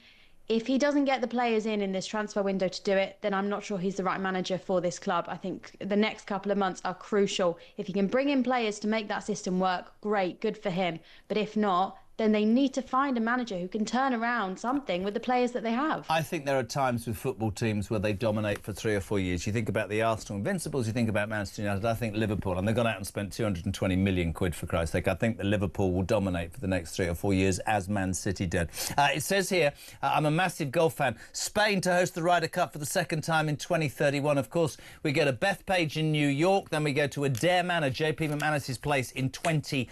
if he doesn't get the players in this transfer window to do it, then I'm not sure he's the right manager for this club. I think the next couple of months are crucial. If he can bring in players to make that system work, great, good for him. But if not, then they need to find a manager who can turn around something with the players that they have. I think there are times with football teams where they dominate for 3 or 4 years. You think about the Arsenal Invincibles, you think about Manchester United, I think Liverpool, and they've gone out and spent 220 million quid, for Christ's sake. I think that Liverpool will dominate for the next 3 or 4 years, as Man City did. It says here, I'm a massive golf fan. Spain to host the Ryder Cup for the second time in 2031. Of course, we go to Bethpage in New York, then we go to Adair Manor, JP McManus's place, in 2020.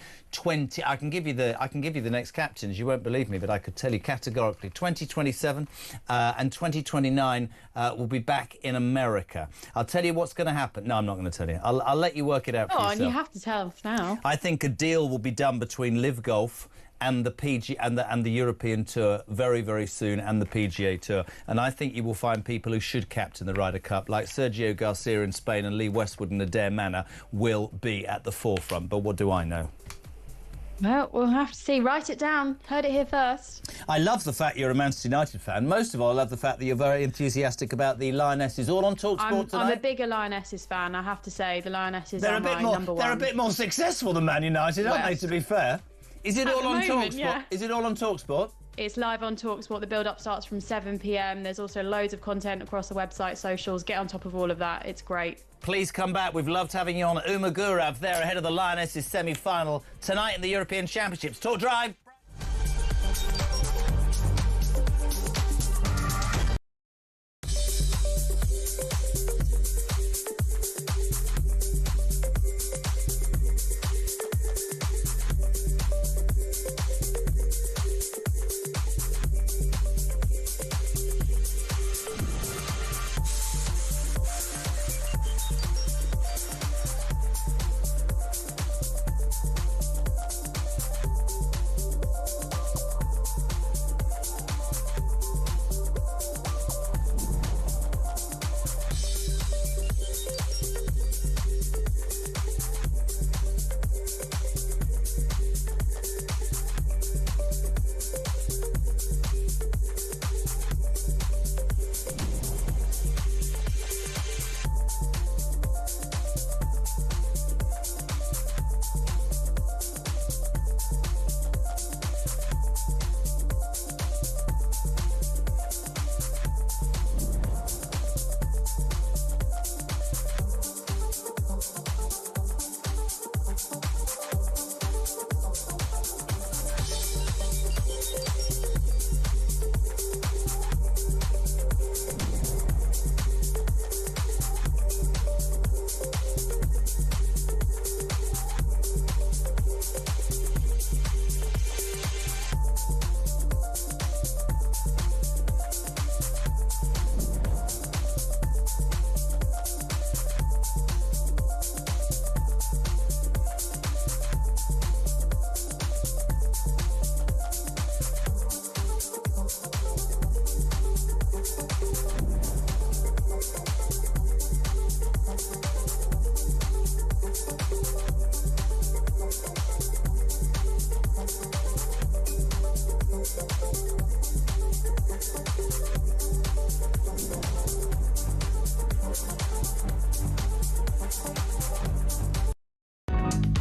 I can give you the next captains. You won't believe me, but I could tell you categorically 2027 and 2029 will be back in America. I'll tell you what's going to happen. No, I'm not going to tell you. I'll let you work it out for yourself. Oh, and you have to tell us now. I think a deal will be done between Live Golf and the PG and the European Tour very, very soon, and the PGA Tour. And I think you will find people who should captain the Ryder Cup, like Sergio Garcia in Spain and Lee Westwood in Adair Manor, will be at the forefront. But what do I know? Well, we'll have to see. Write it down. Heard it here first. I love the fact you're a Manchester United fan. Most of all, I love the fact that you're very enthusiastic about the Lionesses. All on talkSport tonight. I'm a bigger Lionesses fan, I have to say. The Lionesses are my number one. They're a bit more successful than Man United, aren't they, to be fair? Is it all on talkSport? Yeah. Is it all on talkSport? It's live on talkSport. The build-up starts from 7 p.m. There's also loads of content across the website, socials. Get on top of all of that. It's great. Please come back. We've loved having you on. Uma Gurav there ahead of the Lionesses semi-final tonight in the European Championships. Talk Drive.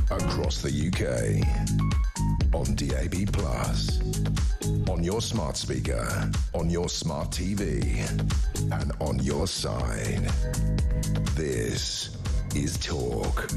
Across the UK, on DAB+, on your smart speaker, on your smart TV, and on your side. This is Talk.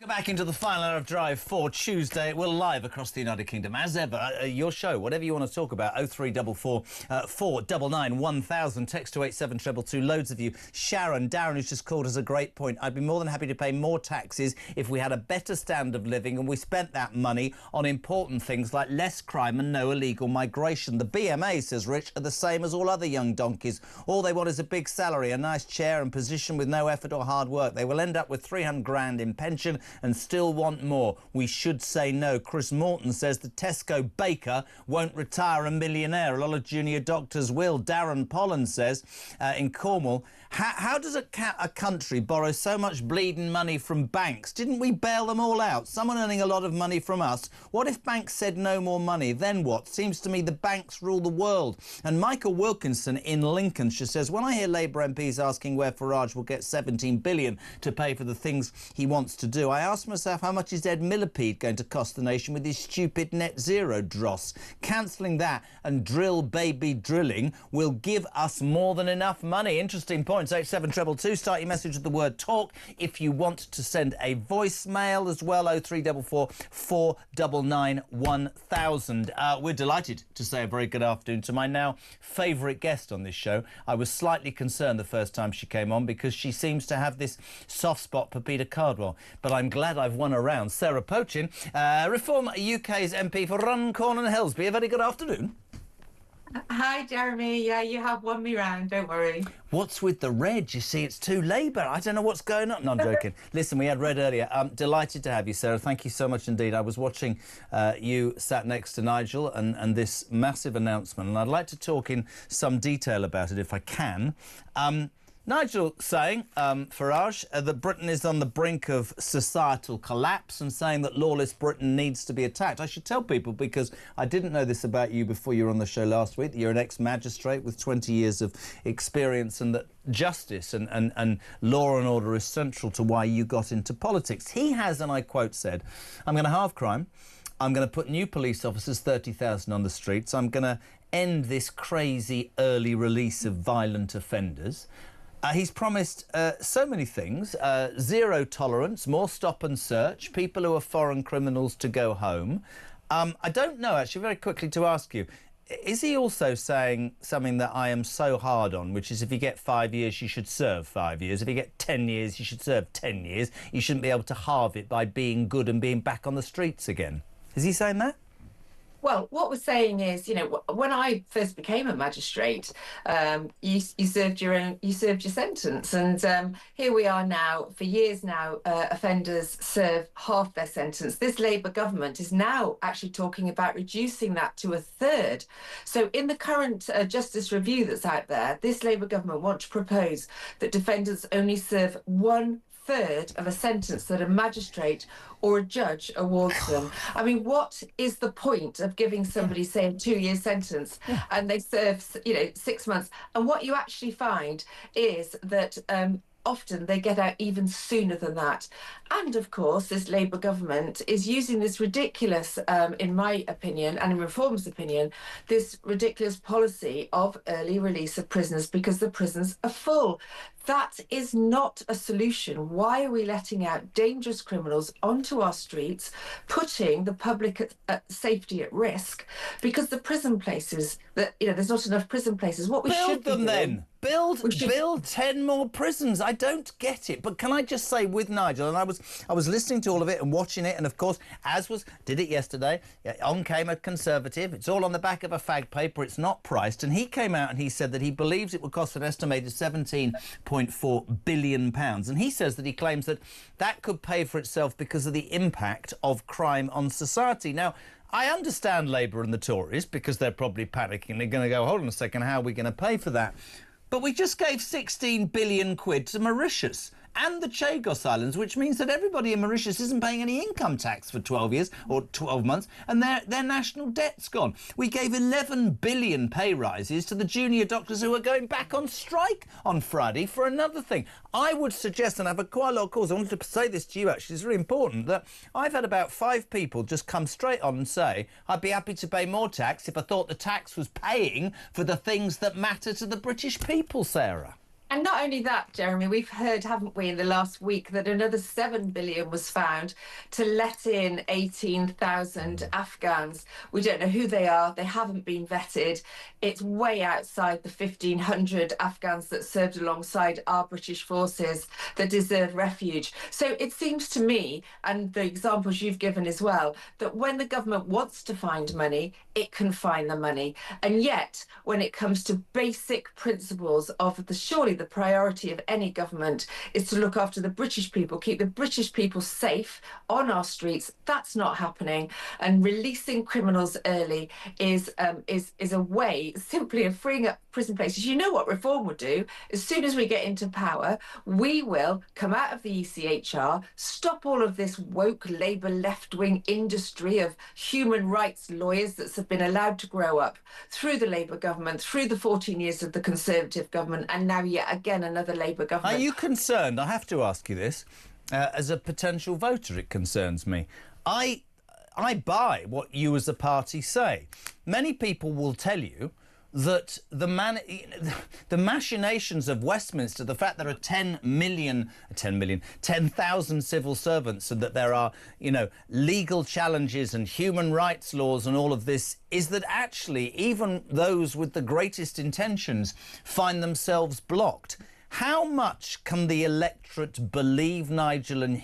Back into the final hour of Drive for Tuesday. We're live across the United Kingdom. As ever, your show, whatever you want to talk about, 0344 499 1000. Text to 87222. Loads of you. Sharon, Darren, who's just called us a great point. I'd be more than happy to pay more taxes if we had a better standard of living and we spent that money on important things like less crime and no illegal migration. The BMA, says Rich, are the same as all other young donkeys. All they want is a big salary, a nice chair and position with no effort or hard work. They will end up with 300 grand in pension and still want more. We should say no. Chris Morton says the Tesco baker won't retire a millionaire. A lot of junior doctors will. Darren Pollen says in Cornwall, how does a country borrow so much bleeding money from banks? Didn't we bail them all out? Someone earning a lot of money from us. What if banks said no more money? Then what? Seems to me the banks rule the world. And Michael Wilkinson in Lincolnshire says, when I hear Labour MPs asking where Farage will get 17 billion to pay for the things he wants to do, I ask myself, how much is Ed Millipede going to cost the nation with his stupid net zero dross? Cancelling that and drill baby drilling will give us more than enough money. Interesting points. 87222. Start your message with the word talk. If you want to send a voicemail as well, 0344 499 1000. We're delighted to say a very good afternoon to my now favourite guest on this show. I was slightly concerned the first time she came on because she seems to have this soft spot for Peter Cardwell, but I'm glad I've won her round. Sarah Poin, Reform UK's MP for Runcorn and Helsby. A very good afternoon. Hi, Jeremy. Yeah, you have won me round. Don't worry. What's with the red? You see, it's too Labour. I don't know what's going on. No, I'm joking. Listen, we had red earlier. Delighted to have you, Sarah. Thank you so much indeed. I was watching you sat next to Nigel and this massive announcement, and I'd like to talk in some detail about it if I can. Nigel saying, Farage, that Britain is on the brink of societal collapse and saying that lawless Britain needs to be attacked. I should tell people, because I didn't know this about you before you were on the show last week, that you're an ex-magistrate with 20 years of experience and that justice and law and order is central to why you got into politics. He has, and I quote, said, I'm going to halve crime. I'm going to put new police officers, 30,000 on the streets. I'm going to end this crazy early release of violent offenders. He's promised so many things, zero tolerance, more stop and search, people who are foreign criminals to go home. I don't know, actually, very quickly to ask you, is he also saying something that I am so hard on, which is if you get 5 years, you should serve 5 years. If you get 10 years, you should serve 10 years. You shouldn't be able to halve it by being good and being back on the streets again. Is he saying that? Well, what we're saying is, you know, when I first became a magistrate, you served your sentence, and here we are now. For years now, offenders serve half their sentence. This Labour government is now actually talking about reducing that to a third. So, in the current justice review that's out there, this Labour government want to propose that defendants only serve 1/3 of a sentence that a magistrate or a judge awards them. I mean, what is the point of giving somebody, say, a 2-year sentence and they serve, 6 months? And what you actually find is that often they get out even sooner than that. And of course, this Labour government is using this ridiculous, in my opinion, and in Reform's opinion, this ridiculous policy of early release of prisoners because the prisons are full. That is not a solution. Why are we letting out dangerous criminals onto our streets, putting the public safety at risk? Because the prison places, there's not enough prison places. What we should build them be doing, then. Build 10 more prisons. I don't get it. But can I just say with Nigel, and I was listening to all of it and watching it, and of course, did it yesterday, on came a Conservative. It's all on the back of a fag paper. It's not priced. And he came out and he said that he believes it would cost an estimated £17.4 billion. And he says that he claims that could pay for itself because of the impact of crime on society. Now, I understand Labour and the Tories because they're probably panicking. They're going to go, hold on a second, how are we going to pay for that? But we just gave 16 billion quid to Mauritius and the Chagos Islands, which means that everybody in Mauritius isn't paying any income tax for 12 years or 12 months, and their national debt's gone. We gave 11 billion pay rises to the junior doctors who are going back on strike on Friday for another thing. I would suggest, and I've had quite a lot of calls, I wanted to say this to you actually, it's really important, that I've had about 5 people just come straight on and say, I'd be happy to pay more tax if I thought the tax was paying for the things that matter to the British people, Sarah. And not only that, Jeremy, we've heard, haven't we, in the last week that another 7 billion was found to let in 18,000 Afghans. We don't know who they are. They haven't been vetted. It's way outside the 1,500 Afghans that served alongside our British forces that deserve refuge. So it seems to me, and the examples you've given as well, that when the government wants to find money, it can find the money. And yet, when it comes to basic principles of surely the the priority of any government is to look after the British people, keep the British people safe on our streets. That's not happening. And releasing criminals early is a way simply of freeing up prison places. You know what Reform would do? As soon as we get into power, we will come out of the ECHR, stop all of this woke Labour left-wing industry of human rights lawyers that have been allowed to grow up through the Labour government, through the 14 years of the Conservative government, and now yet again another Labour government. Are you concerned? I have to ask you this. As a potential voter, it concerns me. I buy what you as a party say. Many people will tell you that the machinations of Westminster, the fact there are 10,000 civil servants, and that there are, legal challenges and human rights laws and all of this, is that actually even those with the greatest intentions find themselves blocked. How much can the electorate believe Nigel and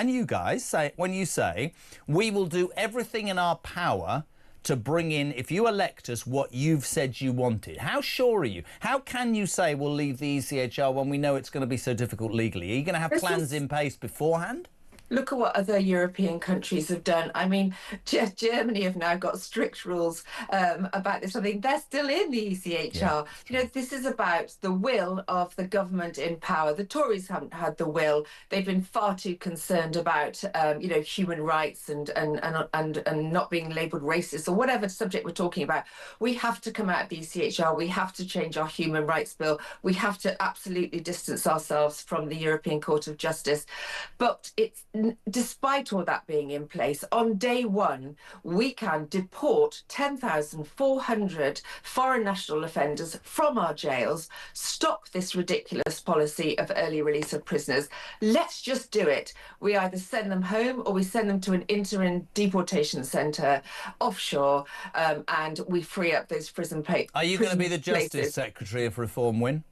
you guys say when you say we will do everything in our power to bring in, if you elect us, what you've said you wanted? How sure are you? How can you say we'll leave the ECHR when we know it's going to be so difficult legally? Are you going to have plans in place beforehand? Look at what other European countries have done. I mean, Germany have now got strict rules about this. I think they're still in the ECHR. Yeah. This is about the will of the government in power. The Tories haven't had the will. They've been far too concerned about, human rights and not being labelled racist or whatever subject we're talking about. We have to come out of the ECHR. We have to change our human rights bill. We have to absolutely distance ourselves from the European Court of Justice. But despite all that being in place, on day one, we can deport 10,400 foreign national offenders from our jails, stop this ridiculous policy of early release of prisoners. Let's just do it. We either send them home or we send them to an interim deportation centre offshore, and we free up those prison places. Are you going to be the Justice Secretary if Reform win?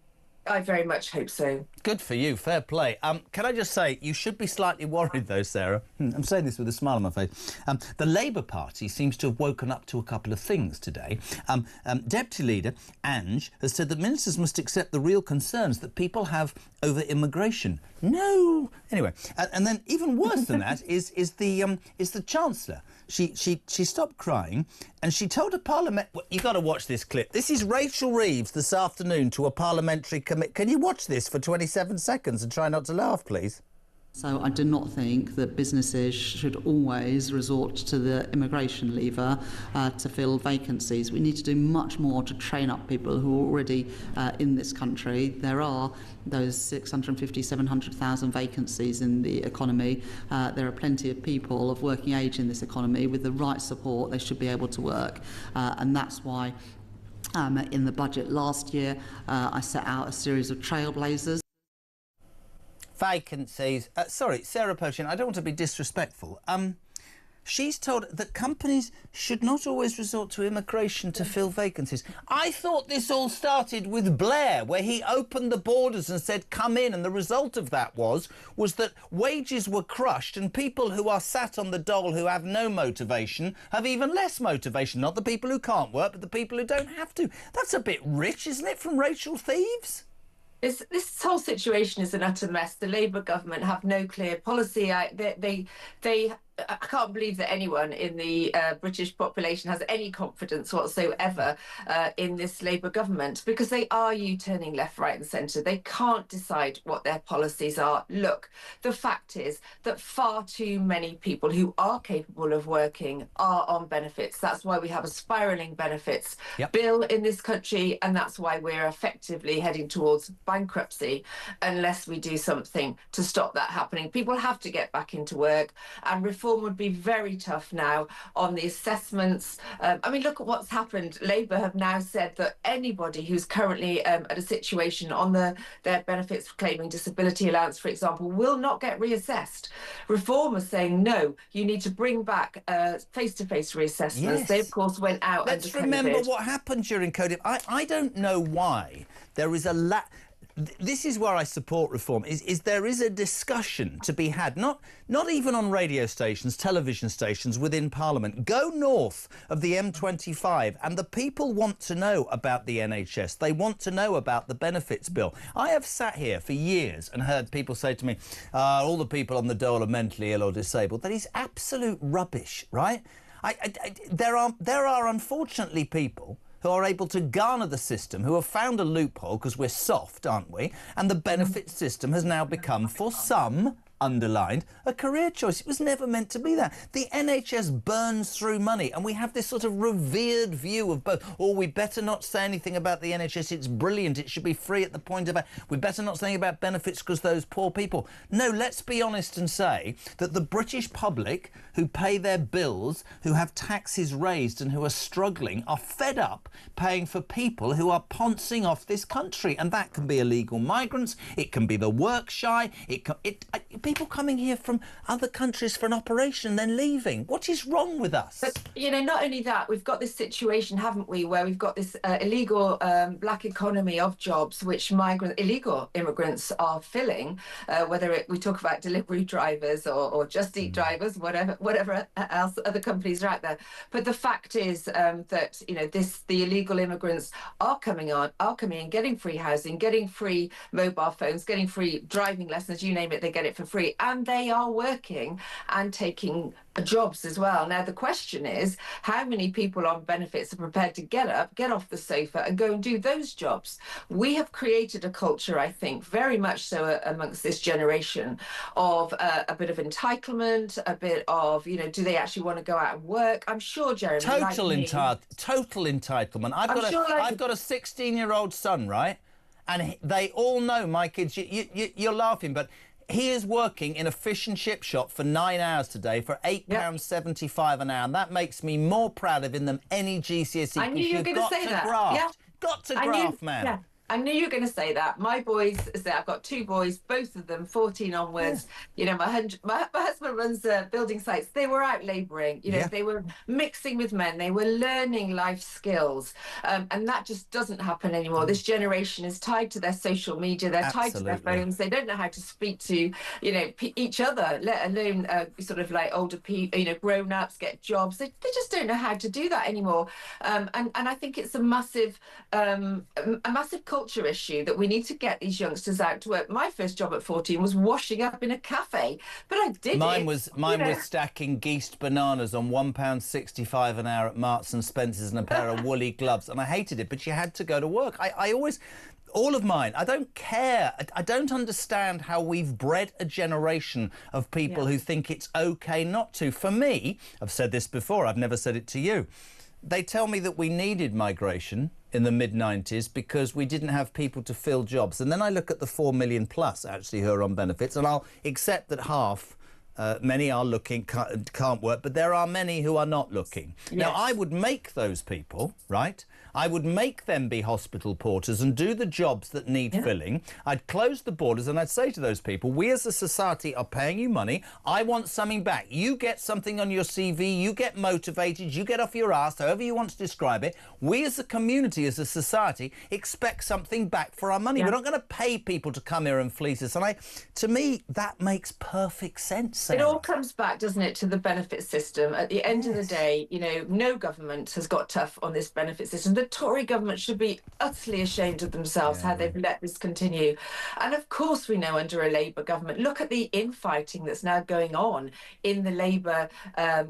I very much hope so. Good for you. Fair play. Can I just say, you should be slightly worried, though, Sarah. I'm saying this with a smile on my face. The Labour Party seems to have woken up to a couple of things today. Deputy Leader Ange has said that ministers must accept the real concerns that people have over immigration. No. Anyway, and then even worse than that is the Chancellor. She stopped crying and she told a parliament... Well, you've got to watch this clip. This is Rachel Reeves this afternoon to a parliamentary committee. Can you watch this for 27 seconds and try not to laugh, please? So I do not think that businesses should always resort to the immigration lever to fill vacancies. We need to do much more to train up people who are already in this country. There are those 650, 700,000 vacancies in the economy. There are plenty of people of working age in this economy. With the right support, they should be able to work. And that's why in the budget last year, I set out a series of trailblazers. Vacancies. Sorry, Sarah Pochin, I don't want to be disrespectful. She's told that companies should not always resort to immigration to fill vacancies. I thought this all started with Blair, where he opened the borders and said, come in, and the result of that was that wages were crushed and people who are sat on the dole who have no motivation have even less motivation. Not the people who can't work, but the people who don't have to. That's a bit rich, isn't it, from Rachel Thieves? This whole situation is an utter mess. The Labour government have no clear policy. I can't believe that anyone in the British population has any confidence whatsoever in this Labour government, because they are U-turning left, right and centre. They can't decide what their policies are. Look, the fact is that far too many people who are capable of working are on benefits. That's why we have a spiralling benefits bill in this country, and that's why we're effectively heading towards bankruptcy unless we do something to stop that happening. People have to get back into work, and reform would be very tough now on the assessments. I mean, look at what's happened. Labour have now said that anybody who's currently at a situation on their benefits claiming disability allowance, for example, will not get reassessed. Reform are saying, no, you need to bring back face-to-face reassessments. Yes. They, of course, went out Let's under COVID. remember what happened during COVID. I don't know why there is a this is where I support reform, is there is a discussion to be had, not even on radio stations, television stations, within Parliament. Go north of the M25 and the people want to know about the NHS. They want to know about the benefits bill. I have sat here for years and heard people say to me, all the people on the dole are mentally ill or disabled. That is absolute rubbish, right? There are unfortunately people who are able to garner the system, who have found a loophole, because we're soft, aren't we? And the benefit system has now become, for some, underlined, a career choice. It was never meant to be that. The NHS burns through money, and we have this sort of revered view of both. Oh, we better not say anything about the NHS. It's brilliant. It should be free at the point of... We better not say anything about benefits because those poor people... No, let's be honest and say that the British public who pay their bills, who have taxes raised and who are struggling, are fed up paying for people who are poncing off this country. And that can be illegal migrants. It can be the work shy. People coming here from other countries for an operation, then leaving. What is wrong with us? But, you know, not only that, we've got this situation, haven't we, where we've got this illegal black economy of jobs which illegal immigrants are filling, whether we talk about delivery drivers or Just Eat drivers, whatever else other companies are out there. But the fact is that, you know, the illegal immigrants are coming in, getting free housing, getting free mobile phones, getting free driving lessons, you name it, they get it for free. And they are working and taking jobs as well. Now, the question is, how many people on benefits are prepared to get up, get off the sofa and go and do those jobs? We have created a culture, I think, very much so amongst this generation of a bit of entitlement, a bit of, you know, do they actually want to go out and work? I'm sure, Jeremy, total entitlement. I've got a 16-year-old son, right? And they all know, my kids, you're laughing, but he is working in a fish and chip shop for 9 hours today for £8.75 an hour, and that makes me more proud of him than any GCSE. I knew you were going to say that. Got to graft, man. Yeah. I knew you were going to say that. My boys, I've got two boys, both of them 14 onwards. Yeah. You know, my husband runs building sites. They were out labouring. You know, they were mixing with men. They were learning life skills, and that just doesn't happen anymore. This generation is tied to their social media. They're tied to their phones. They don't know how to speak to, you know, each other, let alone sort of like older people, you know, grown-ups, get jobs. They just don't know how to do that anymore. And I think it's a massive culture issue that we need to get these youngsters out to work. My first job at 14 was washing up in a cafe, but I did Mine was stacking geesed bananas on £1.65 an hour at Marks and Spencer's and a pair of woolly gloves, and I hated it, but you had to go to work. I always... All of mine, I don't care. I don't understand how we've bred a generation of people who think it's OK not to. For me, I've said this before, I've never said it to you. They tell me that we needed migration in the mid-90s because we didn't have people to fill jobs. And then I look at the 4 million plus, actually, who are on benefits, and I'll accept that half, many are looking, can't work, but there are many who are not looking. Yes. Now, I would make those people, right? I would make them be hospital porters and do the jobs that need filling. I'd close the borders and I'd say to those people, we as a society are paying you money. I want something back. You get something on your CV, you get motivated, you get off your ass, however you want to describe it. We as a community, as a society, expect something back for our money. We're not going to pay people to come here and fleece us. And to me, that makes perfect sense. Sarah. It all comes back, doesn't it, to the benefit system. At the end of the day, you know, no government has got tough on this benefit system. The Tory government should be utterly ashamed of themselves how they've let this continue. And of course we know under a Labour government, look at the infighting that's now going on in the Labour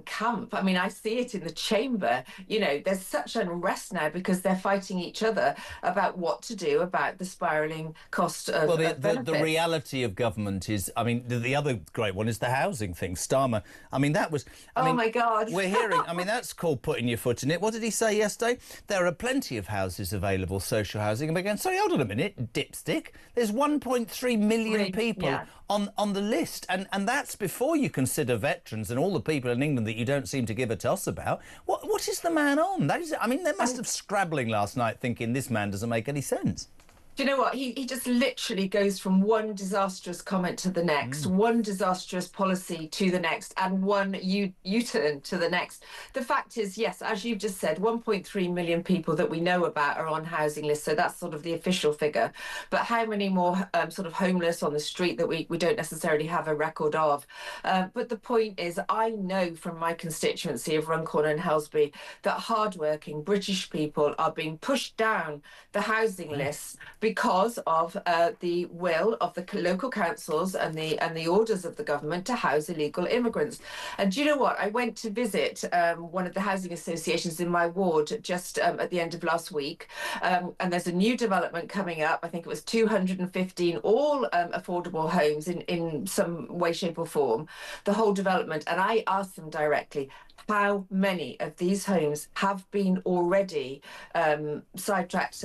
camp. I mean, I see it in the chamber. You know, there's such unrest now because they're fighting each other about what to do about the spiralling cost of benefits. The reality of government is, I mean, the other great one is the housing thing. Starmer, I mean, that was... Oh, my God. We're hearing, I mean, that's called putting your foot in it. What did he say yesterday? There are plenty of houses available, social housing. And we're going, sorry, hold on a minute, dipstick. There's 1.3 million people on the list. And that's before you consider veterans and all the people in England that you don't seem to give a toss about. What is the man on? That is, I mean, they must have scrabbling last night thinking this man doesn't make any sense. Do you know what? He just literally goes from one disastrous comment to the next, one disastrous policy to the next, and one U-turn to the next. The fact is, yes, as you've just said, 1.3 million people that we know about are on housing lists, so that's sort of the official figure. But how many more sort of homeless on the street that we don't necessarily have a record of? But the point is, I know from my constituency of Runcorn and Helsby that hardworking British people are being pushed down the housing lists because of the will of the local councils and the orders of the government to house illegal immigrants. And do you know what? I went to visit one of the housing associations in my ward just at the end of last week, and there's a new development coming up. I think it was 215 all affordable homes in some way, shape or form, the whole development. And I asked them directly, how many of these homes have been already sidetracked,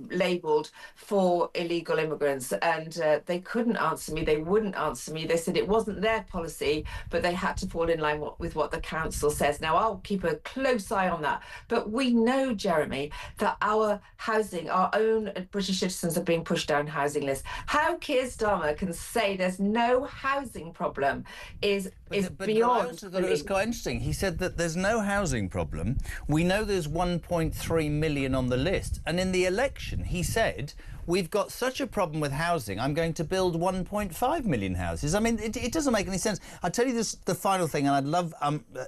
labelled for illegal immigrants? And they couldn't answer me. They wouldn't answer me. They said it wasn't their policy, but they had to fall in line with what the council says. Now, I'll keep a close eye on that. But we know, Jeremy, that our housing, our own British citizens are being pushed down housing lists. How Keir Starmer can say there's no housing problem is beyond. But I also thought it was quite interesting. He said that there's no housing problem. We know there's 1.3 million on the list. And in the election, he said, we've got such a problem with housing, I'm going to build 1.5 million houses. I mean, it doesn't make any sense. I'll tell you this, the final thing, and I'd love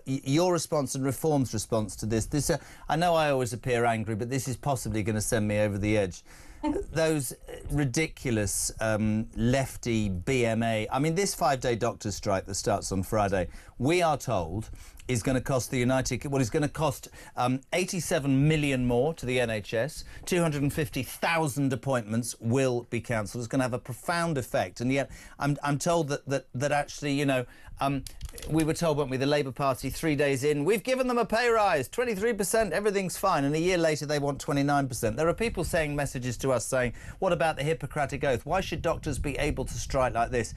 your response and Reform's response to this. I know I always appear angry, but this is possibly going to send me over the edge. Those ridiculous lefty BMA. I mean, this 5-day doctors' strike that starts on Friday, we are told, is going to cost the is going to cost 87 million more to the NHS. 250,000 appointments will be cancelled. It's going to have a profound effect. And yet, I'm told that actually, you know, we were told, weren't we, the Labour Party 3 days in, we've given them a pay rise, 23%, everything's fine. And a year later, they want 29%. There are people saying messages to us saying, what about the Hippocratic Oath? Why should doctors be able to strike like this?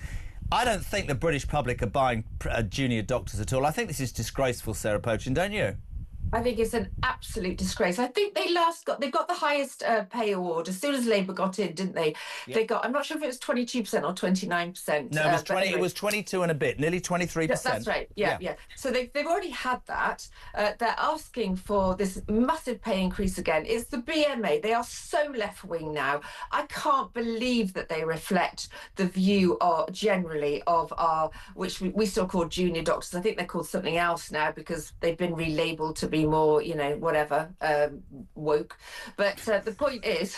I don't think the British public are buying junior doctors at all. I think this is disgraceful, Sarah Pochin, don't you? I think it's an absolute disgrace. I think they got the highest pay award as soon as Labour got in, didn't they? Yep. They got, I'm not sure if it was 22% or 29%. No, it was 20. Anyway, it was 22 and a bit, nearly 23%. That's right. Yeah. So they've already had that. They're asking for this massive pay increase again. It's the BMA. They are so left wing now. I can't believe that they reflect the view generally of our, which we still call junior doctors. I think they're called something else now because they've been relabeled to be more, you know, whatever, woke. But the point is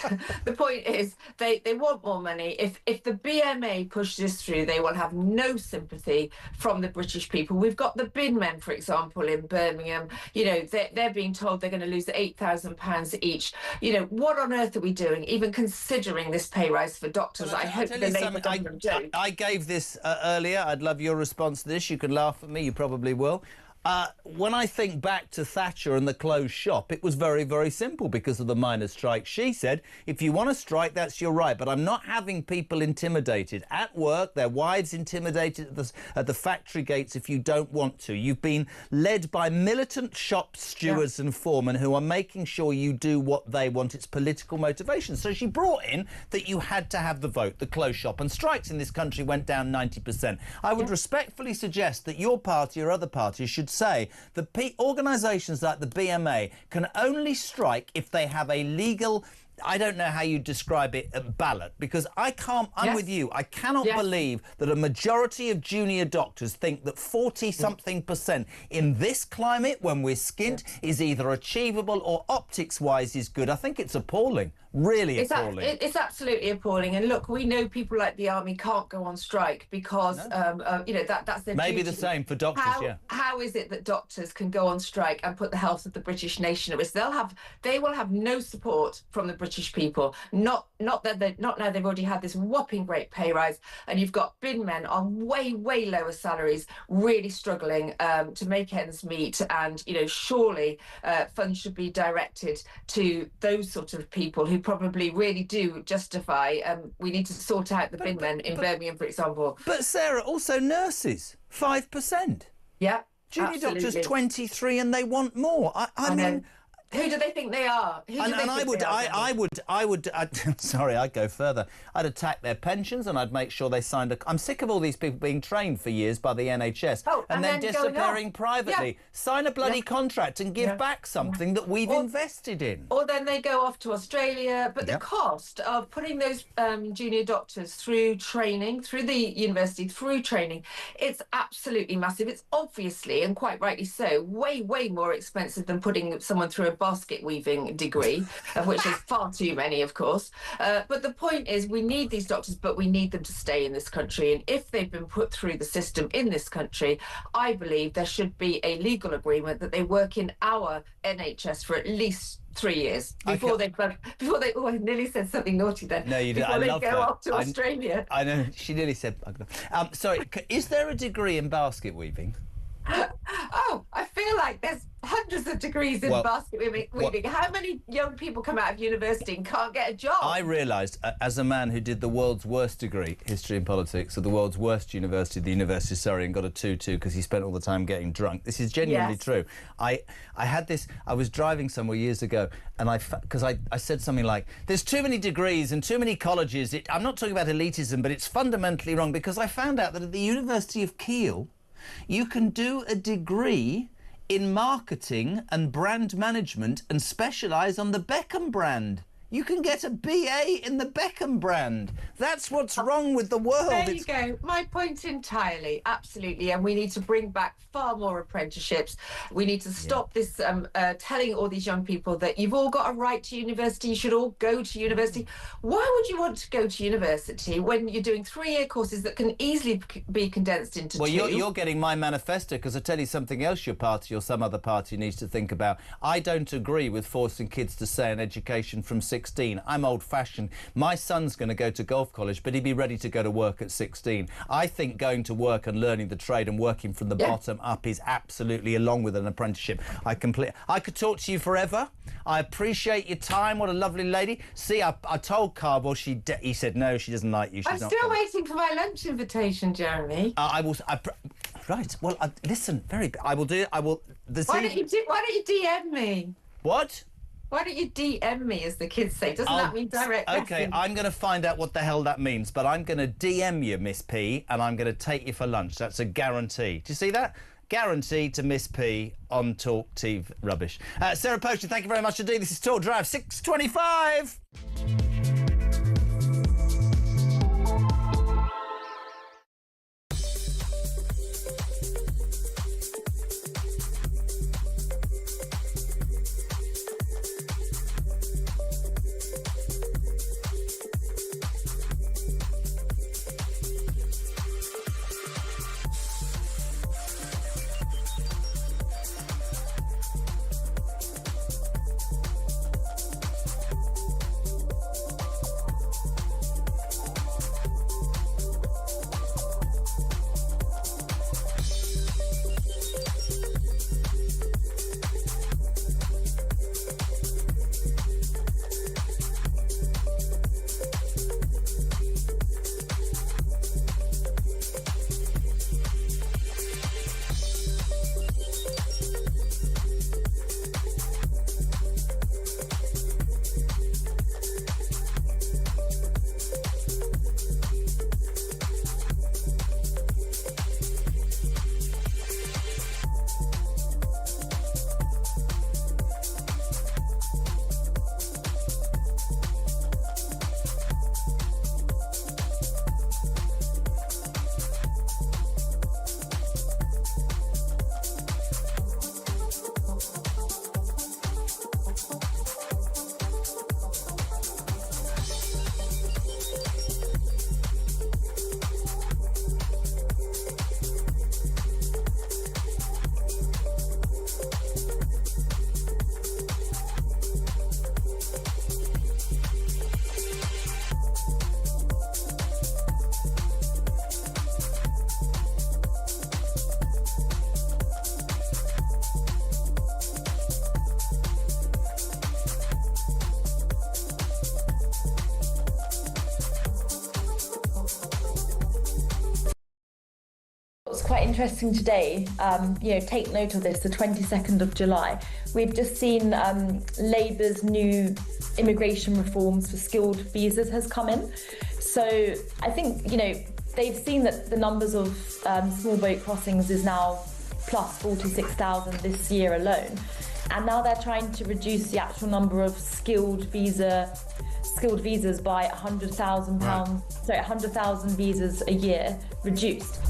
they want more money. If the BMA push this through, they will have no sympathy from the British people. We've got the bin men, for example, in Birmingham. You know, they're being told they're going to lose £8,000 each. You know, what on earth are we doing, even considering this pay rise for doctors? Well, I hope the Labour government do. I gave this earlier. I'd love your response to this. You can laugh at me. You probably will. When I think back to Thatcher and the closed shop, it was very, very simple because of the miners' strike. She said, if you want to strike, that's your right, but I'm not having people intimidated at work, their wives intimidated at the factory gates if you don't want to. You've been led by militant shop stewards and foremen who are making sure you do what they want. It's political motivation. So she brought in that you had to have the vote, the closed shop, and strikes in this country went down 90%. I would respectfully suggest that your party or other parties should say that organisations like the BMA can only strike if they have a legal, I don't know how you describe it, a ballot, because I can't, I'm with you, I cannot believe that a majority of junior doctors think that 40-something% in this climate, when we're skint, is either achievable or optics-wise is good. I think it's appalling. Really appalling. It's absolutely appalling. And look, we know people like the army can't go on strike because, you know, that's their maybe duty. the same for doctors, How is it that doctors can go on strike and put the health of the British nation at risk? They will have no support from the British people. Not now they've already had this whopping great pay rise, and you've got bin men on way lower salaries, really struggling to make ends meet. And you know, surely funds should be directed to those sort of people who probably really do justify. We need to sort out the bin men in Birmingham, for example. But Sarah, also nurses, 5%. Yeah. Junior doctors 23, and they want more. I mean, Who do they think they are? Sorry, I'd go further. I'd attack their pensions and I'd make sure they signed a... I'm sick of all these people being trained for years by the NHS and then disappearing privately. Yeah. Sign a bloody contract and give back something that we've invested in. Or then they go off to Australia. But the cost of putting those junior doctors through training, through the university, through training, it's absolutely massive. It's obviously, and quite rightly so, way, way more expensive than putting someone through a basket weaving degree, of which there's far too many, of course. But the point is, we need these doctors, but we need them to stay in this country. And if they've been put through the system in this country, I believe there should be a legal agreement that they work in our NHS for at least 3 years before they. Oh, I nearly said something naughty then. No, you did. Before they go off to Australia. I know. She nearly said. Sorry. Is there a degree in basket weaving? Oh, I feel like there's hundreds of degrees in basket weaving. How many young people come out of university and can't get a job? I realised, as a man who did the world's worst degree, history and politics, at the world's worst university, the University of Surrey, and got a 2-2 because he spent all the time getting drunk. This is genuinely true. I had this. I was driving somewhere years ago, and I said something like, "There's too many degrees and too many colleges." I'm not talking about elitism, but it's fundamentally wrong because I found out that at the University of Kiel, you can do a degree in marketing and brand management and specialise on the Beckham brand. You can get a BA in the Beckham brand. That's what's wrong with the world. There you go. My point entirely. Absolutely. And we need to bring back far more apprenticeships. We need to stop this telling all these young people that you've all got a right to university, you should all go to university. Why would you want to go to university when you're doing 3-year courses that can easily be condensed into 2? Well, you're getting my manifesto, because I tell you something else your party or some other party needs to think about. I don't agree with forcing kids to stay in education from 16. I'm old-fashioned. My son's going to go to golf college, but he'd be ready to go to work at 16. I think going to work and learning the trade and working from the bottom up is absolutely along with an apprenticeship. I could talk to you forever. I appreciate your time. What a lovely lady. See, I told Cardwell, he said no, she doesn't like you. She's I'm still waiting for my lunch invitation, Jeremy. Right. Well, listen. I will do it. I will. Why don't you DM me? What? Why don't you DM me, as the kids say? Doesn't that mean direct message? OK, I'm going to find out what the hell that means, but I'm going to DM you, Miss P, and I'm going to take you for lunch. That's a guarantee. Do you see that? Guarantee to Miss P on Talk TV Rubbish. Sarah Poacher, thank you very much indeed. This is Talk Drive 6:25. interesting today. Take note of this, the 22nd of July. We've just seen Labour's new immigration reforms for skilled visas has come in. So I think, they've seen that the numbers of small boat crossings is now plus 46,000 this year alone. And now they're trying to reduce the actual number of skilled visas by £100,000. Sorry, 100,000 visas a year reduced.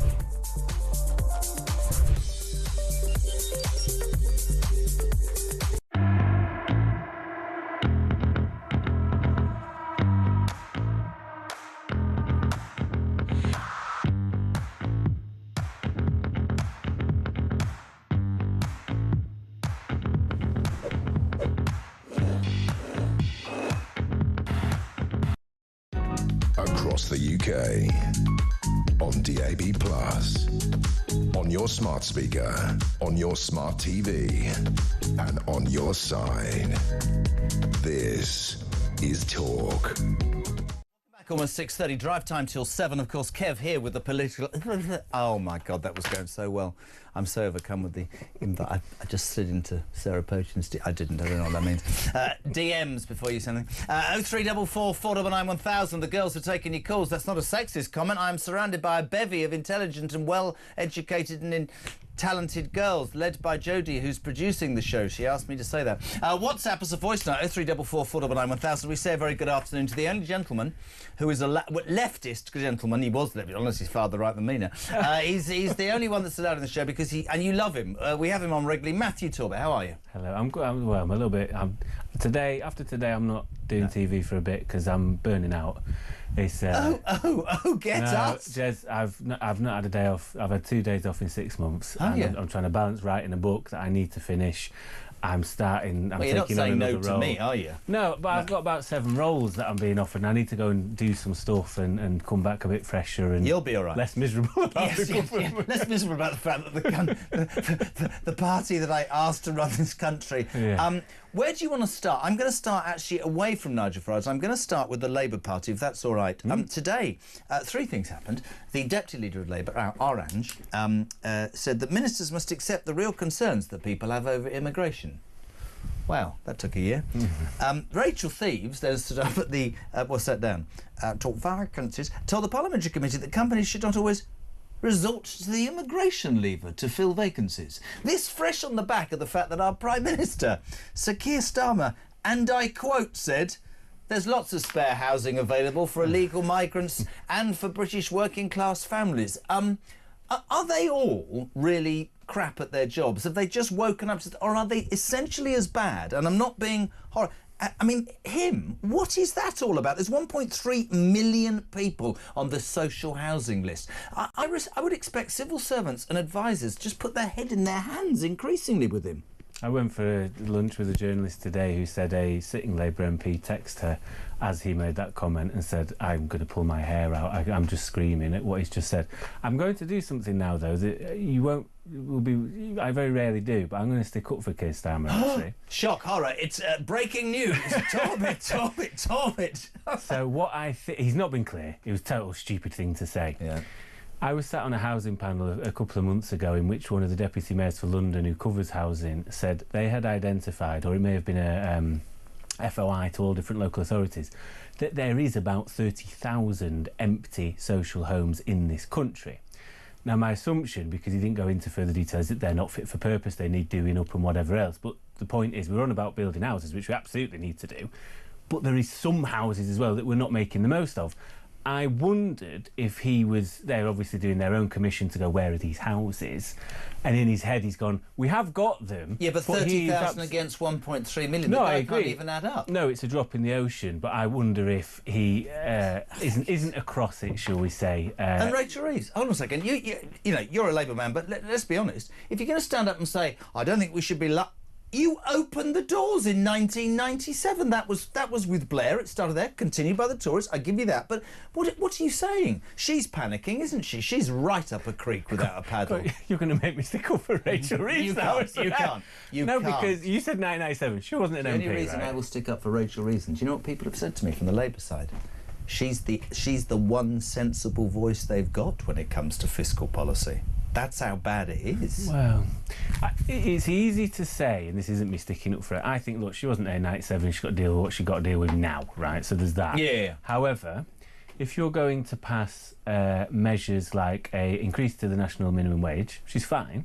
Across the UK, on DAB+, on your smart speaker, on your smart TV, and on your side. This is Talk. Back almost 6:30, drive time till 7. Of course, Kev here with the political... Oh, my God, that was going so well. I'm so overcome with the... I just slid into Sarah Pochin's... I didn't, I don't know what that means. DMs before you say anything. 0344 499 1000. The girls are taking your calls. That's not a sexist comment. I'm surrounded by a bevy of intelligent and well-educated and talented girls, led by Jodie, who's producing the show. She asked me to say that. WhatsApp us a voice note, 0344 499 1000. We say a very good afternoon to the only gentleman who is a leftist gentleman. He was leftist, unless he's farther right than me now. He's the only one that's allowed in the show because and you love him. We have him on regularly. Matthew Talbot, how are you? Hello, I'm good. I'm a little bit. After today, I'm not doing TV for a bit because I'm burning out. It's get us. Jez, I've not had a day off. I've had 2 days off in 6 months. I'm trying to balance writing a book that I need to finish. I'm taking you're not saying on another no role. to me, are you? No, but I've got about 7 roles that I'm being offered, and I need to go and do some stuff and come back a bit fresher and you'll be all right. Less miserable about less miserable about the fact that the party that I asked to run this country. Yeah. Where do you want to start? I'm going to start actually away from Nigel Farage. I'm going to start with the Labour Party, if that's all right. Today, 3 things happened. The Deputy Leader of Labour, Orange, said that ministers must accept the real concerns that people have over immigration. Wow, that took a year. Rachel Thieves then stood up at the... sat down. Talk vacancies. Told the Parliamentary Committee that companies should not always resort to the immigration lever to fill vacancies. This fresh on the back of the fact that our Prime Minister, Sir Keir Starmer, and I quote, said, there's lots of spare housing available for illegal migrants and for British working class families. Are they all really crap at their jobs? Have they just woken up to... Or are they essentially as bad? And I'm not being horrible. I mean, what is that all about? There's 1.3 million people on the social housing list. I would expect civil servants and advisors just put their head in their hands increasingly with him. I went for a lunch with a journalist today who said a sitting Labour MP texted her as he made that comment and said, I'm going to pull my hair out. I'm just screaming at what he's just said. I'm going to do something now, though, that you won't... I very rarely do, but I'm going to stick up for Keir Starmer, actually. Shock, horror. It's breaking news. Talbot. So what I think... He's not been clear. It was a total stupid thing to say. Yeah. I was sat on a housing panel a couple of months ago in which one of the deputy mayors for London who covers housing said they had identified, or it may have been a FOI to all different local authorities, that there is about 30,000 empty social homes in this country. Now, my assumption, because he didn't go into further details, is that they're not fit for purpose, they need doing up and whatever else. But the point is, we're on about building houses, which we absolutely need to do, but there is some houses as well that we're not making the most of. I wondered if he was... They're obviously doing their own commission to go, where are these houses? And in his head, he's gone, we have got them. Yeah, but 30,000 against 1.3 million. No, I agree. Can't even add up. No, it's a drop in the ocean, but I wonder if he isn't across it, shall we say. And Rachel Reeves, hold on a second. You're a Labour man, but let's be honest. If you're going to stand up and say, I don't think we should be... You opened the doors in 1997. That was with Blair. It started there, continued by the Tories. I give you that. But what are you saying? She's panicking, isn't she? She's right up a creek without a paddle. You're going to make me stick up for Rachel Reeves now. You can't. No, because you said 1997. She wasn't an MP, The only reason I will stick up for Rachel Reeves, do you know what people have said to me from the Labour side? She's the one sensible voice they've got when it comes to fiscal policy. That's how bad it is. Well, it's easy to say, and this isn't me sticking up for it. I think, look, she wasn't there in 97. She's got to deal with what she's got to deal with now, right? So there's that. Yeah. However, if you're going to pass measures like a increase to the national minimum wage, which is fine,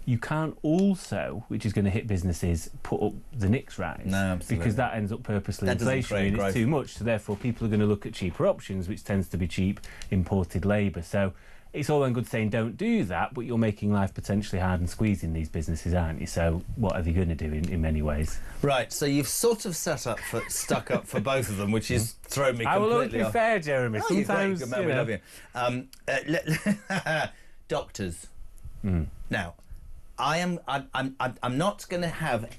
you can't also, which is going to hit businesses, put up the NICS rise. No, absolutely. Because that ends up purposely That doesn't inflationary create and growth. it's too much. So therefore, people are going to look at cheaper options, which tends to be cheap imported labour. So it's all well and good saying don't do that, but you're making life potentially hard and squeezing these businesses, aren't you? So what are they going to do in many ways? Right, so you've sort of stuck up for both of them, which is thrown me completely I will always be off. fair, Jeremy. Oh, you're great. Sometimes, Good man, we love you. Doctors. Now, I'm not going to have...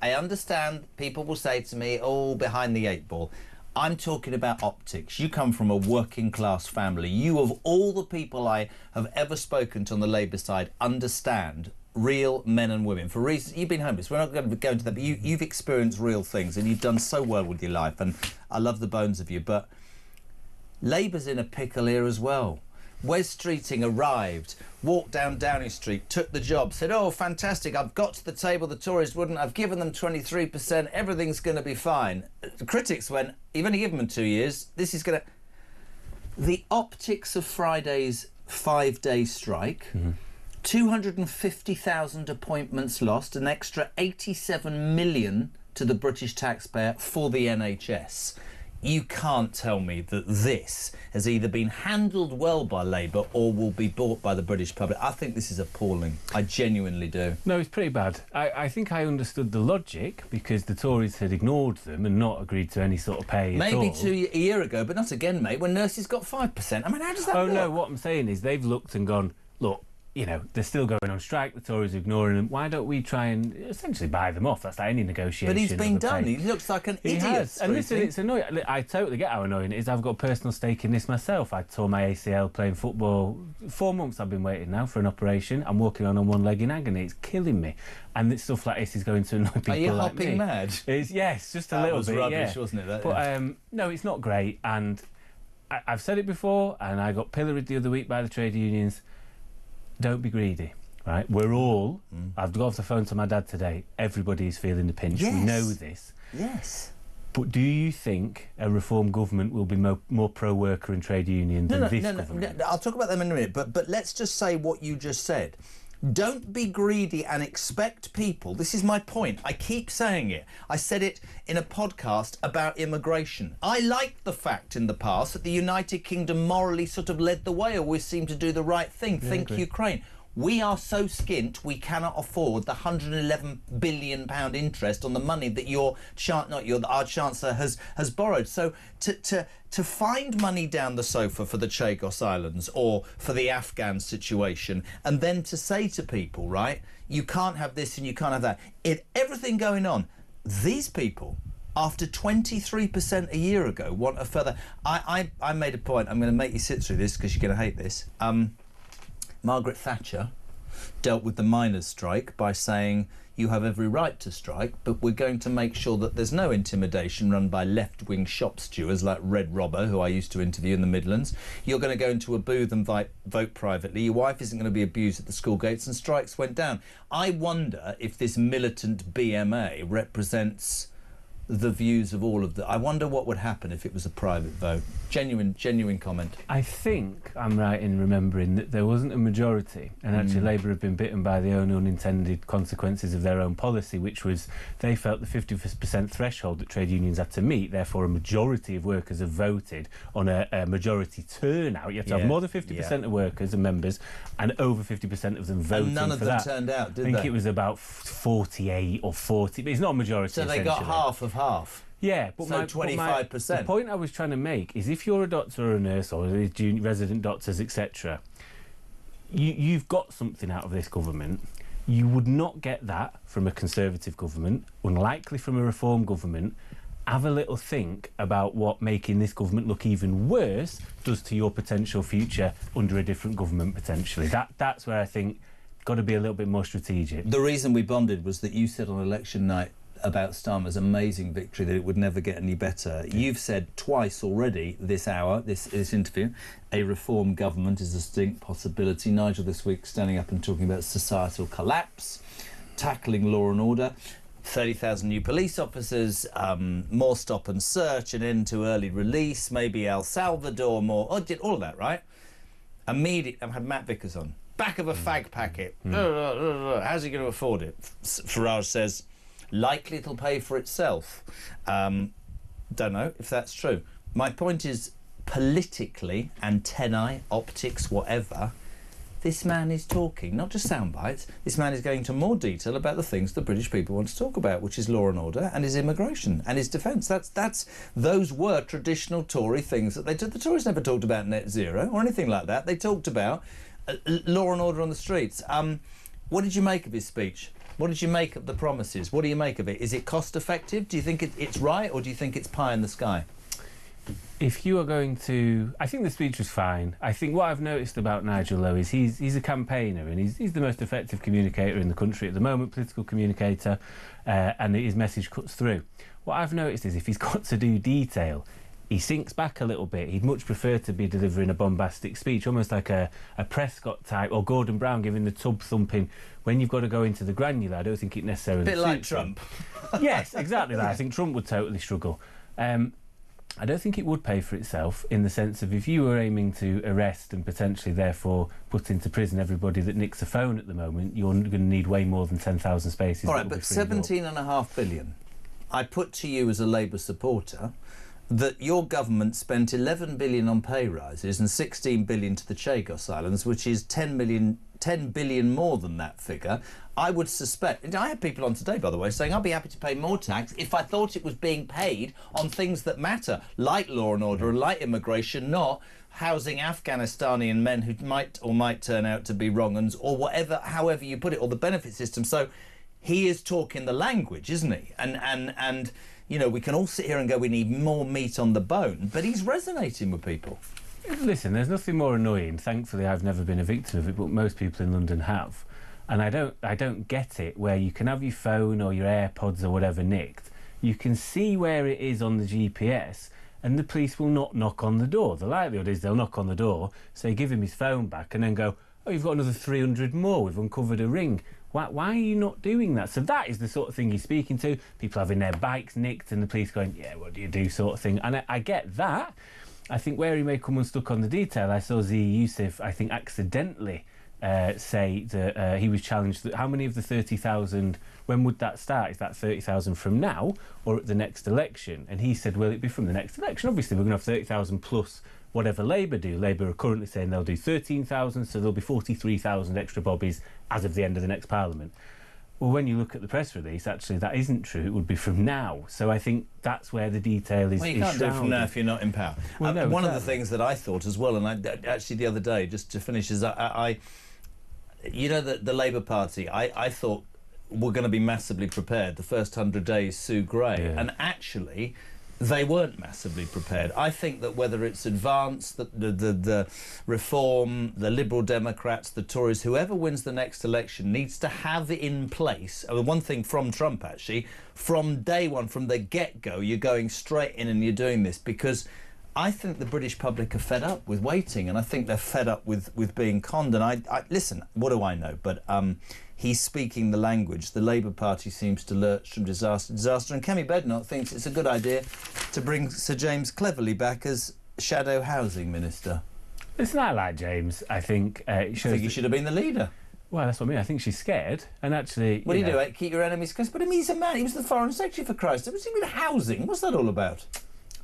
I understand people will say to me, oh, behind the 8 ball. I'm talking about optics. You come from a working class family. You, of all the people I have ever spoken to on the Labour side, understand real men and women. For reasons, you've been homeless. We're not going to go into that, but you've experienced real things and you've done so well with your life, and I love the bones of you. But Labour's in a pickle here as well. Wes Streeting arrived, walked down Downing Street, took the job, said, oh, fantastic, I've got to the table the Tories wouldn't, I've given them 23%, everything's going to be fine. The critics went, you've only given them 2 years, this is going to... The optics of Friday's 5-day strike, 250,000 appointments lost, an extra 87 million to the British taxpayer for the NHS. You can't tell me that this has either been handled well by Labour or will be bought by the British public. I think this is appalling. I genuinely do. No, it's pretty bad. I think I understood the logic because the Tories had ignored them and not agreed to any sort of pay at all. Maybe a year ago, but not again, mate, when nurses got 5%. I mean, how does that work? Oh, no, what I'm saying is they've looked and gone, look, you know, they're still going on strike, the Tories are ignoring them. Why don't we try and essentially buy them off? That's like any negotiation. But he's been done. Pay. He looks like an idiot. Has. And listen, it's annoying. I totally get how annoying it is. I've got a personal stake in this myself. I tore my ACL playing football. 4 months I've been waiting now for an operation. I'm walking on one leg in agony. It's killing me. And stuff like this is going to annoy people like me. Are you hopping mad? Yes, just a little bit. That was rubbish, yeah. wasn't it? That, but yeah. no, it's not great. And I've said it before, and I got pilloried the other week by the trade unions. Don't be greedy. Right, we're all. I've got off the phone to my dad today. Everybody is feeling the pinch. Yes. We know this. Yes. But do you think a reform government will be more pro-worker and trade union than this government? No, I'll talk about them in a minute. But let's just say what you just said. Don't be greedy and expect people... This is my point. I keep saying it. I said it in a podcast about immigration. I liked the fact in the past that the United Kingdom morally sort of led the way, always seemed to do the right thing. Yeah, Think Ukraine. We are so skint we cannot afford the £111 billion interest on the money that our Chancellor has borrowed. So to find money down the sofa for the Chagos Islands or for the Afghan situation, and then to say to people, right, you can't have this and you can't have that. Everything going on, these people, after 23% a year ago, want a further... I made a point. I'm going to make you sit through this because you're going to hate this. Margaret Thatcher dealt with the miners' strike by saying you have every right to strike, but we're going to make sure that there's no intimidation run by left-wing shop stewards like Red Robber, who I used to interview in the Midlands. You're going to go into a booth and vote privately. Your wife isn't going to be abused at the school gates, and strikes went down. I wonder if this militant BMA represents the views of all of the... I wonder what would happen if it was a private vote. Genuine comment. I think I'm right in remembering that there wasn't a majority, and actually Labour have been bitten by the own unintended consequences of their own policy, which was they felt the 50% threshold that trade unions had to meet, therefore a majority of workers have voted on a majority turnout. You have to have more than 50% of workers and members, and over 50% of them voting and none of for them that. Turned out, did I think they? It was about 48 or 40, but it's not a majority. So they got half of half. Yeah, but so 25%. The point I was trying to make is if you're a doctor or a nurse or resident doctors, etc., you've got something out of this government. You would not get that from a Conservative government, unlikely from a Reform government. Have a little think about what making this government look even worse does to your potential future under a different government, potentially. That's where I think got to be a little bit more strategic. The reason we bonded was that you said on election night, about Starmer's amazing victory, that it would never get any better. You've said twice already this hour, this interview, a reform government is a distinct possibility. Nigel this week standing up and talking about societal collapse, tackling law and order, 30,000 new police officers, more stop and search, an end to early release, maybe El Salvador, more... Oh, did all of that, right? Immediate... I've had Matt Vickers on. Back of a fag packet. How's he going to afford it? Farage says, likely it'll pay for itself. Don't know if that's true. My point is, politically, antennae, optics, whatever, this man is talking, not just sound bites, this man is going into more detail about the things the British people want to talk about, which is law and order and his immigration and his defence. Those were traditional Tory things that they did. The Tories never talked about net zero or anything like that. They talked about law and order on the streets. What did you make of his speech? What did you make of the promises? What do you make of it? Is it cost effective? Do you think it's right, or do you think it's pie in the sky? If you are going to... I think the speech was fine. I think what I've noticed about Nigel, though, is he's a campaigner, and he's the most effective communicator in the country at the moment, political communicator, and his message cuts through. What I've noticed is if he's got to do detail, he sinks back a little bit. He'd much prefer to be delivering a bombastic speech, almost like a Prescott type, or Gordon Brown giving the tub thumping. When you've got to go into the granular, I don't think it necessarily A bit like suits Trump. Yes, exactly that. I think Trump would totally struggle. I don't think it would pay for itself, in the sense of if you were aiming to arrest and potentially therefore put into prison everybody that nicks a phone at the moment, you're going to need way more than 10,000 spaces. All right, but 17.5 billion. I put to you as a Labour supporter that your government spent 11 billion on pay rises and 16 billion to the Chagos Islands, which is 10 billion more than that figure. I would suspect, and I had people on today, by the way, saying I'd be happy to pay more tax if I thought it was being paid on things that matter, like law and order and like immigration, not housing Afghanistani men who might turn out to be wrong-uns, or whatever, however you put it, or the benefit system. So he is talking the language, isn't he? And you know, we can all sit here and go, we need more meat on the bone, but he's resonating with people. Listen, there's nothing more annoying. Thankfully, I've never been a victim of it, but most people in London have. And I don't get it, where you can have your phone or your AirPods or whatever nicked. You can see where it is on the GPS, and the police will not knock on the door. The likelihood is they'll knock on the door, say, give him his phone back, and then go, oh, you've got another 300 more, we've uncovered a ring. Why are you not doing that? So that is the sort of thing he's speaking to. People having their bikes nicked and the police going, yeah, what do you do, sort of thing. And I get that. I think where he may come unstuck on the detail, I saw Z Yusuf, I think, accidentally say that he was challenged that how many of the 30,000, when would that start? Is that 30,000 from now or at the next election? And he said, well, it'd be from the next election. Obviously, we're going to have 30,000 plus whatever Labour do. Labour are currently saying they'll do 13,000, so there'll be 43,000 extra bobbies as of the end of the next Parliament. Well, when you look at the press release, actually, that isn't true. It would be from now. So I think that's where the detail is. Well, you can't do it from now if you're not in power. Well, no, one of the things that I thought as well, and I actually the other day, just to finish, is you know, the Labour Party, I thought were going to be massively prepared. The first 100 days, Sue Gray, and actually they weren't massively prepared. I think that whether it's Advance, the Reform, the Liberal Democrats, the Tories, whoever wins the next election needs to have in place, one thing from Trump actually, from day one, from the get-go, you're going straight in and you're doing this, because I think the British public are fed up with waiting, and I think they're fed up with being conned. And I listen, what do I know? But he's speaking the language. The Labour Party seems to lurch from disaster to disaster, and Kemi Badenoch thinks it's a good idea to bring Sir James Cleverly back as Shadow Housing Minister. Listen, I like James. I think it shows. I think he should have been the leader. Well, that's what I mean. I think she's scared, and actually, what do you do? Keep your enemies close. But I mean, he's a man. He was the Foreign Secretary, for Christ's sake. What's he with housing? What's that all about?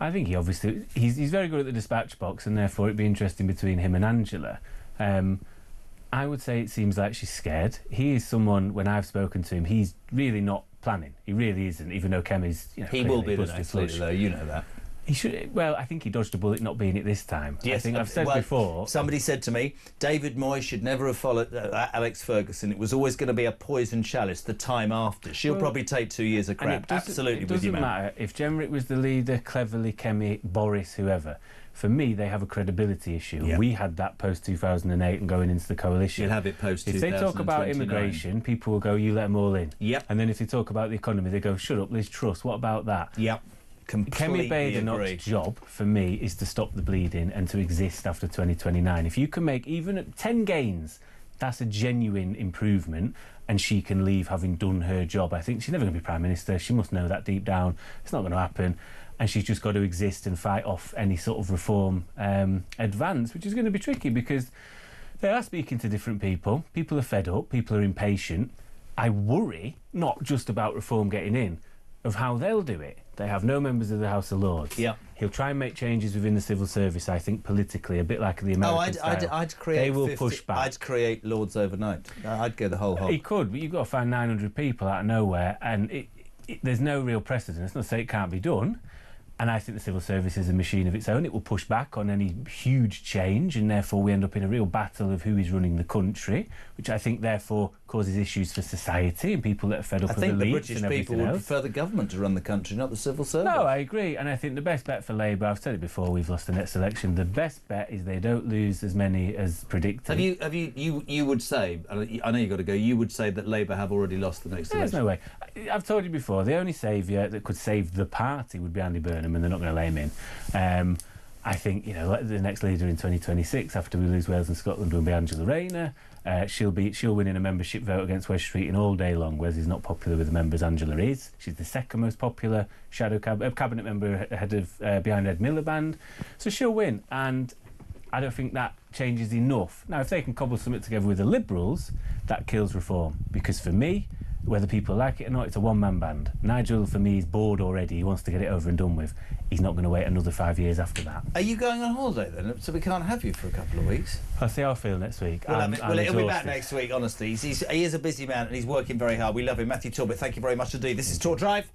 I think he's very good at the dispatch box, and therefore it'd be interesting between him and Angela. I would say it seems like she's scared. He is someone, when I've spoken to him, he's really not planning. He really isn't, even though Kemi's... he will be the next leader, though, you know that. He should. Well, I think he dodged a bullet not being it this time. Yes, I think I've said before. Somebody said to me, David Moyes should never have followed Alex Ferguson. It was always going to be a poison chalice the time after. She'll probably take 2 years of crap. Absolutely, it with you, doesn't man. matter if Jenrick was the leader, Cleverly, Kemi, Boris, whoever. For me, they have a credibility issue. Yeah. We had that post 2008 and going into the coalition. You'll have it post 2029. If they talk about immigration, people will go, "You let them all in." Yep. And then if they talk about the economy, they go, "Shut up, Liz Truss. What about that?" Yep. Completely Kemi Badenoch's job, for me, is to stop the bleeding and to exist after 2029. If you can make even 10 gains, that's a genuine improvement, and she can leave having done her job. I think she's never going to be Prime Minister. She must know that deep down. It's not going to happen. And she's just got to exist and fight off any sort of reform advance, which is going to be tricky because they are speaking to different people. People are fed up. People are impatient. I worry, not just about reform getting in, of how they'll do it. They have no members of the House of Lords. Yeah. He'll try and make changes within the civil service, I think, politically, a bit like the American style. I'd create. They will push back. I'd create Lords overnight. I'd go the whole hog. He could, but you've got to find 900 people out of nowhere, and there's no real precedent. It's not to say it can't be done. And I think the civil service is a machine of its own. It will push back on any huge change, and therefore we end up in a real battle of who is running the country, which I think therefore causes issues for society and people that are fed up with elites and everything else. I think the British people would prefer the government to run the country, not the civil service. No, I agree. And I think the best bet for Labour, I've said it before, we've lost the next election, the best bet is they don't lose as many as predicted. You would say, I know you've got to go, you would say that Labour have already lost the next election? There's no way. I've told you before, the only saviour that could save the party would be Andy Burnham, and they're not going to let him in. I think, you know, the next leader in 2026, after we lose Wales and Scotland, will be Angela Rayner. She'll win in a membership vote against Wes Streeting all day long, whereas he's not popular with the members. Angela is. She's the second most popular shadow cabinet member ahead of behind Ed Miliband. So she'll win, and I don't think that changes enough. Now, if they can cobble something together with the Liberals, that kills reform. Because for me, whether people like it or not, it's a one-man band. Nigel, for me, is bored already. He wants to get it over and done with. He's not going to wait another 5 years after that. Are you going on holiday then? So we can't have you for a couple of weeks? I'll see how I feel next week. Well, he'll be back next week, honestly. He is a busy man and he's working very hard. We love him. Matthew Talbot, thank you very much indeed. This is Talk Drive.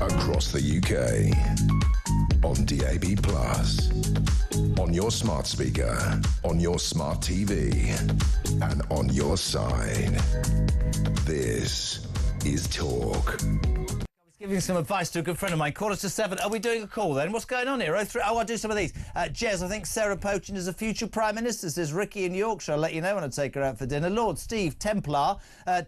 Across the UK, on DAB+, on your smart speaker, on your smart TV, and on your side. This is Talk. Giving some advice to a good friend of mine. 6:45. Are we doing a call then? What's going on here? I'll do some of these. Jez, I think Sarah Pochen is a future Prime Minister, says Ricky in Yorkshire. I'll let you know when I take her out for dinner. Lord Steve Templar,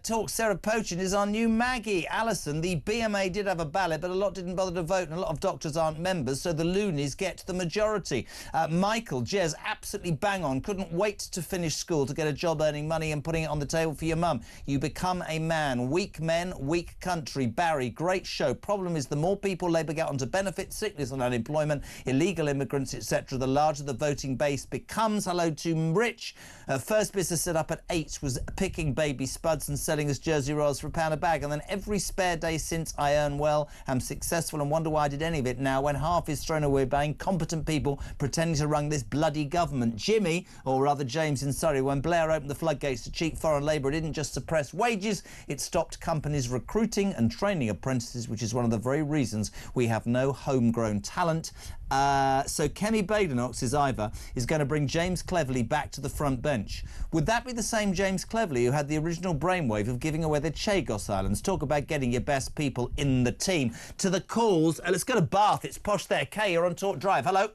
talk Sarah Pochen is our new Maggie. Alison, the BMA did have a ballot, but a lot didn't bother to vote, and a lot of doctors aren't members, so the loonies get the majority. Michael, Jez, absolutely bang on. Couldn't wait to finish school to get a job earning money and putting it on the table for your mum. You become a man. Weak men, weak country. Barry, great show. show. Problem is, the more people Labour get onto benefits, sickness and unemployment, illegal immigrants, etc., the larger the voting base becomes. Hello to Rich. First business set up at 8 was picking baby spuds and selling us Jersey rolls for £1 a bag. And then every spare day since, I earn well, am successful, and wonder why I did any of it now when half is thrown away by incompetent people pretending to run this bloody government. Jimmy, or rather James in Surrey, when Blair opened the floodgates to cheap foreign labour, it didn't just suppress wages, it stopped companies recruiting and training apprentices, which is one of the very reasons we have no homegrown talent. So Kemi Badenoch's Ivor is going to bring James Cleverly back to the front bench. Would that be the same James Cleverly who had the original brainwave of giving away the Chagos Islands? Talk about getting your best people in the team. To the calls, let's go to Bath. It's posh there. Kay, you're on Talk Drive. Hello.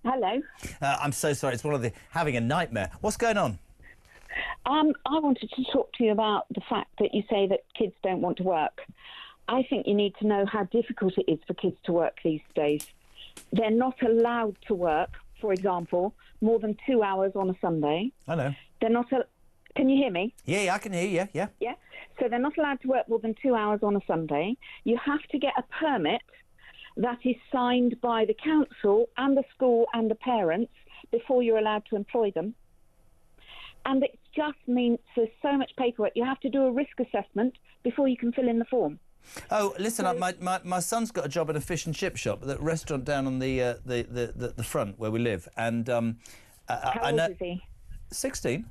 Hello. I'm so sorry. It's one of the having a nightmare. What's going on? I wanted to talk to you about the fact that you say that kids don't want to work. I think you need to know how difficult it is for kids to work these days. They're not allowed to work, for example, more than 2 hours on a Sunday. I know. They're not. Can you hear me? Yeah, I can hear you. Yeah. Yeah. So they're not allowed to work more than 2 hours on a Sunday. You have to get a permit that is signed by the council and the school and the parents before you're allowed to employ them. And it just means there's so much paperwork. You have to do a risk assessment before you can fill in the form. Oh, listen, my son's got a job at a fish and chip shop, that restaurant down on the front where we live, and How old is he? 16.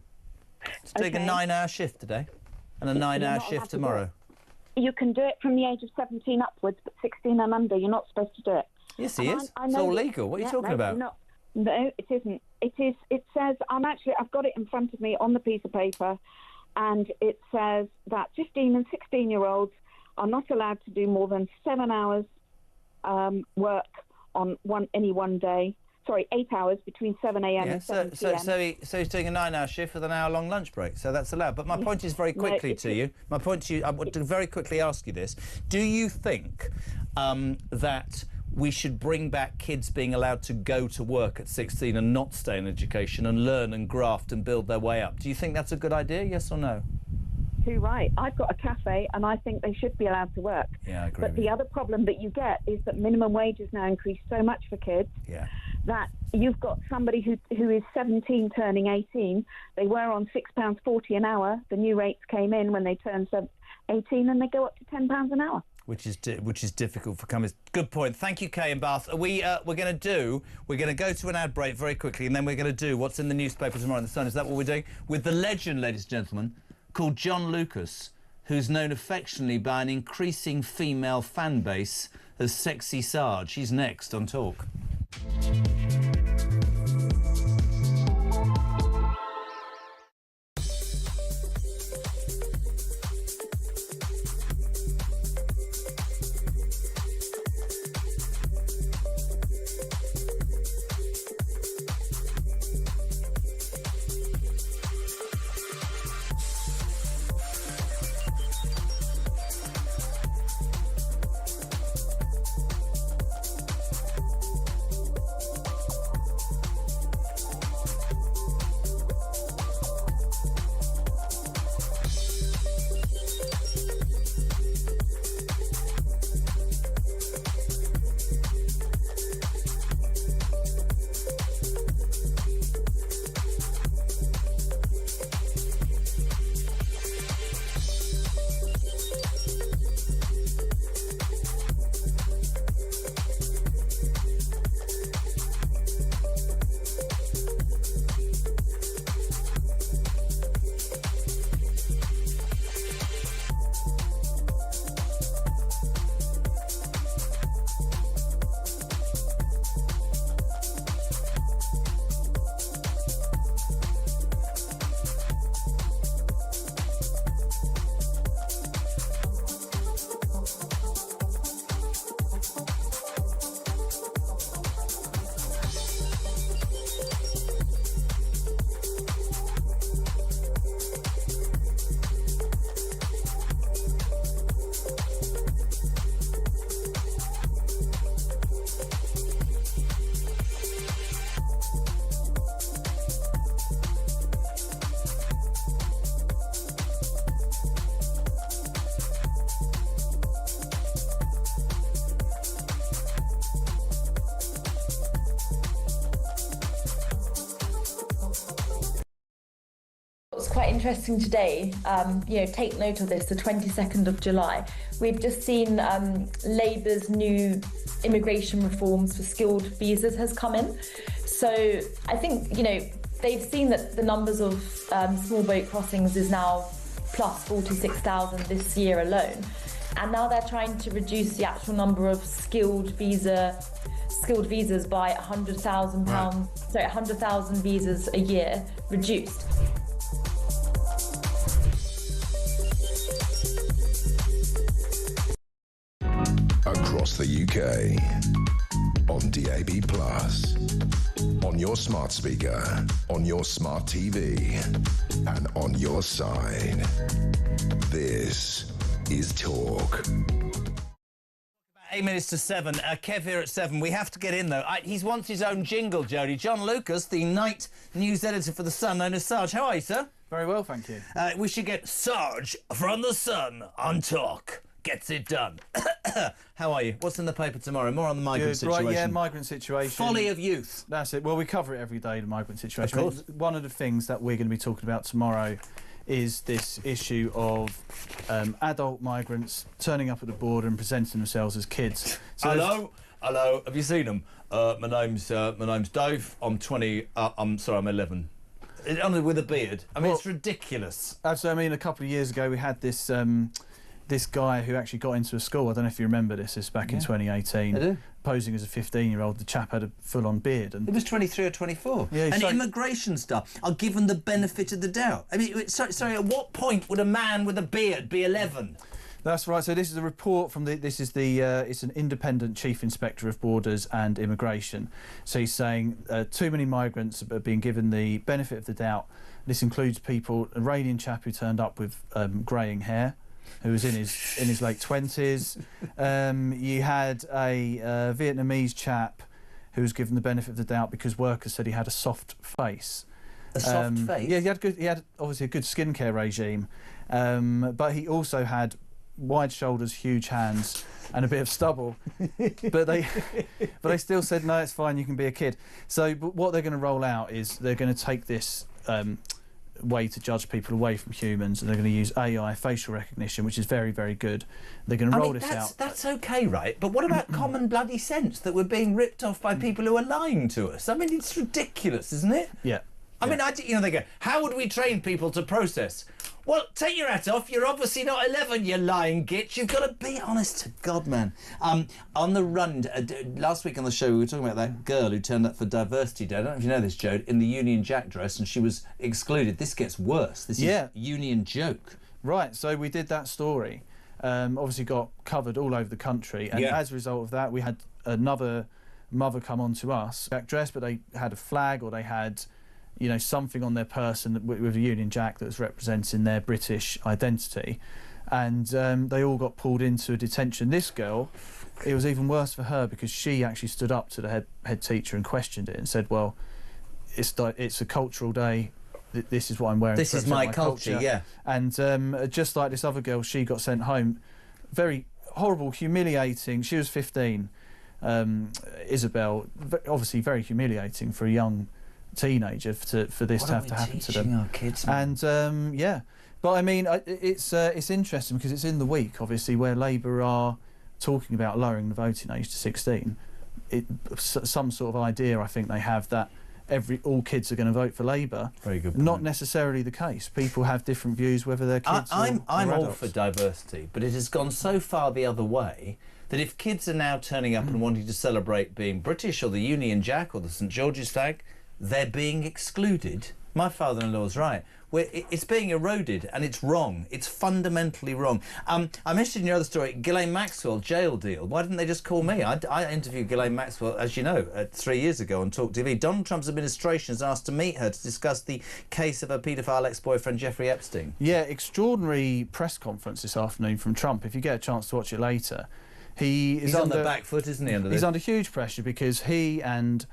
He's doing a 9-hour shift today, and a 9-hour shift tomorrow. You can do it from the age of 17 upwards, but 16 and under, you're not supposed to do it. Yes, he is. It's all legal. What are you talking about? No, it isn't. It says, I've got it in front of me on the piece of paper, and it says that 15 and 16-year-olds are not allowed to do more than 7 hours work on any one day. Sorry, 8 hours between 7 a.m. and 7 p.m. So he's doing a 9-hour shift with an hour-long lunch break, so that's allowed. But my point is very quickly to you. My point to you, I want to very quickly ask you this. Do you think that we should bring back kids being allowed to go to work at 16 and not stay in education and learn and graft and build their way up? Do you think that's a good idea, yes or no? Too right. I've got a cafe and I think they should be allowed to work. Yeah, I agree. But the other problem that you get is that minimum wages now increase so much for kids that you've got somebody who is 17 turning 18. They were on £6.40 an hour. The new rates came in when they turned 18 and they go up to £10 an hour. Which is difficult for companies. Good point. Thank you, Kay in Bath. We're going to go to an ad break very quickly, and then we're going to do what's in the newspaper tomorrow in the Sun. Is that what we're doing? With the legend, ladies and gentlemen, called John Lucas, who's known affectionately by an increasing female fan base as Sexy Sarge. He's next on Talk. What's quite interesting today, take note of this, the 22nd of July. We've just seen Labour's new immigration reforms for skilled visas has come in. So I think, they've seen that the numbers of small boat crossings is now plus 46,000 this year alone. And now they're trying to reduce the actual number of skilled visas by £100,000. Sorry, 100,000 visas a year reduced. Across the UK, on DAB+, on your smart speaker, on your smart TV, and on your side. This is Talk. 8 minutes to 7. Kev here at 7. We have to get in, though. He wants his own jingle, Jody. John Lucas, the night news editor for The Sun, known as Sarge. How are you, sir? Very well, thank you. We should get Sarge from The Sun on Talk. Gets it done. How are you? What's in the paper tomorrow? More on the migrant situation. Right, yeah, migrant situation. Folly of youth. That's it. Well, we cover it every day, the migrant situation. Of course. One of the things that we're going to be talking about tomorrow is this issue of adult migrants turning up at the border and presenting themselves as kids. So Hello. Have you seen them? My name's Dave. I'm 20. I'm 11. With a beard. It's ridiculous. A couple of years ago we had this this guy who actually got into a school. I don't know if you remember this. This back in 2018. I do. Posing as a 15-year-old, the chap had a full-on beard. And it was 23 or 24. Yeah, and immigration stuff are given the benefit of the doubt. Sorry, at what point would a man with a beard be 11? That's right. So this is a report from it's an independent chief inspector of borders and immigration. So he's saying too many migrants are being given the benefit of the doubt. This includes an Iranian chap who turned up with greying hair, who was in his late 20s. You had a Vietnamese chap who was given the benefit of the doubt because workers said he had a soft face. A soft face? Yeah, he had obviously a good skincare regime, but he also had wide shoulders, huge hands, and a bit of stubble. but they still said no, it's fine, you can be a kid. So, but what they're going to roll out is they're going to take this way to judge people away from humans, and they're going to use AI facial recognition, which is very, very good. They're going to roll this out. That's okay, right? But what about common bloody sense that we're being ripped off by people who are lying to us? It's ridiculous, isn't it? Yeah. They go, how would we train people to process? Well, take your hat off. You're obviously not 11, you lying git. You've got to be honest to God, man. On the run, last week on the show, we were talking about that girl who turned up for Diversity Day. I don't know if you know this, Joe, in the Union Jack dress, and she was excluded. This gets worse. This is Union joke. Right, so we did that story. Obviously got covered all over the country, and as a result of that, we had another mother come on to us, Jack dress, but they had a flag, or they had something on their person with a Union Jack that was representing their British identity, and they all got pulled into a detention. This girl, it was even worse for her because she actually stood up to the head teacher and questioned it and said, well, it's a cultural day, this is what I'm wearing. This is my culture, yeah. And just like this other girl, she got sent home. Very horrible, humiliating. She was 15, Isabel, obviously very humiliating for a young teenager for this to have to happen to them. Our kids, man? And but it's interesting because it's in the week, obviously, where Labour are talking about lowering the voting age to 16. Some sort of idea I think they have that all kids are going to vote for Labour. Very good point. Not necessarily the case. People have different views whether they're kids or I'm all adults. for diversity, but it has gone so far the other way that if kids are now turning up and wanting to celebrate being British or the Union Jack or the St George's flag, they're being excluded. My father-in-law's right. It's being eroded, and it's wrong. It's fundamentally wrong. I'm interested in your other story, Ghislaine Maxwell, jail deal. Why didn't they just call me? I interviewed Ghislaine Maxwell, as you know, 3 years ago on talkTV. Donald Trump's administration has asked to meet her to discuss the case of her paedophile ex-boyfriend, Jeffrey Epstein. Yeah, extraordinary press conference this afternoon from Trump. If you get a chance to watch it later. He's on the back foot, isn't he? He's under huge pressure because he and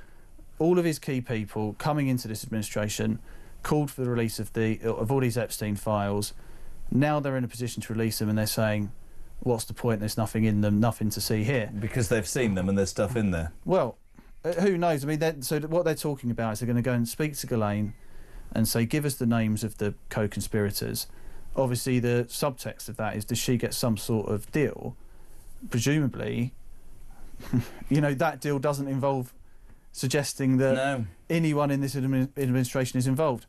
all of his key people coming into this administration called for the release of all these Epstein files. Now they're in a position to release them, and they're saying, what's the point? There's nothing in them, nothing to see here. Because they've seen them and there's stuff in there. Well, who knows? So what they're talking about is they're going to go and speak to Ghislaine and say, give us the names of the co-conspirators. Obviously, the subtext of that is, does she get some sort of deal? Presumably, you know, that deal doesn't involve suggesting that anyone in this administration is involved.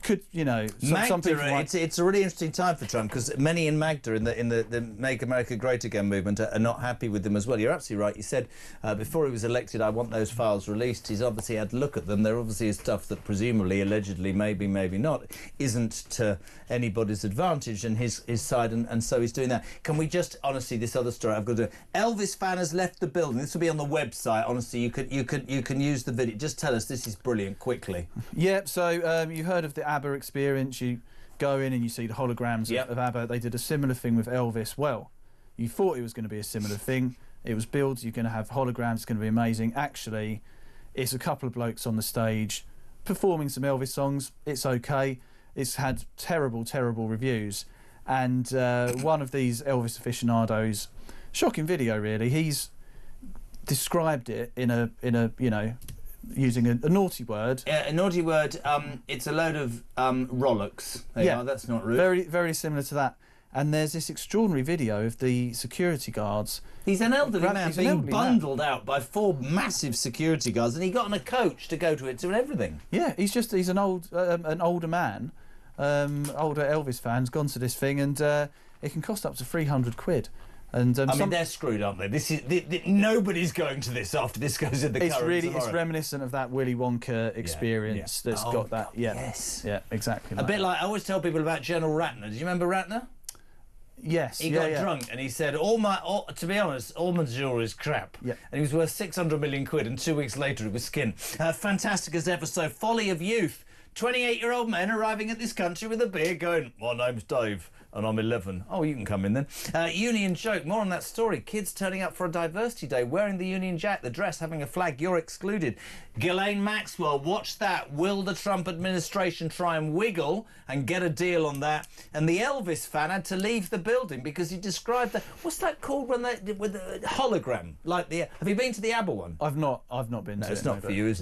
Could, you know, some people might... it's a really interesting time for Trump, because many in Magda, in the Make America Great Again movement, are not happy with him as well. You're absolutely right. You said before he was elected, I want those files released. He's obviously had to look at them. There obviously is stuff that presumably, allegedly, maybe not, isn't to anybody's advantage and his side, and so he's doing that. Can we just, honestly, this other story I've got to do. Elvis fan has left the building. This will be on the website. Honestly, you can use the video. Just tell us, this is brilliant, quickly. Yeah, so you heard of the ABBA experience. You go in and you see the holograms of ABBA. They did a similar thing with Elvis. Well, you thought it was going to be a similar thing. It was billed, you're going to have holograms, it's going to be amazing. Actually, it's a couple of blokes on the stage performing some Elvis songs. It's okay. It's had terrible reviews. And one of these Elvis aficionados, shocking video really, he's described it in a you know, using a naughty word. Yeah, a naughty word. It's a load of rollicks. That's not rude. Very similar to that. And there's this extraordinary video of the security guards. He's an elderly man being bundled out by 4 massive security guards, and he got on a coach to go to it and everything. Yeah, he's an older man, older Elvis fan, gone to this thing, and it can cost up to £300. And I mean, they're screwed, aren't they? This is nobody's going to this after this goes in the Current tomorrow. It's reminiscent of that Willy Wonka experience that's got that. Yeah, yes, yeah, exactly. A bit like I always tell people about General Ratner. Do you remember Ratner? Yes. He got drunk and he said, to be honest, all my jewellery is crap. Yeah. And he was worth 600 million quid, and 2 weeks later it was skin. Fantastic as ever. So, folly of youth. 28-year-old men arriving at this country with a beer going, my name's Dave and I'm 11. Oh, you can come in then. Union joke, more on that story. Kids turning up for a diversity day, wearing the Union Jack, the dress, having a flag, you're excluded. Ghislaine Maxwell, watch that. Will the Trump administration try and wiggle and get a deal on that? And the Elvis fan had to leave the building because he described the, what's that called when they, with the hologram? Like the, have you been to the ABBA one? I've not been to it. No, it's not for you, is it?